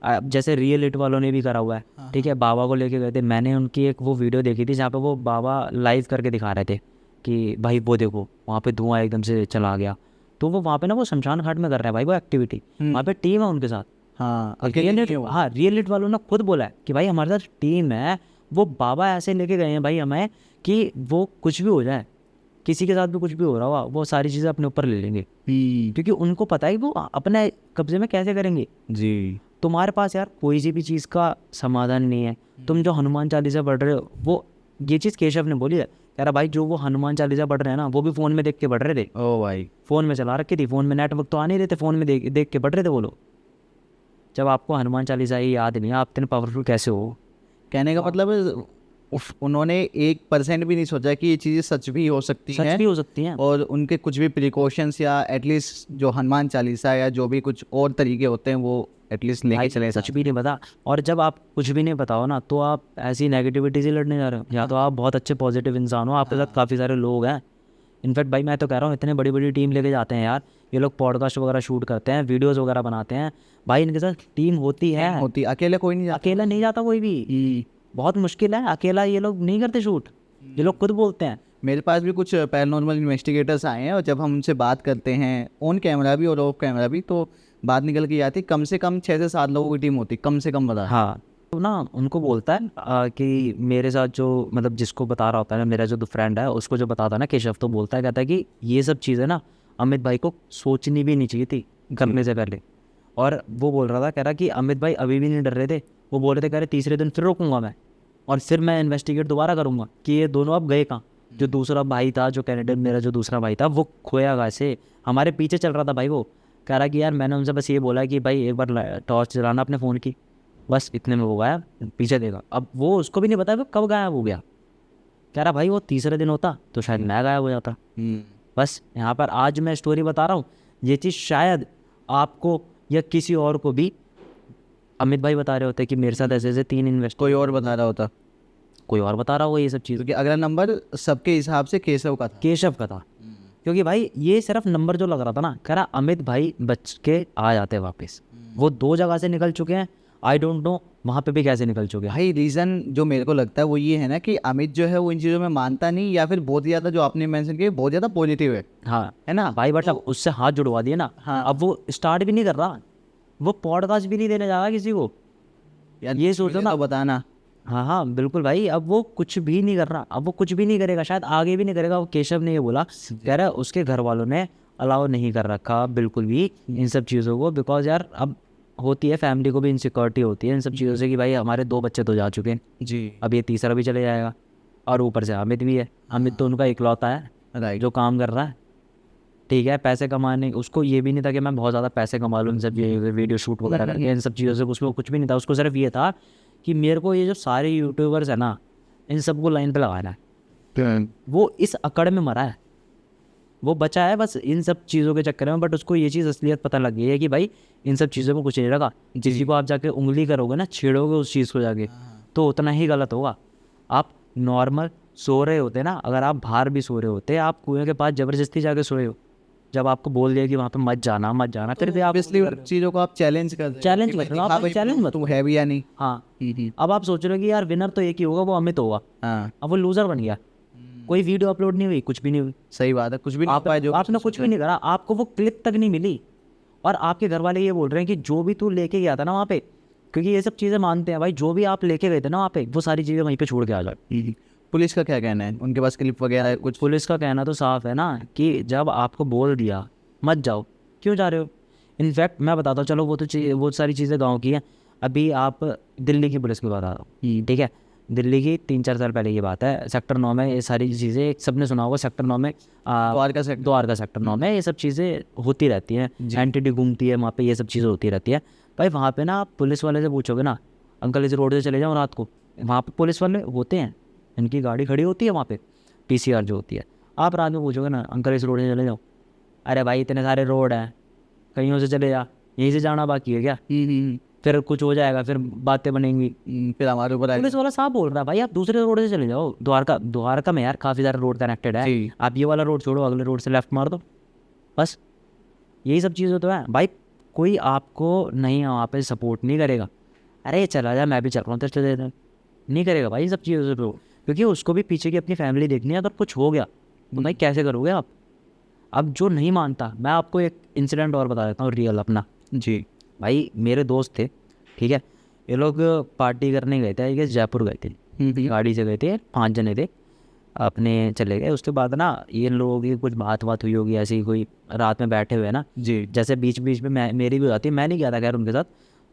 B: अब जैसे रियल इट वालों ने भी करा हुआ है, ठीक है, बाबा को लेके गए थे। मैंने उनकी एक वो वीडियो देखी थी जहाँ पे वो बाबा लाइव करके दिखा रहे थे कि भाई वो देखो वहाँ पे धुआं एकदम से चला गया, तो वो वहाँ पे ना वो शमशान घाट में कर रहे हैं भाई वो एक्टिविटी, वहाँ पे टीम है उनके साथ।
A: हाँ
B: रियल इट वालों ने खुद बोला है कि भाई हमारे साथ टीम है, वो बाबा ऐसे लेके गए हैं भाई हमें कि वो कुछ भी हो जाए, किसी के साथ भी कुछ भी हो रहा हुआ, वो सारी चीज़ें अपने ऊपर ले लेंगे, क्योंकि उनको पता है कि वो अपने कब्जे में कैसे करेंगे।
A: जी।
B: तुम्हारे पास यार कोई सी भी चीज़ का समाधान नहीं है। तुम जो हनुमान चालीसा पढ़ रहे हो, वो ये चीज़ केशव ने बोली है, कह रहा भाई जो वो हनुमान चालीसा पढ़ रहे हैं ना, वो भी फ़ोन में देख के पढ़ रहे थे।
A: ओ भाई।
B: फ़ोन में चला रखी थी, फ़ोन में नेटवर्क तो आ नहीं रहे थे, फ़ोन में देख के पढ़ रहे थे वो लोग। जब आपको हनुमान चालीसा ही याद नहीं है, आप इतने पावरफुल कैसे हो?
A: कहने का मतलब उन्होंने 1% भी नहीं सोचा कि ये चीज़ें सच भी हो सकती हैं,
B: सच भी हो सकती हैं,
A: और उनके कुछ भी प्रिकॉशंस या एटलीस्ट जो हनुमान चालीसा या जो भी कुछ और तरीके होते हैं वो एटलीस्ट लेके चले।
B: सच भी नहीं पता। और जब आप कुछ भी नहीं बताओ ना, तो आप ऐसी नेगेटिविटी से लड़ने जा रहे हो, या तो आप बहुत अच्छे पॉजिटिव इंसान हो, आपके साथ काफ़ी सारे लोग हैं। इनफैक्ट भाई मैं तो कह रहा हूँ, इतने बड़ी बड़ी टीम लेके जाते हैं यार ये लोग, पॉडकास्ट वगैरह शूट करते हैं, वीडियोज़ वगैरह बनाते हैं भाई, इनके साथ टीम होती है।
A: अकेले कोई नहीं जाता।
B: अकेला नहीं जाता कोई भी, बहुत मुश्किल है, अकेला ये लोग नहीं करते शूट, ये लोग खुद बोलते हैं।
A: मेरे पास भी कुछ पैरानॉर्मल इन्वेस्टिगेटर्स आए हैं, और जब हम उनसे बात करते हैं ऑन कैमरा भी और ऑफ कैमरा भी, तो बात निकल के आती कम से कम 6 से 7 लोगों की टीम होती, कम से कम बता।
B: हाँ, तो ना उनको बोलता है कि मेरे साथ जो मतलब जिसको बता रहा होता है ना, मेरा जो फ्रेंड है उसको जो बताता है ना केशव, तो बोलता है, कहता है कि ये सब चीज़ें ना अमित भाई को सोचनी भी नहीं चाहिए थी करने से पहले। और वो बोल रहा था, कह रहा कि अमित भाई अभी भी नहीं डर रहे थे, वो बोल रहे थे, कह रहे तीसरे दिन फिर रोकूंगा मैं, और फिर मैं इन्वेस्टिगेट दोबारा करूँगा कि ये दोनों अब गए कहाँ। जो दूसरा भाई था, जो कैनेडियन मेरा जो दूसरा भाई था, वो खोया कैसे, हमारे पीछे चल रहा था भाई। वो कह रहा कि यार मैंने उनसे बस ये बोला कि भाई एक बार टॉर्च चलाना अपने फ़ोन की, बस इतने में वो गायब, पीछे देगा। अब वो उसको भी नहीं पता वो कब गायब हो गया। कह रहा भाई वो तीसरे दिन होता तो शायद मैं गायब हो जाता। बस यहाँ पर आज मैं स्टोरी बता रहा हूँ, ये चीज़ शायद आपको या किसी और को भी, अमित भाई बता रहे होते कि मेरे साथ ऐसे ऐसे 3 इन्वेस्ट,
A: कोई और बता रहा होता,
B: कोई और बता रहा होगा ये सब चीज़,
A: क्योंकि अगला नंबर सबके हिसाब से केशव का था।
B: केशव का था। क्योंकि भाई ये सिर्फ नंबर जो लग रहा था ना, कह रहा अमित भाई बच के आ जाते वापस। वो 2 जगह से निकल चुके हैं, आई डोंट नो वहाँ पे भी कैसे निकल चुके हैं।
A: भाई रीज़न जो मेरे को लगता है वो ये है ना कि अमित जो है वो इन चीज़ों में मानता नहीं, या फिर बहुत ज़्यादा जो आपने मेंशन किया बहुत ज़्यादा पॉजिटिव है।
B: हाँ है ना भाई, बट अब उससे हाथ जुड़वा दिए ना।
A: हाँ।
B: अब वो स्टार्ट भी नहीं कर रहा, वो पॉडकास्ट भी नहीं देने जा रहा किसी को,
A: यार
B: ये सोचो ना।
A: तो बताना।
B: हाँ हाँ बिल्कुल भाई, अब वो कुछ भी नहीं कर रहा, अब वो कुछ भी नहीं करेगा, शायद आगे भी नहीं करेगा। वो केशव ने ये बोला, कह रहा है उसके घर वालों ने अलाउ नहीं कर रखा बिल्कुल भी इन सब चीज़ों को, बिकॉज यार अब होती है, फैमिली को भी इनसिक्योरिटी होती है इन सब चीज़ों से कि भाई हमारे 2 बच्चे तो जा चुके हैं
A: जी।
B: अब ये तीसरा भी चले जाएगा, और ऊपर से अमित भी है। अमित तो उनका इकलौता है
A: राइट।
B: जो काम कर रहा है, ठीक है, पैसे कमाने, उसको ये भी नहीं था कि मैं बहुत ज़्यादा पैसे कमा लूँ इन सब वीडियो शूट वगैरह करके, इन सब चीज़ों से उसको कुछ भी नहीं था। उसको सिर्फ ये था कि मेरे को ये जो सारे यूट्यूबर्स है ना, इन सबको लाइन पे लगाना है, वो इस अकड़ में मरा है, वो बचा है बस इन सब चीज़ों के चक्कर में। बट उसको ये चीज़ असलियत पता लग गई है कि भाई इन सब चीज़ों में कुछ नहीं रखा। किसी को आप जाके उंगली करोगे ना, छेड़ोगे उस चीज़ को जाके, तो उतना ही गलत होगा। आप नॉर्मल सो रहे होते ना, अगर आप बाहर भी सो रहे होते, आप कुएं के पास ज़बरदस्ती जाके सोए हो, जब आपको बोल दिया कि वहाँ पे मत जाना, फिर भी आप
A: ऑब्वियसली चीज़ों को आप चैलेंज कर रहे हो
B: चैलेंज
A: कि
B: मत
A: भाई
B: करो,
A: दिखा
B: आप
A: भाई
B: चैलेंज मत
A: तू है भी या नहीं।
B: हाँ। अब आप सोच रहे हो कि यार विनर तो एक ही होगा, वो अमित होगा।
A: हाँ
B: अब वो लूजर बन गया, कोई वीडियो अपलोड नहीं हुई, कुछ भी नहीं हुई,
A: सही बात है, कुछ भी नहीं पाया जो
B: आपने कुछ भी नहीं करा, आपको वो क्लिप तक नहीं मिली। और आपके घर वाले ये बोल रहे हैं कि जो भी तू लेके गया था ना वहाँ पे, क्योंकि ये सब चीज़ें मानते हैं भाई, जो भी आप लेके गए थे ना वहाँ पे, वो सारी चीज़ें वहीं पे छोड़ के आ जाए।
A: पुलिस का क्या कहना है, उनके पास क्लिप वगैरह है कुछ?
B: पुलिस का कहना तो साफ है ना कि जब आपको बोल दिया मत जाओ, क्यों जा रहे हो? इनफैक्ट मैं बताता हूँ, चलो वो सारी चीज़ें गाँव की हैं। अभी आप दिल्ली की पुलिस की बात आता हूँ, ठीक है। दिल्ली की 3-4 साल पहले की बात है, सेक्टर 9 में ये सारी चीज़ें, सबने सुना होगा सेक्टर 9 में,
A: द्वारका
B: सेक्टर 9 में ये सब चीज़ें होती रहती हैं, एंटिटी घूमती है वहाँ पे, ये सब चीज़ें होती रहती है भाई। वहाँ पे ना आप पुलिस वाले से पूछोगे ना, अंकल इस रोड से चले जाओ रात को, वहाँ पे पुलिस वाले होते हैं, इनकी गाड़ी खड़ी होती है वहाँ पे, PCR जो होती है। आप रात में पूछोगे ना, अंकल इस रोड से चले जाओ, अरे भाई इतने सारे रोड हैं, कहीं से चले जा, यहीं से जाना बाकी है क्या? फिर कुछ हो जाएगा, फिर बातें बनेंगी,
A: फिर हमारे ऊपर
B: पुलिस वाला साहब बोल रहा है भाई आप दूसरे रोड से चले जाओ। द्वारका में यार काफ़ी सारे रोड कनेक्टेड है,
A: जी।
B: आप ये वाला रोड छोड़ो, अगले रोड से लेफ्ट मार दो, बस यही सब चीज़ें तो है भाई। कोई आपको नहीं वहाँ पे सपोर्ट नहीं करेगा, अरे चला जा मैं भी चल रहा हूँ, तो चले जा, नहीं करेगा भाई सब चीज़ों से, क्योंकि उसको भी पीछे की अपनी फैमिली देखनी है। अगर कुछ हो गया तो भाई कैसे करोगे आप? अब जो नहीं मानता, मैं आपको एक इंसिडेंट और बता देता हूँ रियल अपना।
A: जी
B: भाई मेरे दोस्त थे, ठीक है, ये लोग पार्टी करने गए थे, ये जयपुर गए थे, गाड़ी से गए थे, 5 जने थे, अपने चले गए। उसके बाद ना ये लोगों की कुछ बात हुई होगी ऐसी, कोई रात में बैठे हुए ना
A: जी
B: जैसे बीच बीच में मेरी भी हो जाती है, मैं नहीं गया था खैर उनके साथ।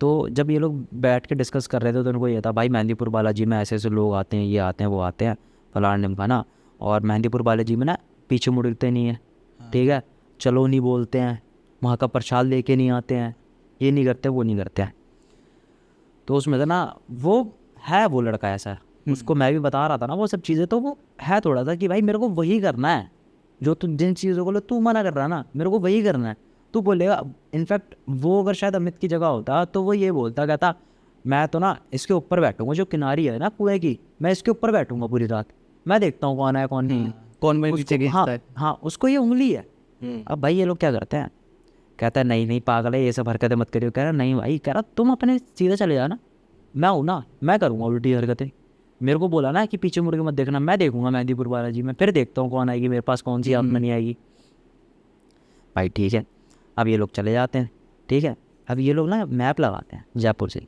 B: तो जब ये लोग बैठ के डिस्कस कर रहे थे तो उनको ये था भाई मेहंदीपुर बालाजी में ऐसे ऐसे लोग आते हैं, ये आते हैं वो आते हैं फलान ढिमकाना, और मेहंदीपुर बालाजी में ना पीछे मुड़ते नहीं है, ठीक है, चलो नहीं बोलते हैं, वहाँ का प्रसाद लेके नहीं आते हैं, ये नहीं करते वो नहीं करते हैं। तो उसमें था ना वो है, वो लड़का ऐसा, उसको मैं भी बता रहा था ना वो सब चीज़ें, तो वो है थोड़ा सा कि भाई मेरे को वही करना है जो तू जिन चीज़ों को तू मना कर रहा है ना, मेरे को वही करना है, तू बोलेगा। इनफैक्ट वो अगर शायद अमित की जगह होता तो वो ये बोलता, कहता मैं तो ना इसके ऊपर बैठूंगा, जो किनारी है ना कुएं की, मैं इसके ऊपर बैठूंगा पूरी रात, मैं देखता हूँ कौन है कौन नहीं है,
A: कौन मेरे पीछे
B: हाँ
A: खींचता है।
B: हाँ, उसको ये उंगली है। अब भाई ये लोग क्या करते हैं, कहता है नहीं पागल है, ये सब हरकतें मत करियो। कह रहा नहीं भाई, कह रहा तुम अपने सीधे चले जाना, मैं हूँ ना, मैं करूँगा उल्टी हरकतें, मेरे को बोला ना कि पीछे मुड़ के मत देखना, मैं देखूंगा मेहंदीपुर बालाजी में, फिर देखता हूँ कौन आएगी मेरे पास, कौन सी आत्मा नहीं आएगी। भाई ठीक है, अब ये लोग चले जाते हैं, ठीक है। अब ये लोग ना मैप लगाते हैं जयपुर से,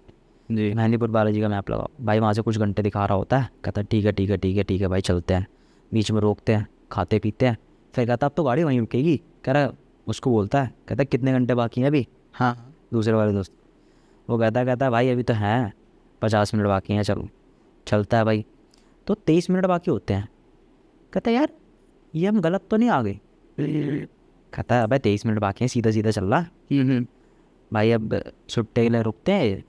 A: जी
B: मेहंदीपुर बालाजी का मैप लगाओ भाई, वहाँ से कुछ घंटे दिखा रहा होता है, कहता ठीक है भाई चलते हैं, बीच में रोकते हैं, खाते पीते हैं, फिर कहता अब तो गाड़ी वहीं रुकेगी, कह रहा उसको बोलता है, कहता कितने घंटे बाकी हैं अभी,
A: हाँ
B: दूसरे वाले दोस्त, वो कहता भाई अभी तो हैं 50 मिनट बाकी हैं, चलो चलता है भाई। तो 23 मिनट बाकी होते हैं, कहता यार ये हम गलत तो नहीं आ गए, कहता है अबे 23 मिनट बाकी हैं, सीधा सीधा चल रहा है भाई। अब छुट्टे के लिए रुकते हैं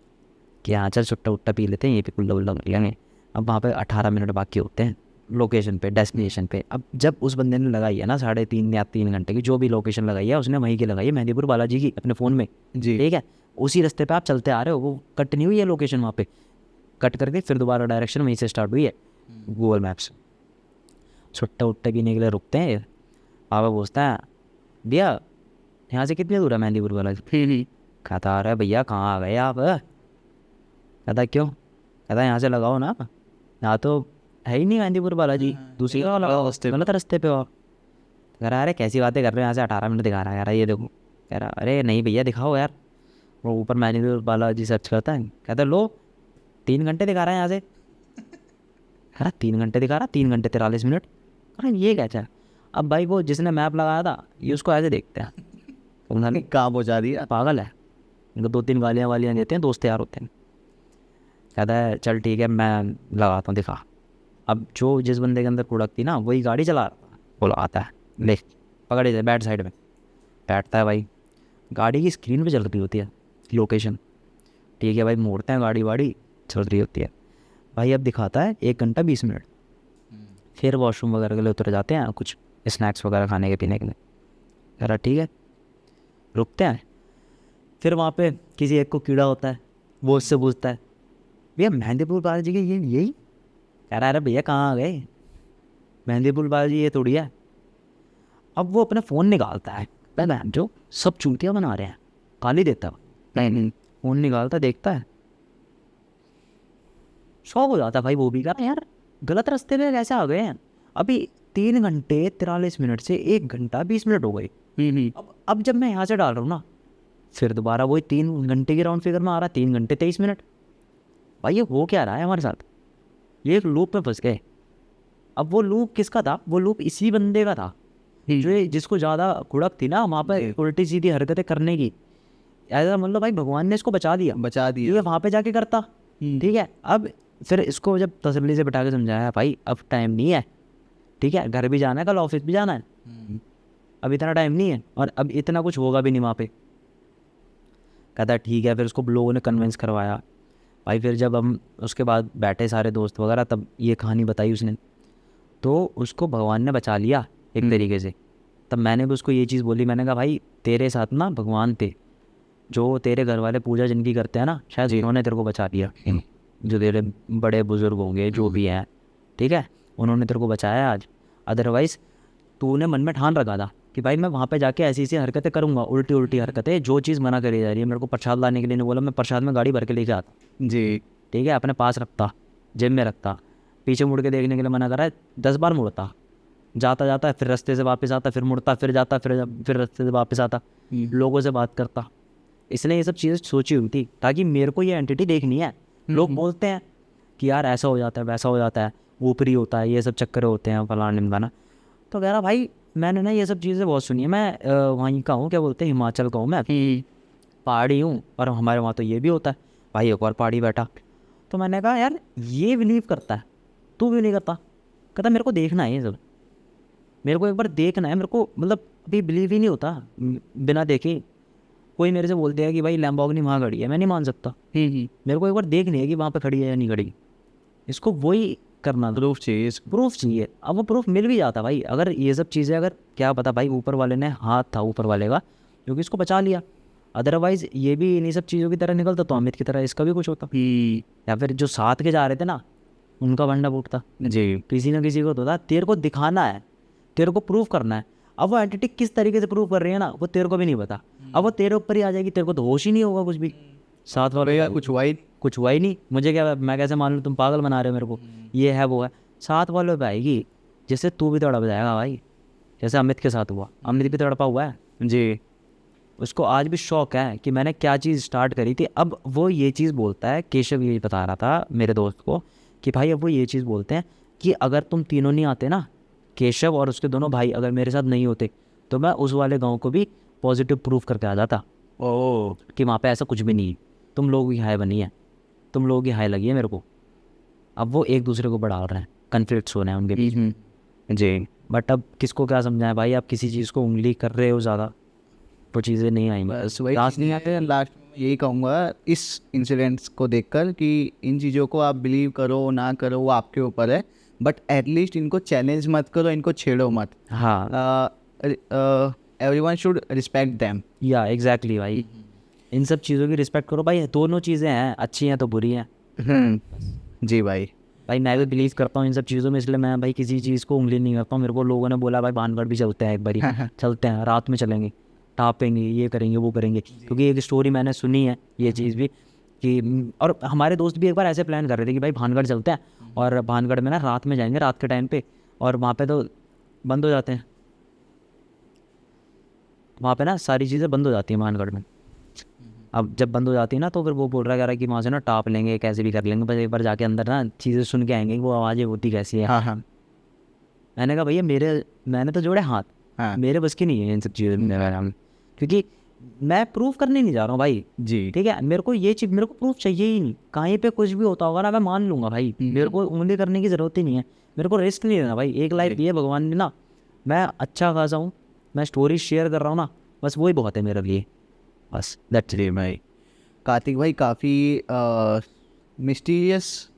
B: कि हाँ चल छुट्टा उट्टा पी लेते हैं, ये पे कुल्ला उल्ला कर लेंगे। अब वहाँ पे 18 मिनट बाकी होते हैं लोकेशन पे, डेस्टिनेशन पे। अब जब उस बंदे ने लगाई है ना 3.5 या 3 घंटे की जो भी लोकेशन लगाई है, उसने वहीं की लगाई है मेहंदीपुर बालाजी की अपने फ़ोन में,
A: जी
B: ठीक है। उसी रास्ते पे आप चलते आ रहे हो, वो कट नहीं हुई है लोकेशन, वहाँ पे कट करके फिर दोबारा डायरेक्शन वहीं से स्टार्ट हुई है गूगल मैप्स। छुट्टा उट्टा पीने के लिए रुकते हैं, पापा पूछता है भैया यहाँ से कितनी दूर है मेहंदीपुर बालाजी? कहता आ रहा है भैया कहाँ आ गए आप? कहता क्यों? कहता यहाँ से लगाओ ना, यहाँ तो है ही नहीं मेहंदीपुर बालाजी, दूसरी जगह लगाओ, गलत रास्ते पे हो आप। कह रहा अरे कैसी बातें कर रहे हो, यहाँ से 18 मिनट दिखा रहा है यार, ये देखो। कह रहा अरे नहीं भैया दिखाओ यार। वो ऊपर मेहंदीपुर बालाजी सर्च करता है, कहता लो 3 घंटे दिखा रहा है यहाँ से। कह रहा 3 घंटे दिखा रहा, 3 घंटे 43 मिनट। अरे ये क्या है? अब भाई वो जिसने मैप लगाया था ये उसको ऐसे देखते हैं, उन्होंने
A: कहाँ पहुँचा दिया?
B: पागल है, इनको 2-3 गालियाँ वालियाँ देते हैं, दोस्त यार होते हैं। कहता है चल ठीक है मैं लगाता हूँ दिखा। अब जो जिस बंदे के अंदर प्रोडक्ट थी ना वही गाड़ी चला रहा था, वो आता है ले पकड़े जाए बैठ साइड में, बैठता है भाई, गाड़ी की स्क्रीन पे चल रही होती है लोकेशन, ठीक है भाई, मोड़ते हैं गाड़ी वाड़ी चल रही होती है भाई। अब दिखाता है 1 घंटा 20 मिनट, फिर वॉशरूम वगैरह के लिए उतर जाते हैं, कुछ स्नैक्स वगैरह खाने के पीने के लिए। कह रहा ठीक है, रुकते हैं। फिर वहाँ पे किसी एक को कीड़ा होता है, वो उससे पूछता है भैया मेहंदीपुर बालाजी के ये यही? कह रहा अरे भैया कहाँ आ गए, मेहंदीपुर बालाजी ये थोड़ी है। अब वो अपना फ़ोन निकालता है, बहन जो सब चूतियाँ बना रहे हैं, गाली देता है। फ़ोन निकालता देखता है, शौक हो जाता है भाई वो भी। कहा यार गलत रास्ते पे कैसे आ गए हैं, अभी 3 घंटे 43 मिनट से 1 घंटा 20 मिनट हो गए। अब जब मैं यहाँ से डाल रहा हूँ ना, फिर दोबारा वही 3 घंटे के राउंड फिगर में आ रहा है, 3 घंटे 23 मिनट। भाई ये हो क्या रहा है हमारे साथ, ये एक लूप में फंस गए। अब वो लूप किसका था, वो लूप इसी बंदे का था जो जिसको ज़्यादा कुड़क थी ना वहाँ पर उल्टी सीधी हरकतें करने की। ऐसा मतलब भाई भगवान ने इसको बचा दिया ये वहाँ पे जाके करता। ठीक है, अब फिर इसको जब तसल्ली से बैठा के समझाया भाई अब टाइम नहीं है, ठीक है, घर भी जाना है, कल ऑफिस भी जाना है, अब इतना टाइम नहीं है और अब इतना कुछ होगा भी नहीं वहाँ पे। कहता ठीक है, फिर उसको लोगों ने कन्विंस करवाया भाई। फिर जब हम उसके बाद बैठे सारे दोस्त वगैरह, तब ये कहानी बताई उसने, तो उसको भगवान ने बचा लिया एक तरीके से। तब मैंने भी उसको ये चीज़ बोली, मैंने कहा भाई तेरे साथ ना भगवान थे, जो तेरे घर वाले पूजा जिनकी करते हैं ना, शायद उन्होंने तेरे को बचा दिया, जो तेरे बड़े बुजुर्ग होंगे जो भी हैं, ठीक है, उन्होंने तेरे को बचाया आज। अदरवाइज़ तूने मन में ठान रखा था कि भाई मैं वहाँ पे जाके ऐसी ऐसी हरकतें करूँगा, उल्टी उल्टी हरकतें, जो चीज़ मना करी जा रही है। मेरे को प्रसाद लाने के लिए नहीं बोला, मैं प्रसाद में गाड़ी भर के लेके आता
A: जी,
B: ठीक है, अपने पास रखता, जेब में रखता, पीछे मुड़ के देखने के लिए मना करा है 10 बार मुड़ता, जाता जाता फिर रास्ते से वापस आता, फिर मुड़ता, फिर जाता, फिर रास्ते से वापस आता, लोगों से बात करता। इसलिए ये सब चीज़ें सोची हुई थी ताकि मेरे को ये एंटिटी देखनी है। लोग बोलते हैं कि यार ऐसा हो जाता है, वैसा हो जाता है, ऊपरी होता है, ये सब चक्कर होते हैं फलाना ढिमकाना। तो कह रहा भाई मैंने ना ये सब चीज़ें बहुत सुनी है, मैं वहीं का हूँ, क्या बोलते हैं, हिमाचल का हूँ मैं, पहाड़ी हूँ, और हमारे वहाँ तो ये भी होता है। भाई एक और पहाड़ी बैठा, तो मैंने कहा यार ये बिलीव करता है, तू भी नहीं करता? कहता मेरे को देखना है ये सब, मेरे को एक बार देखना है, मेरे को मतलब अभी बिलीव ही नहीं होता बिना देखे। कोई मेरे से बोलते हैं कि भाई लैम्बोर्गिनी वहाँ खड़ी है, मैं नहीं मान सकता, मेरे को एक बार देखनी है कि वहाँ पे खड़ी है या नहीं खड़ी। इसको वही करना,
A: प्रूफ चाहिए,
B: प्रूफ चाहिए। अब वो प्रूफ मिल भी जाता भाई, अगर ये सब चीज़ें, अगर क्या पता भाई ऊपर वाले ने हाथ था ऊपर वाले का जो कि इसको बचा लिया, अदरवाइज़ ये भी इन्हीं सब चीज़ों की तरह निकलता तो अमित की तरह इसका भी कुछ होता, या फिर जो साथ के जा रहे थे ना उनका बंडा फूटता।
A: जी,
B: किसी ना किसी को तो था, तेरे को दिखाना है, तेरे को प्रूफ करना है। अब वो एंटिटी किस तरीके से प्रूव कर रही है ना, वो तेरे को भी नहीं पता। अब वो तेरे ऊपर ही आ जाएगी, तेरे को तो होश ही नहीं होगा कुछ भी। साथ वाले
A: भैया कुछ हुआ ही
B: नहीं, मुझे क्या, मैं कैसे मान लूँ तुम पागल बना रहे हो मेरे को, ये है वो है। साथ वालों पे आएगी, जैसे तू भी तड़प जाएगा भाई, जैसे अमित के साथ हुआ। अमित भी तड़पा हुआ है
A: जी,
B: उसको आज भी शौक है कि मैंने क्या चीज़ स्टार्ट करी थी। अब वो ये चीज़ बोलता है, केशव यही बता रहा था मेरे दोस्त को कि भाई अब वो ये चीज़ बोलते हैं कि अगर तुम तीनों नहीं आते ना, केशव और उसके दोनों भाई अगर मेरे साथ नहीं होते, तो मैं उस वाले गांव को भी पॉजिटिव प्रूफ करके आ जाता कि वहाँ पे ऐसा कुछ भी नहीं है, तुम लोगों की हाय बनी है, तुम लोगों की हाय लगी है मेरे को। अब वो एक दूसरे को बढ़ा रहे हैं, कन्फ्लिक्ट्स हो रहे हैं उनके बीच में जी। बट अब किसको क्या समझाएं भाई, आप किसी चीज़ को उंगली कर रहे हो ज़्यादा, वो चीज़ें नहीं आएंगी,
A: बस वही
B: लास्ट नहीं
A: चीज़ें हैं। लास्ट में यही कहूँगा इस इंसिडेंट्स को देखकर कि इन चीज़ों को आप बिलीव करो ना करो वो आपके ऊपर है, बट एटलीस्ट इनको चैलेंज मत करो, इनको छेड़ो मत।
B: हाँ
A: एवरीवन शुड रिस्पेक्ट देम।
B: या एग्जैक्टली भाई, इन सब चीज़ों की रिस्पेक्ट करो भाई, दोनों चीज़ें हैं, अच्छी हैं तो बुरी हैं।
A: जी भाई,
B: मैं भी बिलीव करता हूँ इन सब चीज़ों में, इसलिए मैं भाई किसी चीज़ को उंगली नहीं करता हूँ। मेरे को लोगों ने बोला भाई भानगढ़ भी चलते हैं एक बारी, चलते हैं रात में चलेंगे, टापेंगे, ये करेंगे वो करेंगे, क्योंकि एक स्टोरी मैंने सुनी है ये चीज़ भी कि, और हमारे दोस्त भी एक बार ऐसे प्लान कर रहे थे कि भाई भानगढ़ चलते हैं, और भानगढ़ में ना रात में जाएंगे, रात के टाइम पे, और वहाँ पे तो बंद हो जाते हैं, वहाँ पे ना सारी चीज़ें बंद हो जाती हैं भानगढ़ में। अब जब बंद हो जाती है ना, तो फिर वो बोल रहा है कि वहाँ से ना टाप लेंगे, कैसे भी कर लेंगे, बस एक बार जाके अंदर ना चीज़ें सुन के आएंगे कि वो आवाज़ें होती कैसी है।
A: हाँ,
B: मैंने कहा भैया मैंने तो जोड़े हाथ, मेरे बस की नहीं है इन सब चीज़ों में, क्योंकि मैं प्रूफ करने नहीं जा रहा हूँ भाई
A: जी,
B: ठीक है। मेरे को ये चीज़, मेरे को प्रूफ चाहिए ही नहीं, कहीं पे कुछ भी होता होगा ना मैं मान लूँगा भाई, मेरे को उंगली करने की ज़रूरत ही नहीं है, मेरे को रिस्क नहीं लेना भाई। एक लाइफ ये भगवान ने ना, मैं अच्छा खासा हूँ, मैं स्टोरी शेयर कर रहा हूँ ना, बस वही बहुत है मेरे लिए, बस दैट्स इट भाई।
A: कार्तिक भाई काफ़ी मिस्टीरियस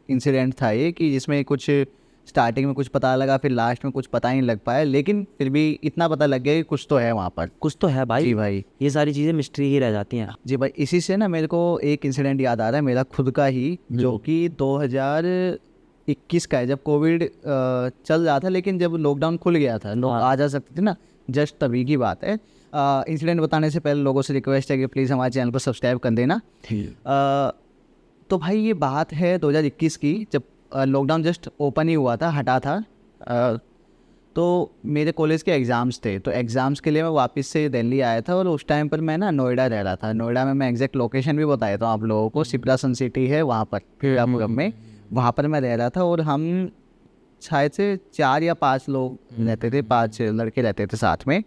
A: इंसिडेंट था ये, कि जिसमें कुछ स्टार्टिंग में कुछ पता लगा, फिर लास्ट में कुछ पता ही नहीं लग पाया, लेकिन फिर भी इतना पता लग गया कि कुछ तो है वहाँ पर।
B: कुछ तो है भाई।
A: जी भाई।
B: ये सारी चीज़ें मिस्ट्री ही रह जाती हैं।
A: जी भाई, इसी से ना मेरे को एक इंसिडेंट याद आ रहा है मेरा खुद का ही, जो कि 2021 का है, जब कोविड चल रहा था, लेकिन जब लॉकडाउन खुल गया था, लोग आ जा सकते थे ना, जस्ट तभी की बात है। इंसिडेंट बताने से पहले लोगों से रिक्वेस्ट है कि प्लीज़ हमारे चैनल को सब्सक्राइब कर देना। तो भाई ये बात है 2021 की, जब लॉकडाउन जस्ट ओपन ही हुआ था, हटा था। तो मेरे कॉलेज के एग्ज़ाम्स थे, तो एग्ज़ाम्स के लिए मैं वापस से दिल्ली आया था, और उस टाइम पर मैं ना नोएडा रह रहा था। नोएडा में मैं एग्जैक्ट लोकेशन भी बताया था आप लोगों को, सिप्रा सन सिटी है वहाँ पर, पीरापुरम में, वहाँ पर मैं रह रहा था। और हम शायद से 4 या 5 लोग रहते थे, 5 लड़के रहते थे साथ में।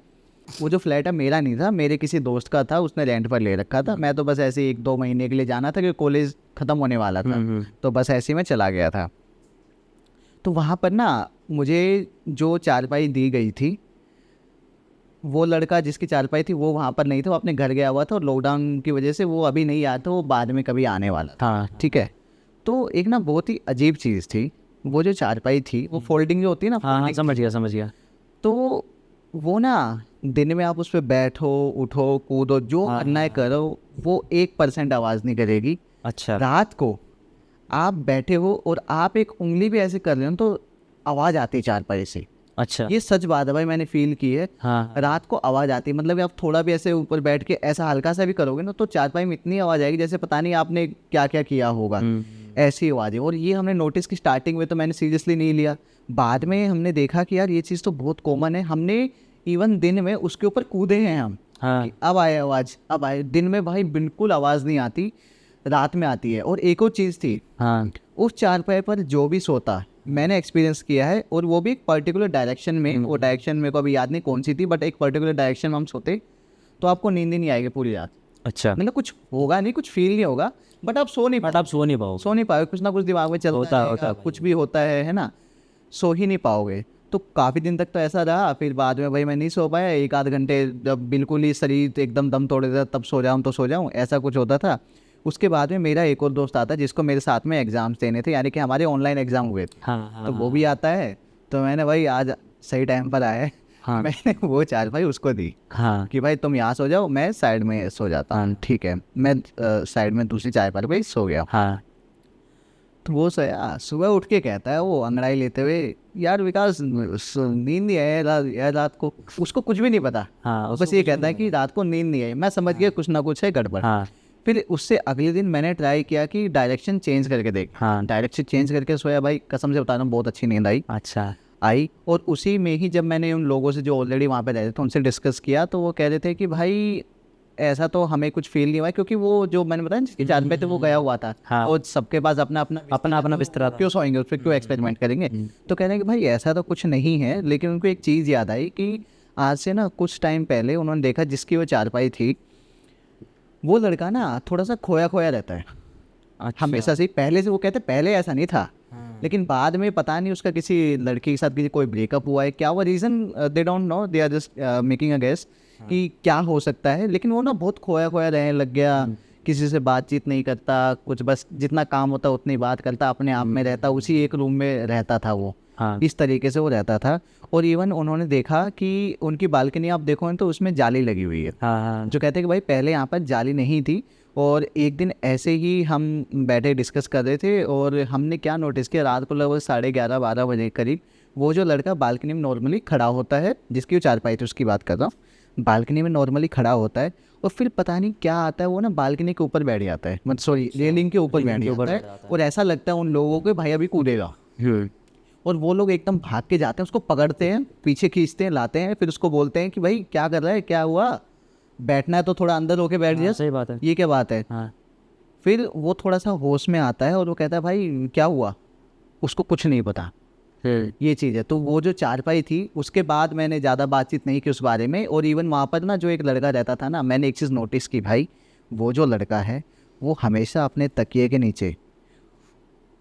A: वो जो फ्लैट है मेरा नहीं था, मेरे किसी दोस्त का था, उसने रेंट पर ले रखा था। मैं तो बस ऐसे 1-2 महीने के लिए जाना था, क्योंकि कॉलेज ख़त्म होने वाला था, तो बस ऐसे ही मैं चला गया था। तो वहाँ पर ना मुझे जो चारपाई दी गई थी, वो लड़का जिसकी चारपाई थी वो वहाँ पर नहीं था, वो अपने घर गया हुआ था, और लॉकडाउन की वजह से वो अभी नहीं आया था, वो बाद में कभी आने वाला था।
B: हाँ
A: ठीक है। तो एक ना बहुत ही अजीब चीज़ थी, वो जो चारपाई थी वो फोल्डिंग जो होती है ना,
B: हाँ हाँ,
A: folding,
B: समझ गया।
A: तो वो ना दिन में आप उस पर बैठो, उठो, कूदो, जो करना है करो, वो 1% आवाज़ नहीं करेगी।
B: अच्छा।
A: रात को आप बैठे हो और आप एक उंगली भी ऐसे कर रहे हो तो आवाज़ आती है चारपाई से।
B: अच्छा।
A: ये सच बात है भाई, मैंने फील की है।
B: हाँ
A: रात को आवाज़ आती है, मतलब आप थोड़ा भी ऐसे ऊपर बैठ के ऐसा हल्का सा भी करोगे ना, तो चारपाई में इतनी आवाज़ आएगी जैसे पता नहीं आपने क्या क्या किया होगा, ऐसी आवाज़ है। और ये हमने नोटिस की स्टार्टिंग में, तो मैंने सीरियसली नहीं लिया। बाद में हमने देखा कि यार ये चीज़ तो बहुत कॉमन है, हमने इवन दिन में उसके ऊपर कूदे हैं हम,
B: हाँ
A: कि अब आए आवाज़, अब आए। दिन में भाई बिल्कुल आवाज़ नहीं आती, रात में आती है। और एक और चीज़ थी,
B: हाँ।
A: उस चारपाई पर जो भी सोता, मैंने एक्सपीरियंस किया है, और वो भी एक पर्टिकुलर डायरेक्शन में, वो डायरेक्शन मेरे को अभी याद नहीं कौन सी थी, बट एक पर्टिकुलर डायरेक्शन में हम सोते तो आपको नींद ही नहीं आएगी पूरी रात।
B: अच्छा।
A: मतलब कुछ होगा नहीं, कुछ फील नहीं होगा, बट आप सो नहीं
B: बट आप सो नहीं पाओगे।
A: सो नहीं पाओगे, कुछ ना कुछ दिमाग में चलता रहेगा, कुछ भी होता है ना, सो ही नहीं पाओगे। तो काफ़ी दिन तक तो ऐसा रहा। फिर बाद में भाई मैं नहीं सो पाया, 1-8 घंटे जब बिल्कुल ही शरीर एकदम दम तोड़ देता तब सो जाऊँ तो सो जाऊँ, ऐसा कुछ होता था। उसके बाद में मेरा एक और दोस्त आता जिसको मेरे साथ में एग्ज़ाम्स देने थे, यानी कि हमारे ऑनलाइन एग्ज़ाम हुए थे,
B: हाँ
A: तो वो भी आता है। तो मैंने भाई आज सही टाइम पर आया है,
B: हाँ
A: मैंने वो चारपाई उसको दी
B: हाँ
A: कि भाई तुम यहाँ सो जाओ, मैं साइड में सो जाता हूँ। ठीक है, मैं साइड में दूसरी चारपाई पे सो गया।
B: हाँ।
A: तो वो सोया, सुबह उठ के कहता है वो अंगड़ाई लेते हुए, यार विकास नींद नहीं आई यार रात को। उसको कुछ भी नहीं पता,
B: हाँ,
A: बस ये कहता है कि रात को नींद नहीं आई। मैं समझ गया कुछ ना कुछ है गड़बड़।
B: हाँ
A: फिर उससे अगले दिन मैंने ट्राई किया कि डायरेक्शन चेंज करके देख।
B: हाँ।
A: डायरेक्शन चेंज करके सोया भाई, कसम से बता रहा हूँ बहुत अच्छी नींद
B: अच्छा।
A: आई। और उसी में ही जब मैंने उन लोगों से जो ऑलरेडी वहाँ पे रहते थे उनसे डिस्कस किया, तो वो कह रहे थे कि भाई ऐसा तो हमें कुछ फील नहीं हुआ, क्योंकि वो जो मैंने बताया जिसके चार पे थे वो गया हुआ था,
B: हाँ।
A: और सबके पास अपना अपना बिस्तरा, क्यों सोएंगे उस पर, क्यों एक्सपेरिमेंट करेंगे। तो कह रहे हैं कि भाई ऐसा तो कुछ नहीं है। लेकिन उनको एक चीज़ याद आई कि आज से ना कुछ टाइम पहले उन्होंने देखा जिसकी वो चारपाई थी, वो लड़का ना थोड़ा सा खोया खोया रहता है।
B: अच्छा।
A: हमेशा से पहले से, वो कहते पहले ऐसा नहीं था, लेकिन बाद में पता नहीं उसका किसी लड़की के साथ किसी कोई ब्रेकअप हुआ है, क्या हुआ reason they don't know, they are just making a guess कि क्या हो सकता है। लेकिन वो ना बहुत खोया खोया रहने लग गया, किसी से बातचीत नहीं करता, कुछ बस जितना काम होता उतनी बात करता, अपने आप में रहता, उसी एक रूम में रहता था वो।
B: हाँ।
A: इस तरीके से वो रहता था। और इवन उन्होंने देखा कि उनकी बालकनी आप देखो तो उसमें जाली लगी हुई है।
B: हाँ हाँ।
A: जो कहते हैं कि भाई पहले यहाँ पर जाली नहीं थी। और एक दिन ऐसे ही हम बैठे डिस्कस कर रहे थे, और हमने क्या नोटिस किया, रात को लगभग 11:30-12 बजे करीब वो जो लड़का बालकनी में नॉर्मली खड़ा होता है, जिसकी वो चारपाई थी उसकी बात कर रहा हूँ, बालकनी में नॉर्मली खड़ा होता है, और फिर पता नहीं क्या आता है, वो ना बालकनी के ऊपर बैठ जाता है, मतलब सॉरी रेलिंग के ऊपर बैठ जाता है, और ऐसा लगता है उन लोगों को भाई अभी कूदेगा। और वो लोग एकदम भाग के जाते हैं, उसको पकड़ते हैं, पीछे खींचते हैं, लाते हैं, फिर उसको बोलते हैं कि भाई क्या कर रहा है, क्या हुआ, बैठना है तो थोड़ा अंदर होके बैठ जा।
B: सही बात है।
A: ये क्या बात है।
B: हाँ।
A: फिर वो थोड़ा सा होश में आता है और वो कहता है भाई क्या हुआ, उसको कुछ नहीं पता, ये चीज़ है। तो वो जो चारपाई थी, उसके बाद मैंने ज़्यादा बातचीत नहीं की उस बारे में। और इवन वहाँ पर ना जो एक लड़का रहता था ना, मैंने एक चीज़ नोटिस की भाई, वो जो लड़का है वो हमेशा अपने तकिए के नीचे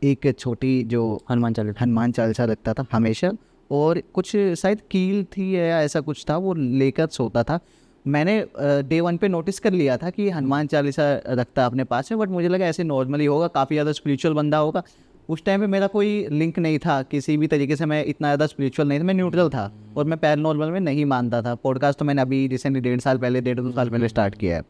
A: एक छोटी जो हनुमान चालीसा रखता था हमेशा, और कुछ शायद कील थी या ऐसा कुछ था, वो लेकर सोता था। मैंने डे 1 पे नोटिस कर लिया था कि हनुमान चालीसा रखता अपने पास में, बट मुझे लगा ऐसे नॉर्मली होगा, काफ़ी ज़्यादा स्पिरिचुअल बंदा होगा, उस टाइम पे मेरा कोई लिंक नहीं था किसी भी तरीके से, मैं इतना ज़्यादा स्पिरिचुअल नहीं था, मैं न्यूट्रल था और मैं पैरानॉर्मल में नहीं मानता था। पॉडकास्ट तो मैंने अभी रिसेंटली 1.5 साल पहले 1.5-2 साल पहले स्टार्ट किया है,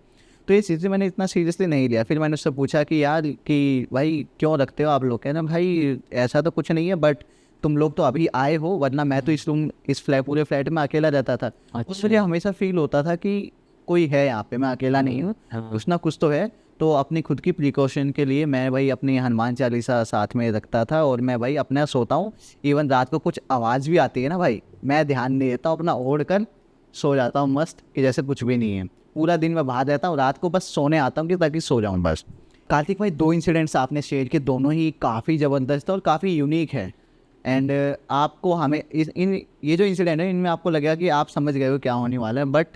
A: तो ये चीज़ें मैंने इतना सीरियसली नहीं लिया। फिर मैंने उससे पूछा कि यार कि भाई क्यों रखते हो आप लोग? कहना भाई ऐसा तो कुछ नहीं है, बट तुम लोग तो अभी आए हो, वरना मैं तो इस पूरे फ्लैट में अकेला रहता था। उस मुझे हमेशा फील होता था कि कोई है यहाँ पे, मैं अकेला नहीं हूँ, कुछ ना कुछ तो है। तो अपनी खुद की प्रिकॉशन के लिए मैं भाई अपनी हनुमान चालीसा साथ में रखता था और मैं भाई अपना सोता हूँ। इवन रात को कुछ आवाज़ भी आती है ना भाई, मैं ध्यान नहीं देता हूँ, अपना ओढ़ कर सो जाता हूँ मस्त, कि जैसे कुछ भी नहीं है। पूरा दिन मैं बाहर रहता हूँ, रात को बस सोने आता हूँ कि ताकि सो जाऊँ बस। कार्तिक भाई 2 इंसिडेंट्स आपने शेयर किए, दोनों ही काफ़ी ज़बरदस्त और काफ़ी यूनिक है। एंड आपको हमें ये जो इंसिडेंट है इनमें आपको लगेगा कि आप समझ गए हो क्या होने वाला है, बट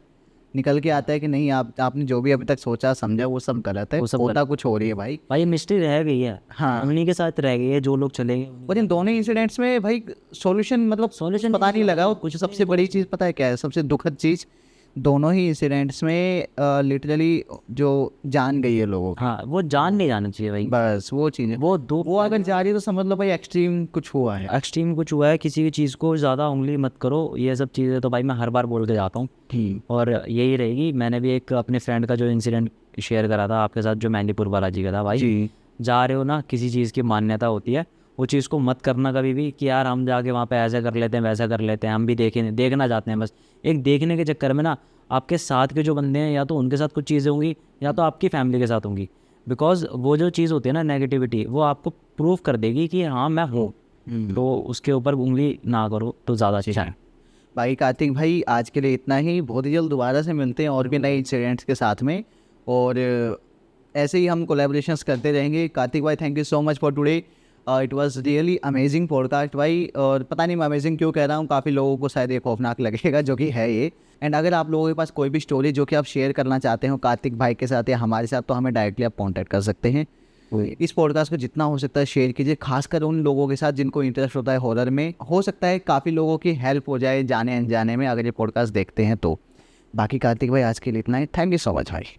A: निकल के आता है कि नहीं, आपने जो भी अभी तक सोचा समझा वो सब गलत है, होता कुछ हो रही है भाई।
B: भाई मिस्ट्री रह गई है,
A: हाँ,
B: उन्हीं के साथ रह गई है जो लोग चले गए।
A: और इन दोनों इंसिडेंट्स में भाई सॉल्यूशन, मतलब
B: सॉल्यूशन
A: पता नहीं लगा। कुछ सबसे बड़ी चीज़ पता है क्या है, सबसे दुखद चीज़, दोनों ही इंसिडेंट्स में लिटरली जो जान गई है लोगों की।
B: हाँ, वो जान नहीं जाना चाहिए भाई,
A: बस वो चीज़ है, वो अगर जा रही है तो समझ लो भाई एक्सट्रीम कुछ हुआ है।
B: एक्सट्रीम कुछ हुआ है। किसी भी चीज़ को ज़्यादा उंगली मत करो, ये सब चीज़ें तो भाई मैं हर बार बोल के जाता हूँ और यही रहेगी। मैंने भी एक अपने फ्रेंड का जो इंसिडेंट शेयर करा था आपके साथ, जो मैंदीपुर बालाजी का था भाई। जा रहे हो ना, किसी चीज़ की मान्यता होती है, वो चीज़ को मत करना कभी भी कि यार हम जाके वहाँ पे ऐसा कर लेते हैं वैसा कर लेते हैं, हम भी देखना चाहते हैं। बस एक देखने के चक्कर में ना आपके साथ के जो बंदे हैं, या तो उनके साथ कुछ चीज़ें होंगी या तो आपकी फैमिली के साथ होंगी। बिकॉज वो जो चीज़ होती है ना नेगेटिविटी, वो आपको प्रूव कर देगी कि हाँ मैं हूँ, तो उसके ऊपर उंगली ना करो तो ज़्यादा अच्छा है।
A: भाई कार्तिक भाई आज के लिए इतना ही, बहुत ही जल्द दोबारा से मिलते हैं और भी नए इंसिडेंट्स के साथ में, और ऐसे ही हम कोलैबोरेशंस करते रहेंगे। कार्तिक भाई thank you so much for today, it was really amazing podcast भाई। और पता नहीं मैं अमेजिंग क्यों कह रहा हूँ, काफ़ी लोगों को शायद ये खौफनाक लगेगा, जो कि है ये। एंड अगर आप लोगों के पास कोई भी स्टोरी जो कि आप शेयर करना चाहते हो कार्तिक भाई के साथ या हमारे साथ, तो हमें डायरेक्टली आप कॉन्टैक्ट कर सकते हैं। इस पॉडकास्ट को जितना हो सकता है शेयर कीजिए, खासकर उन लोगों के साथ जिनको इंटरेस्ट होता है हॉरर में। हो सकता है काफ़ी लोगों की हेल्प हो जाए जाने अनजाने में अगर ये पॉडकास्ट देखते हैं तो। बाकी कार्तिक भाई आज के लिए इतना ही, थैंक यू सो मच भाई।